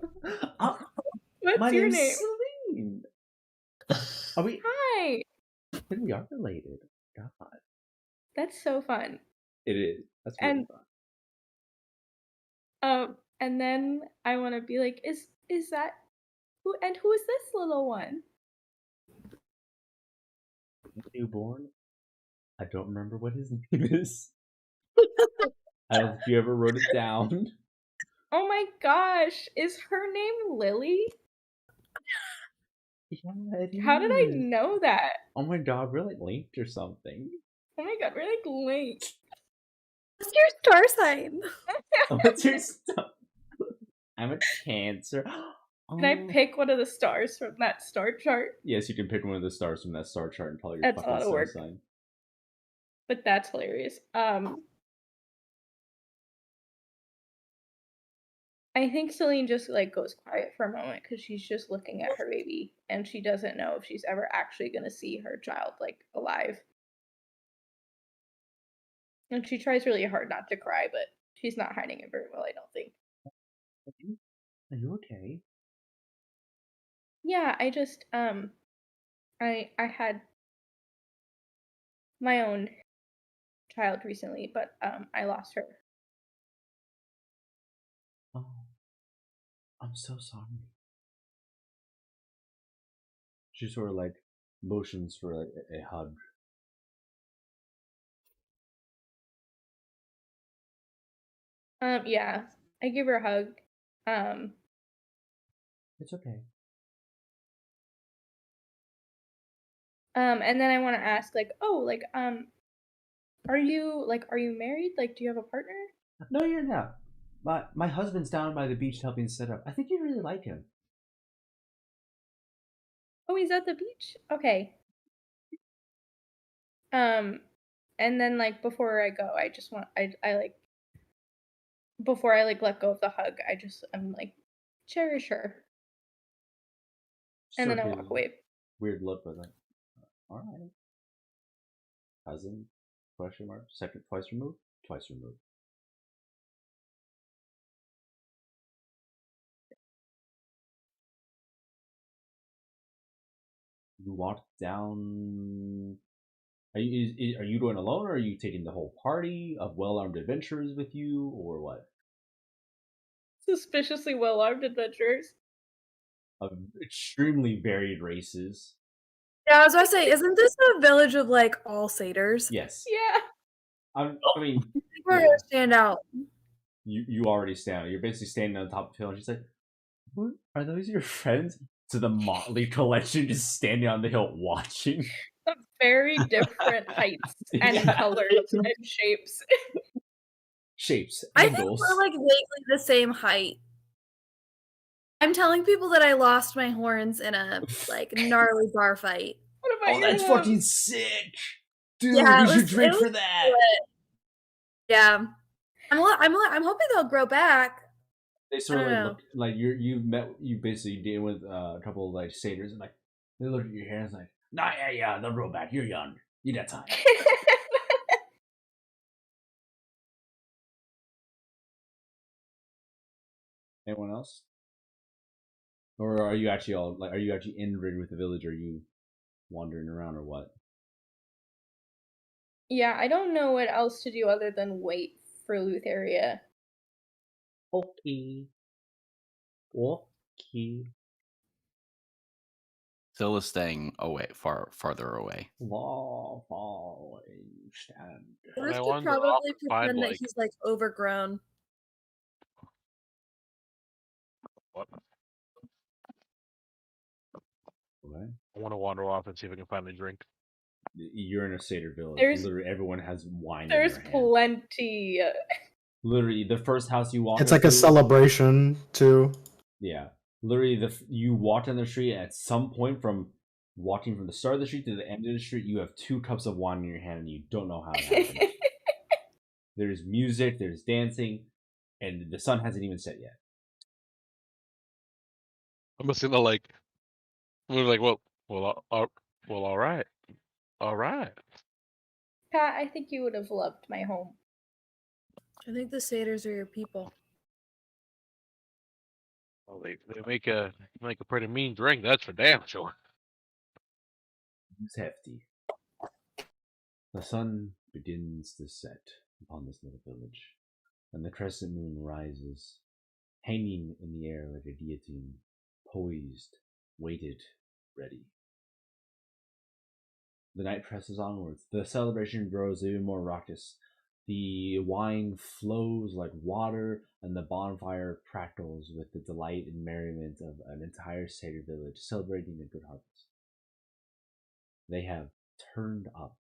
What's My your name's name? Celine. Are we? Hi. I think we are related. God, That's so fun. it is. That's really And fun. and then I want to be like, is that who? And who is this little one? Newborn. I don't remember what his name is. I don't think you ever wrote it down. Oh my gosh, is her name Lily? Yeah, it How did I is. know that? Oh my god, we're like linked or something. Oh my god, we're like linked. What's your star sign? What's your stuff? I'm a Cancer. Can I pick one of the stars from that star chart? Yes, you can pick one of the stars from that star chart and tell your That's a fucking lot of star work. sign. But that's hilarious. I think Celine just like goes quiet for a moment because she's just looking at her baby and she doesn't know if she's ever actually gonna see her child like alive. And she tries really hard not to cry, but she's not hiding it very well, I don't think. Are you okay? Yeah, I just I had my own child recently, but I lost her. Oh, I'm so sorry. She sort of like motions for a hug. Yeah, I give her a hug. It's okay. And then I want to ask, like, oh, like, are you married? Like, do you have a partner? No, you're not. My husband's down by the beach helping set up. I think you really like him. Oh, he's at the beach? Okay. And then like before I go, I just want I like before I like let go of the hug, I'm like, cherish her. And then I walk away. Weird look with it. All right. Cousin? Question mark. Second, twice removed. Twice removed. You walk down. Are you going alone, or are you taking the whole party of well-armed adventurers with you, or what? Suspiciously well-armed adventurers. Of extremely varied races. Yeah, I was about to say, isn't this a village of like all satyrs? Yes. Yeah. I mean, I think we're yeah. gonna stand out. You already stand. You're basically standing on top of the hill, and she's like, "What are those your friends?" To the motley collection just standing on the hill watching. Of very different heights and Yeah. colors and shapes. Shapes, I think angles. we're like vaguely the same height. I'm telling people that I lost my horns in a like gnarly bar fight. What about Oh, your that's hooves? fucking sick, dude. Yeah, we should drink for that. Yeah, I'm hoping they'll grow back. They sort of I like don't look like you basically deal with a couple of like satyrs, and like they look at your hair and it's like, nah, yeah, they'll grow back. You're young. You got time. Anyone else? Or are you actually integrated with the village? Or are you wandering around, or what? Yeah, I don't know what else to do other than wait for Lutheria. Okay. Still is staying away, farther away. Far away. Stand. Bruce I could wander off probably and find, pretend that like- he's like overgrown. What? What? I want to wander off and see if I can find a drink. You're in a satyr village. There's- Literally, everyone has wine in There's their hand. plenty. Literally, the first house you walk It's like a into- celebration too. Yeah, literally, you walk down the street, and at some point from walking from the start of the street to the end of the street, you have 2 cups of wine in your hand, and you don't know how it happened. There's music, there's dancing, and the sun hasn't even set yet. I'm just gonna like, we're like, well, all right. Pat, I think you would have loved my home. I think the satyrs are your people. Well, they make a pretty mean drink. That's for damn sure. It's hefty. The sun begins to set upon this little village, and the crescent moon rises, hanging in the air like a guillotine, poised, weighted, ready. The night presses onwards. The celebration grows even more raucous. The wine flows like water, and the bonfire crackles with the delight and merriment of an entire satyr village celebrating a good harvest. They have turned up.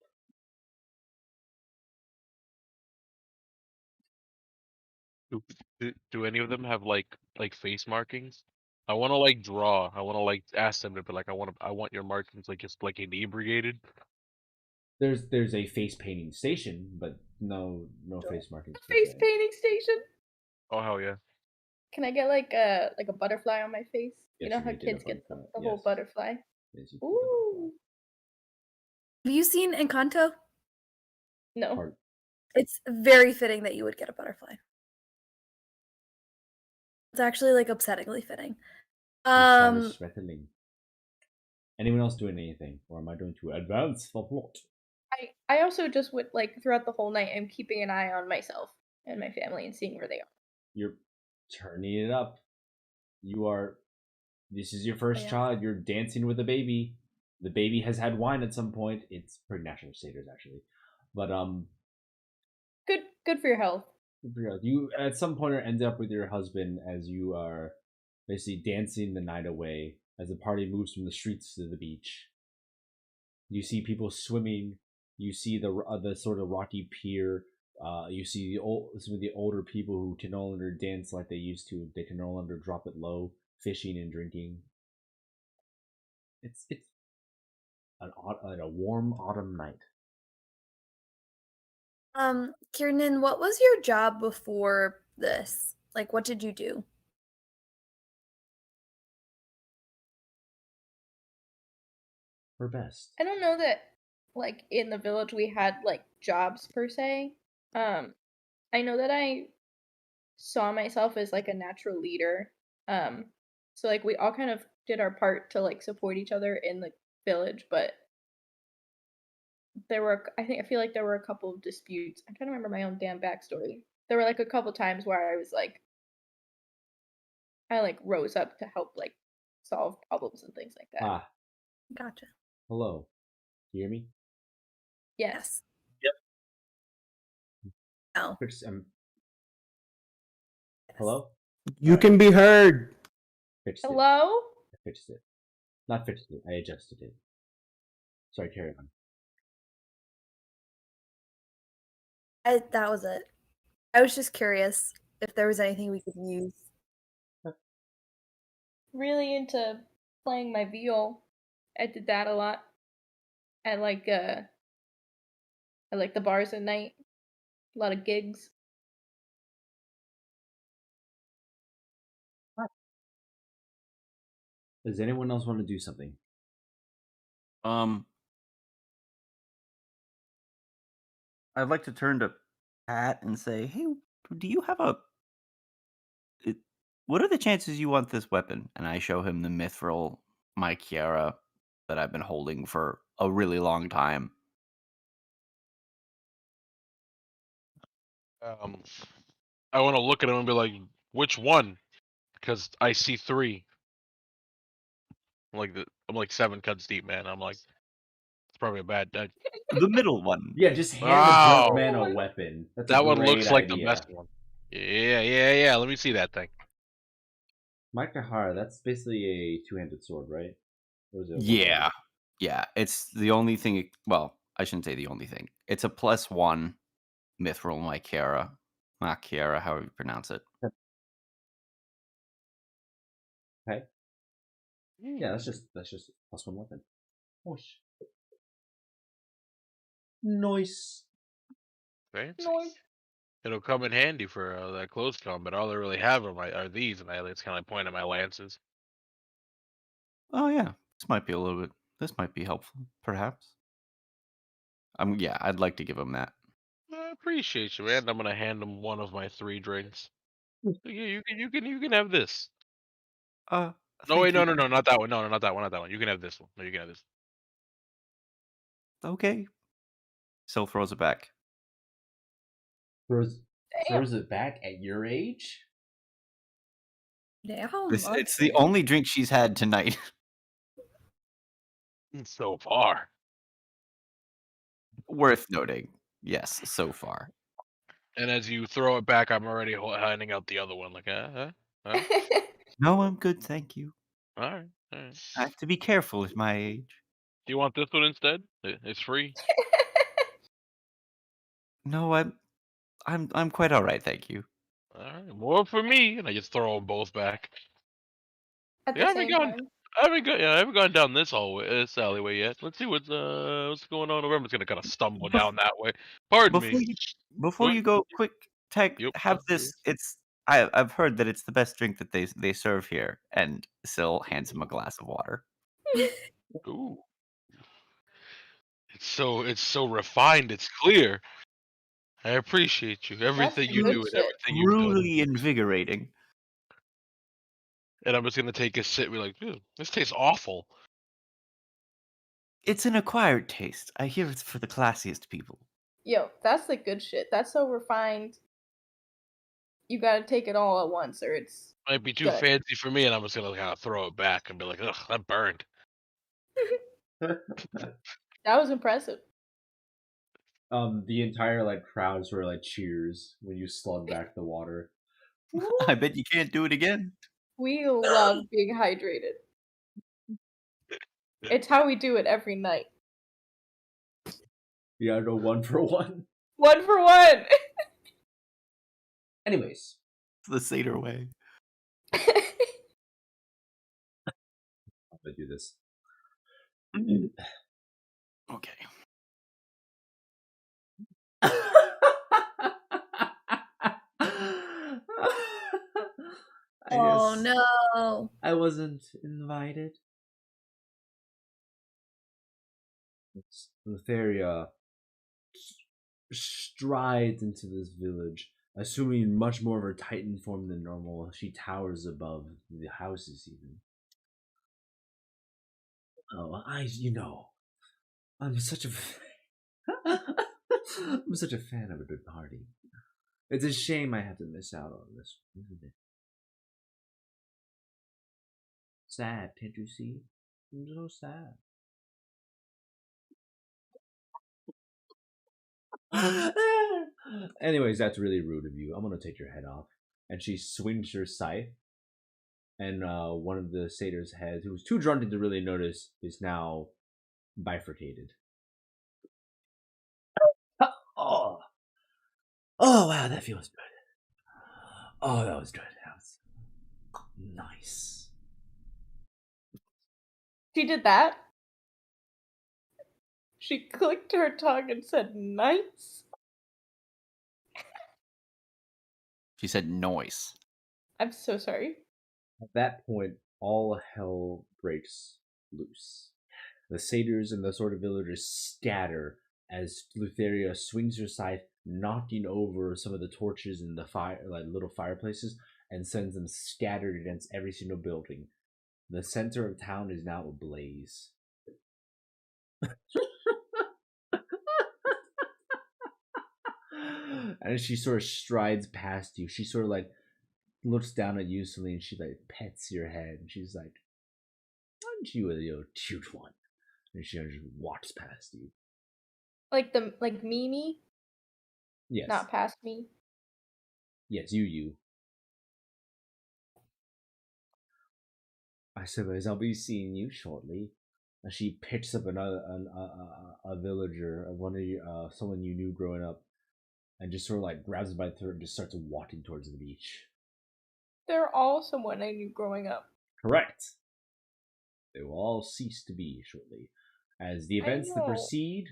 Do any of them have like face markings? I want to like draw. I want to like ask them to be like, I want your markings like just like inebriated. There's a face painting station, but no face markings per Face se. painting station. Oh hell yeah! Can I get like a butterfly on my face? You Yes, know you how may get a kids get the butterfly. whole Yes. butterfly? Yes, you can get a Ooh. Have you seen Encanto? No. butterfly. It's very fitting that you would get a butterfly. It's actually like upsettingly fitting. Schmetterling. Anyone else doing anything, or am I going to advance the plot? I also just would like throughout the whole night I'm keeping an eye on myself and my family and seeing where they are. You're turning it up. This is your first Yeah. child. You're dancing with a baby. The baby has had wine at some point. It's pretty natural satyrs actually, but Good for your health. you at some point end up with your husband as you are basically dancing the night away as the party moves from the streets to the beach. You see people swimming. You see the sort of rocky pier. You see some of the older people who can no longer dance like they used to. They can no longer drop it low, fishing and drinking. It's a warm autumn night. Kiernan, what was your job before this? Like, what did you do? Her best. I don't know that like in the village we had like jobs per se. I know that I saw myself as like a natural leader. So like we all kind of did our part to like support each other in the village, but I feel like there were a couple of disputes. I'm trying to remember my own damn backstory. There were like a couple times where I was like I like rose up to help like solve problems and things like that. Ah, Gotcha. hello. You hear me? Yes. Oh. Hello? You Alright. can be heard. Fixed it. Hello? I fixed it. Not fixed it. I adjusted it. Sorry, carry on. That was it. I was just curious if there was anything we could use. Really into playing my viol. I did that a lot. I like the bars at night. A lot of gigs. Does anyone else want to do something? I'd like to turn to Pat and say, "Hey, do you have what are the chances you want this weapon?" And I show him the mithril Mykiera that I've been holding for a really long time. I want to look at him and be like, which one? Because I see three. I'm like 7 cuts deep, man. I'm like, it's probably a bad. The middle one. Yeah, just hand the Wow. drunk man a weapon. That's That a one great looks like idea. the best one. Yeah. Let me see that thing. Mykiera, that's basically a two-handed sword, right? Or is it Yeah. Yeah, it's the only thing. Well, I shouldn't say the only thing. It's a +1 mithril Mykiera, however you pronounce it. Okay. Yeah, that's just +1 weapon. Whoosh. Nice. Fancy. Noise. It'll come in handy for that close combat. All I really have are these, and it's kind of like pointing at my lances. Oh yeah, this might be helpful, perhaps. I'd like to give him that. I appreciate you, man. I'm gonna hand him one of my 3 drinks. Yeah, you can have this. Uh, No, thank wait, no, you. no, no, not that one. No, no, not that one, not that one. You can have this one. No, you can have this. Okay. Syl throws it back. Throws Damn. it back at your age? Damn. It's the only drink she's had tonight. So far. Worth noting. Yes, so far. And as you throw it back, I'm already handing out the other one. Like, huh? No, I'm good, thank you. All right, all right. I have to be careful at my age. Do you want this one instead? It's free. No, I'm quite all right, thank you. All right, more for me. And I just throw them both back. At Yeah, the I haven't same gone. time. I haven't gone down this alleyway yet. Let's see what's going on over. I'm just gonna kind of stumble down that way. Pardon me. Before you go, quick tech, Yep. have this. I've heard that it's the best drink that they serve here, and Syl hands him a glass of water. Ooh. It's so refined. It's clear. I appreciate you. Everything you good do and shit. everything you've done. Brutally invigorating. And I'm just gonna take a sip and be like, "Ew, this tastes awful." It's an acquired taste. I hear it's for the classiest people. Yo, that's the good shit. That's so refined. You gotta take it all at once, or it's Might be too good. fancy for me, and I'm just gonna kind of throw it back and be like, "Ugh, that burned." That was impressive. The entire crowd sort of cheers when you slug back the water. I bet you can't do it again. We love being hydrated. It's how we do it every night. You gotta go 1 for 1. 1 for 1. Anyways, It's the Seder way. I'm gonna do this. Okay. Oh no. I wasn't invited. Lotharia strides into this village, assuming much more of her Titan form than normal. She towers above the houses, even. Oh, I'm such a I'm such a fan of a good party. It's a shame I have to miss out on this, isn't it? Sad, can't you see? I'm so sad. Anyways, that's really rude of you. I'm gonna take your head off. And she swings her scythe, and one of the satyr's heads, who was too drunken to really notice, is now bifurcated. Oh, wow, that feels good. Oh, that was good. That was nice. She did that. She clicked her tongue and said, "Nice." She said noise. I'm so sorry. At that point, all hell breaks loose. The satyrs and the sort of villagers scatter as Lotharia swings her scythe, knocking over some of the torches in the fire, little fireplaces, and sends them scattered against every single building. The center of town is now ablaze. And as she sort of strides past you, she sort of looks down at you, Celine, and she pets your head, and she's like, "Aren't you a cute one?" And she just walks past you. Like Mimi? Yes. Not past me. Yes, you. I suppose I'll be seeing you shortly. And she picks up a villager, one of you, someone you knew growing up, and just sort of grabs it by the throat and just starts walking towards the beach. They're all someone I knew growing up. Correct. They will all cease to be shortly, as the events that proceed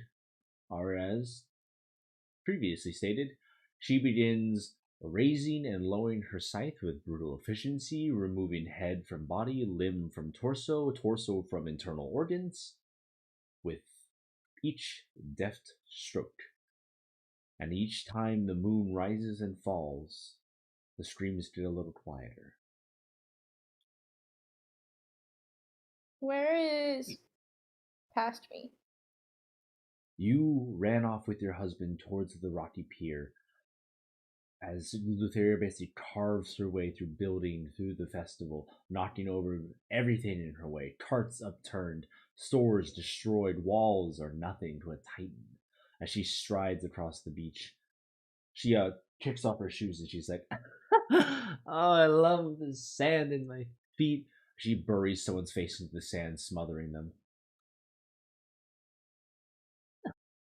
are as previously stated. She begins raising and lowering her scythe with brutal efficiency, removing head from body, limb from torso, torso from internal organs, with each deft stroke. And each time the moon rises and falls, the screams get a little quieter. Where is past me? You ran off with your husband towards the rocky pier as Lutheria basically carves her way through building through the festival, knocking over everything in her way. Carts upturned, stores destroyed, walls are nothing to a titan. As she strides across the beach, she kicks off her shoes and she's like, "Oh, I love the sand in my feet." She buries someone's face into the sand, smothering them.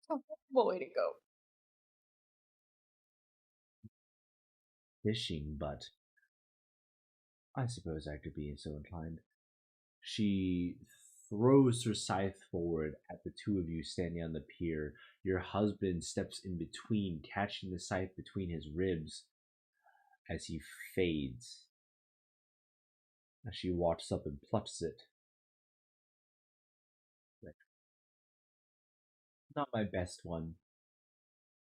Oh, what way to go? Fishing, but I suppose I could be so inclined. She throws her scythe forward at the two of you standing on the pier. Your husband steps in between, catching the scythe between his ribs as he fades. As she walks up and plucks it. Like, not my best one.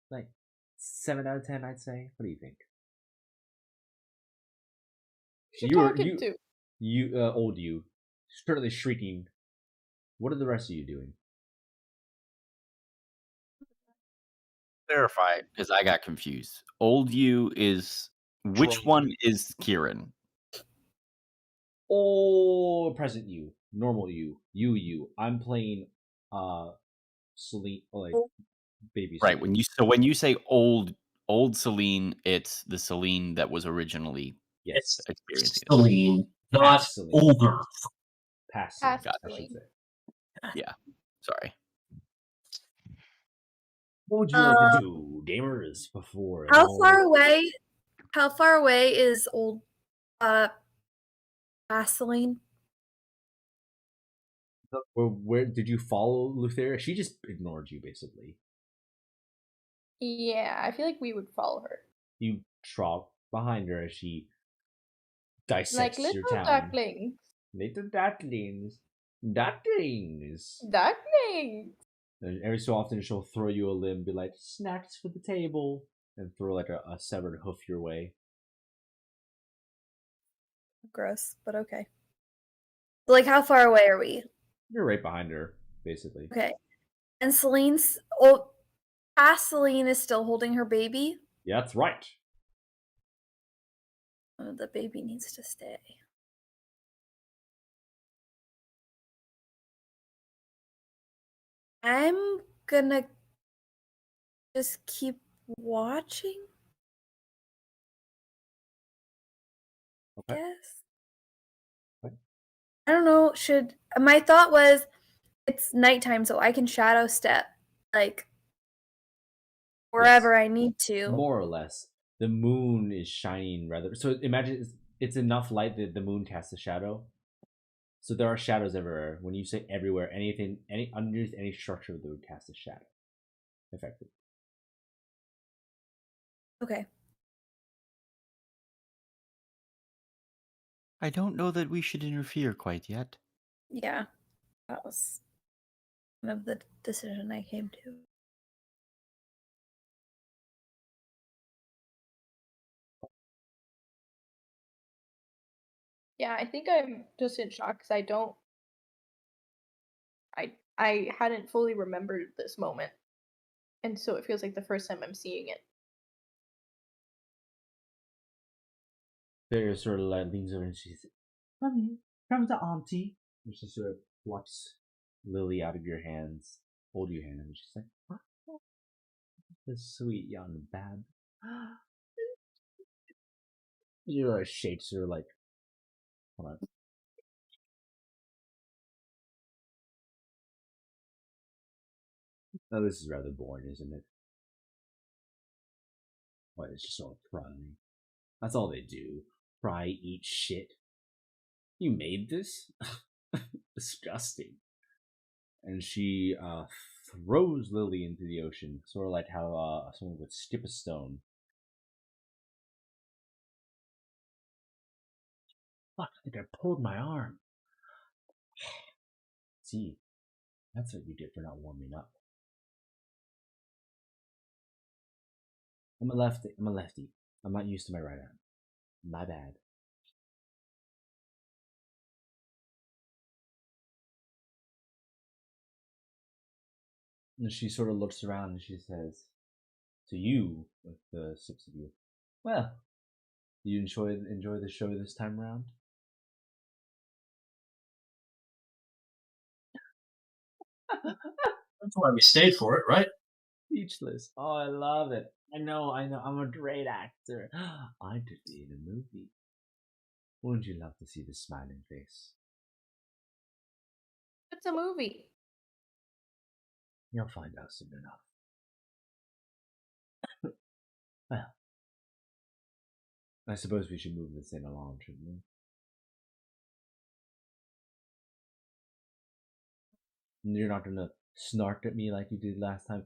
Like 7 out of 10, I'd say. What do you think? Who's you talking to? Old you, currently shrieking. What are the rest of you doing? Clarify, because I got confused. Old you is which Drunk. one is Kieran? Oh, present you, normal you. I'm playing Celine, like baby. Right. Celine. When you say old Celine, it's the Celine that was originally Yes, experiencing it. Celine, not Celine. older. Past Past Celine, I Celine. should say. Yeah. Sorry. What would you like to do, gamers? Before How far away? How far away is old Vaseline? Where did you follow Lutheria? She just ignored you, basically. Yeah, I feel like we would follow her. You trot behind her as she dissects Like little your town. ducklings. Little ducklings. Ducklings. Ducklings! And every so often she'll throw you a limb, be like, "Snacks for the table," and throw like a severed hoof your way. Gross, but okay. Like, how far away are we? You're right behind her, basically. Okay. And Celine is still holding her baby. Yeah, that's right. Oh, the baby needs to stay. I'm gonna just keep watching. Okay. Yes. Okay. I don't know. My thought was it's nighttime, so I can shadow step like wherever I need to. More or less. The moon is shining rather. So imagine it's enough light that the moon casts a shadow. So there are shadows everywhere. When you say everywhere, anything, underneath any structure that would cast a shadow, effectively. Okay. I don't know that we should interfere quite yet. Yeah, that was kind of the decision I came to. Yeah, I think I'm just in shock because I hadn't fully remembered this moment. And so it feels like the first time I'm seeing it. There sort of like leans over and she says, "Come to auntie." And she sort of plucks Lily out of your hands, hold your hand, and she's like, "Oh, the sweet young bab." You shakes her like, hold on. Oh, this is rather boring, isn't it? What, it's just all prying. That's all they do. Pry, eat shit. You made this? Disgusting. And she throws Lily into the ocean, sort of like how someone would skip a stone. Fuck, I think I pulled my arm. See, that's what you did for not warming up. I'm a lefty. I'm not used to my right arm. My bad. And she sort of looks around and she says, to you, with the 6 of you, well, you enjoy the show this time around? That's why we stayed for it, right? Speechless. Oh, I love it. I know. I'm a great actor. I could be in a movie. Wouldn't you love to see the smiling face? It's a movie. You'll find out soon enough. Well, I suppose we should move this thing along, shouldn't we? You're not gonna snark at me like you did last time.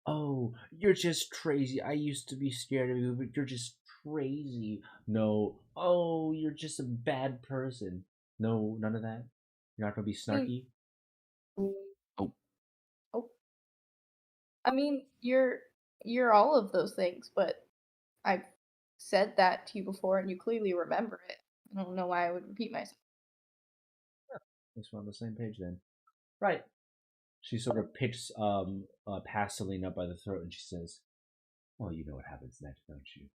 Oh, you're just crazy. I used to be scared of you, but you're just crazy. No. Oh, you're just a bad person. No, none of that. You're not gonna be snarky. Oh, Oh, I mean, you're all of those things, but I've said that to you before, and you clearly remember it. I don't know why I would repeat myself. Guess we're on the same page then. Right. She sort of picks past Selena by the throat and she says, well, you know what happens next, don't you?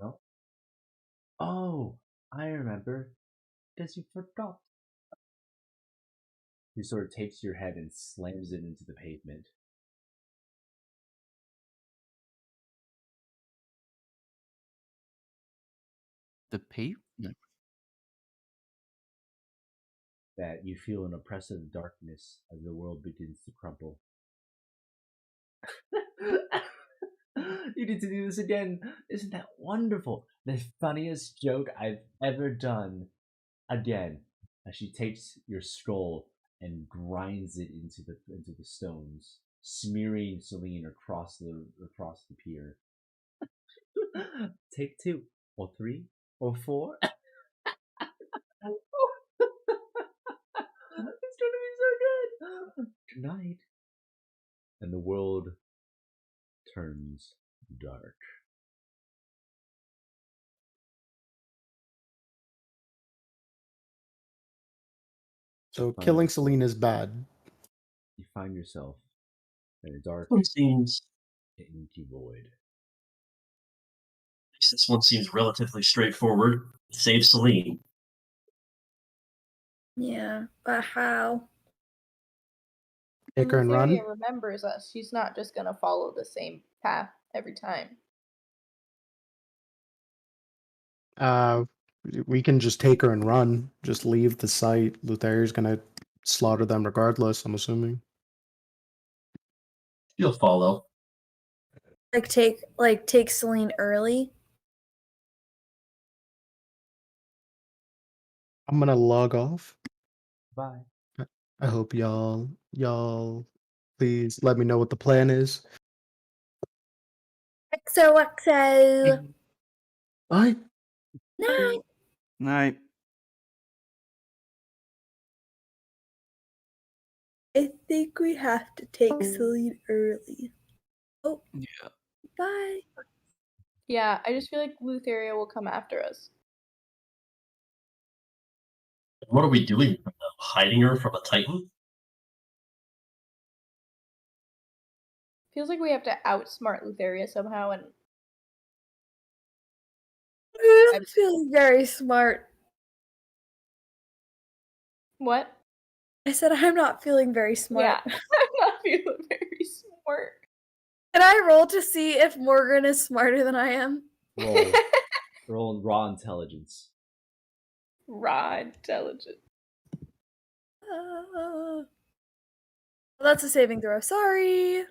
No? Oh, I remember. Guess you forgot. He sort of takes your head and slams it into the pavement. the pavement. That you feel an oppressive darkness as the world begins to crumble. You need to do this again. Isn't that wonderful? The funniest joke I've ever done. Again, as she takes your skull and grinds it into the stones, smearing Celine across the pier. Take 2 or 3 or 4. It's gonna be so good. Tonight, and the world turns dark. So killing Celine is bad. You find yourself in a dark, One seems inky void. this one seems relatively straightforward. Save Celine. Yeah, but how? Take her and run. Lutheria remembers us. She's not just gonna follow the same path every time. We can just take her and run. Just leave the site. Lutheria's gonna slaughter them regardless, I'm assuming. She'll follow. Take Celine early. I'm gonna log off. Bye. I hope y'all please let me know what the plan is. XOXO. Bye. No. Night. I think we have to take Celine early. Oh, Yeah. bye. Yeah, I just feel like Lutheria will come after us. What are we doing? Hiding her from a Titan? Feels like we have to outsmart Lutheria somehow, and I'm feeling very smart. what? I said I'm not feeling very smart. Yeah, I'm not feeling very smart. Can I roll to see if Morgan is smarter than I am? Roll. Roll raw intelligence. Raw intelligence. That's a saving throw. Sorry.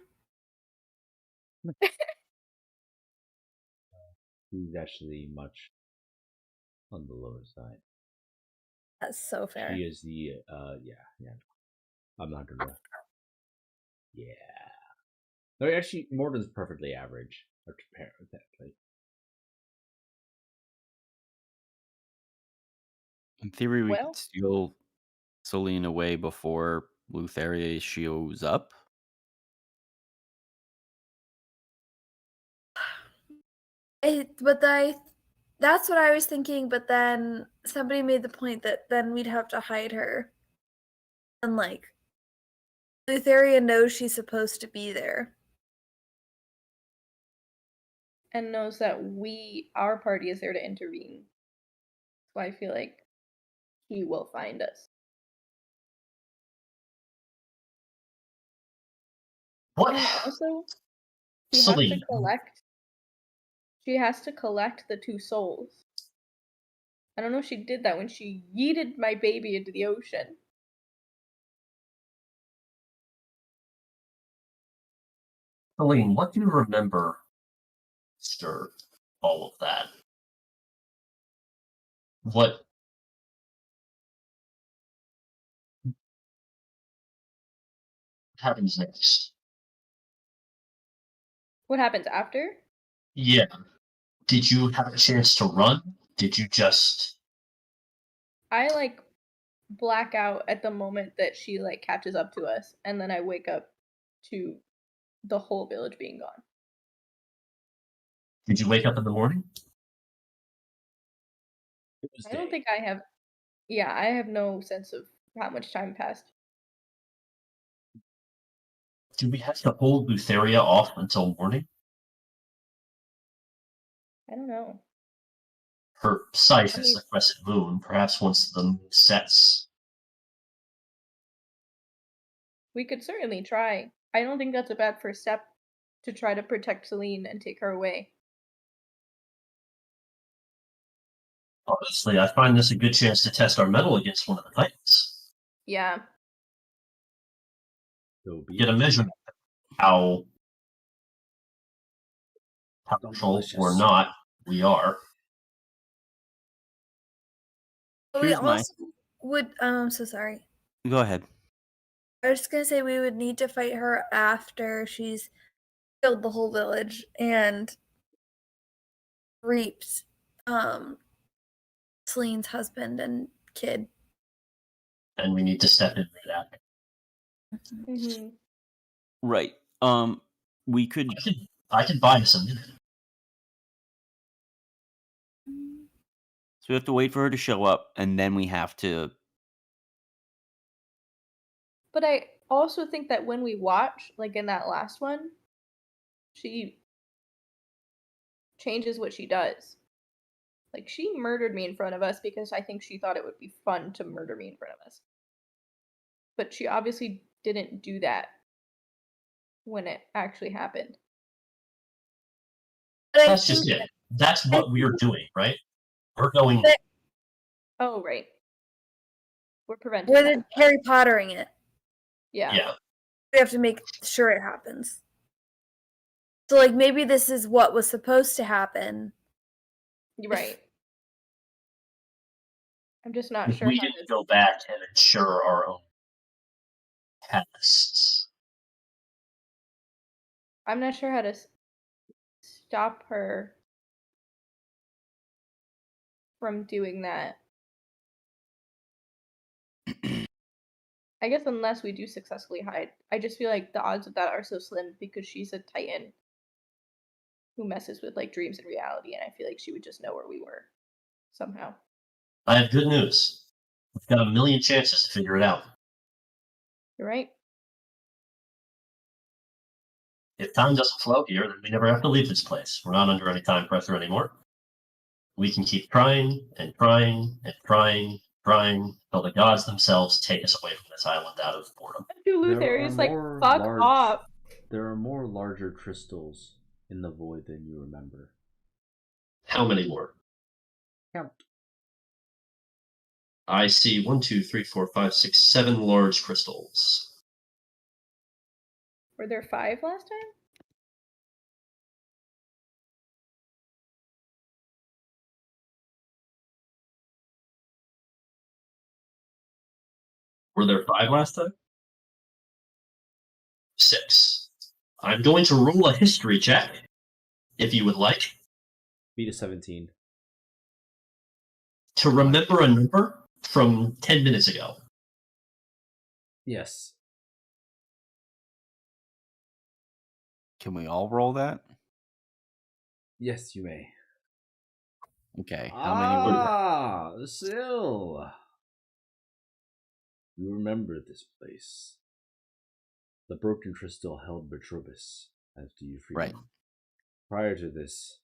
He's actually much on the lower side. That's so fair. She is the yeah. I'm not gonna. Yeah. No, actually, Morgan's perfectly average. Or compare technically. In theory, we Well- could steal Celine away before Lutheria shows up. That's what I was thinking, but then somebody made the point that then we'd have to hide her. And like Lutheria knows she's supposed to be there. And knows that our party is there to intervene. So I feel like he will find us. What? And also, Celine. she has to collect the 2 souls. I don't know if she did that when she yeeted my baby into the ocean. Celine, what do you remember after all of that? What happens next? What happens after? Yeah. Did you have a chance to run? Did you just... I like black out at the moment that she like catches up to us, and then I wake up to the whole village being gone. Did you wake up in the morning? It was I don't day. think I have. Yeah, I have no sense of how much time passed. Do we have to hold Lutheria off until morning? I don't know. Her scythe I is mean- the crescent moon. Perhaps once the moon sets. We could certainly try. I don't think that's a bad first step to try to protect Celine and take her away. Honestly, I find this a good chance to test our mettle against one of the titans. Yeah. So be Get a it. measurement of how powerful or Delicious. not we are. But we Here's my- also would I'm so sorry. Go ahead. I was just gonna say we would need to fight her after she's killed the whole village and reaped Celine's husband and kid. And we need to step in for that. Mm-hmm. Right. We could. I can buy us a minute. So we have to wait for her to show up, and then we have to. But I also think that when we watch, like in that last one, she changes what she does. Like, she murdered me in front of us because I think she thought it would be fun to murder me in front of us. But she obviously didn't do that when it actually happened. But I That's just think it. That's what we're doing, right? We're going. But- Oh, right. We're preventing we're that. Harry Pottering it. Yeah. We have to make sure it happens. So like maybe this is what was supposed to happen. Right. I'm just not If sure we how didn't to... go back and ensure our own tests. I'm not sure how to stop her from doing that. I guess unless we do successfully hide. I just feel like the odds of that are so slim because she's a Titan who messes with like dreams and reality, and I feel like she would just know where we were somehow. I have good news. We've got a million chances to figure it out. You're right. If time doesn't flow here, then we never have to leave this place. We're not under any time pressure anymore. We can keep trying and trying and trying, trying, till the gods themselves take us away from this island out of boredom. Luther is like, more fuck large- off. There are more larger crystals in the void than you remember. How many more? Count. I see 1, 2, 3, 4, 5, 6, 7 large crystals. Were there 5 last time? Were there 5 last time? 6. I'm going to roll a history check, if you would like, Beat a 17. to remember a number from 10 minutes ago. Yes. Can we all roll that? Yes, you may. Okay. How many were Syl! You remember this place. The broken crystal held Betrobus, as do you freedom. Right. Prior to this,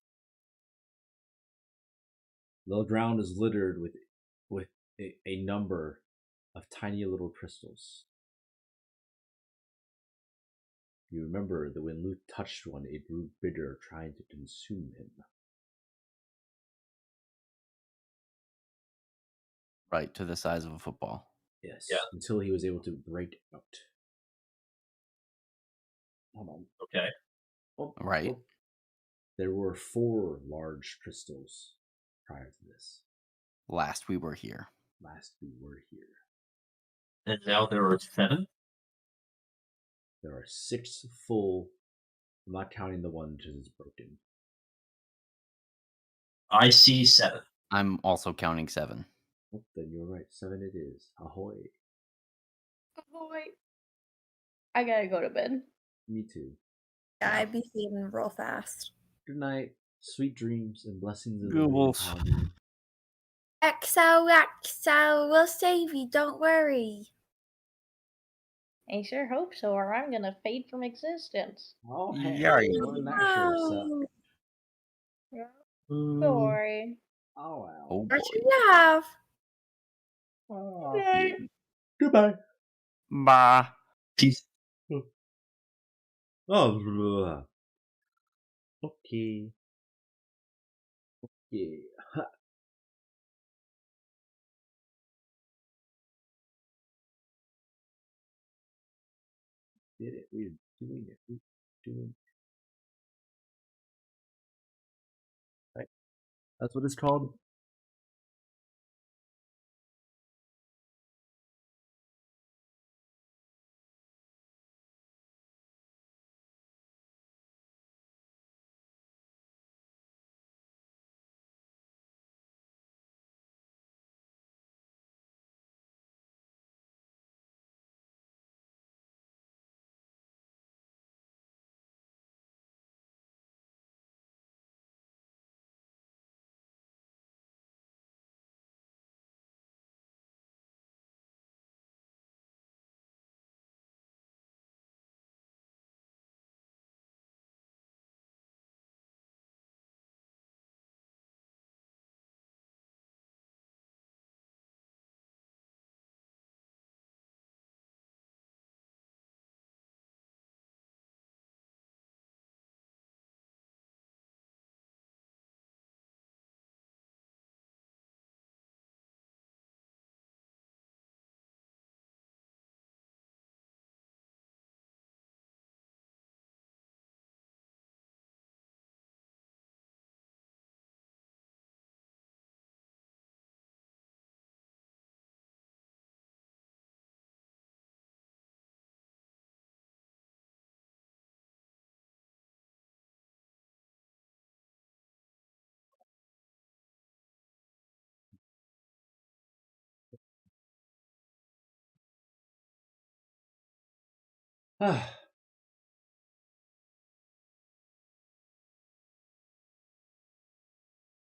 the ground is littered with a number of tiny little crystals. You remember that when Luke touched one, it grew bitter, trying to consume him. right to the size of a football? Yes, Yeah. until he was able to break out. Hold on. Okay. Oh, Right. oh. There were 4 large crystals prior to this. Last we were here. Last we were here. And now there are 7? There are 6 full. I'm not counting the one which is broken. I see 7. I'm also counting 7. Oh, then you're right. 7 it is. Ahoy. Ahoy. I gotta go to bed. Me too. Yeah, I'd be feeding real fast. Good night. Sweet dreams and blessings of Googles. the upon you. XOXO, we'll save you, don't worry. I sure hope so, or I'm gonna fade from existence. Oh, hey. Yikes. Wasn't that sure, so. Yeah. Sorry. Oh, wow. Oh What boy. you have? Oh. Yay. Goodbye. Bye. Peace. Oh, blah. Okay. Okay. Ha. Did it. We're doing it. We're doing it. Right. That's what it's called. Ah.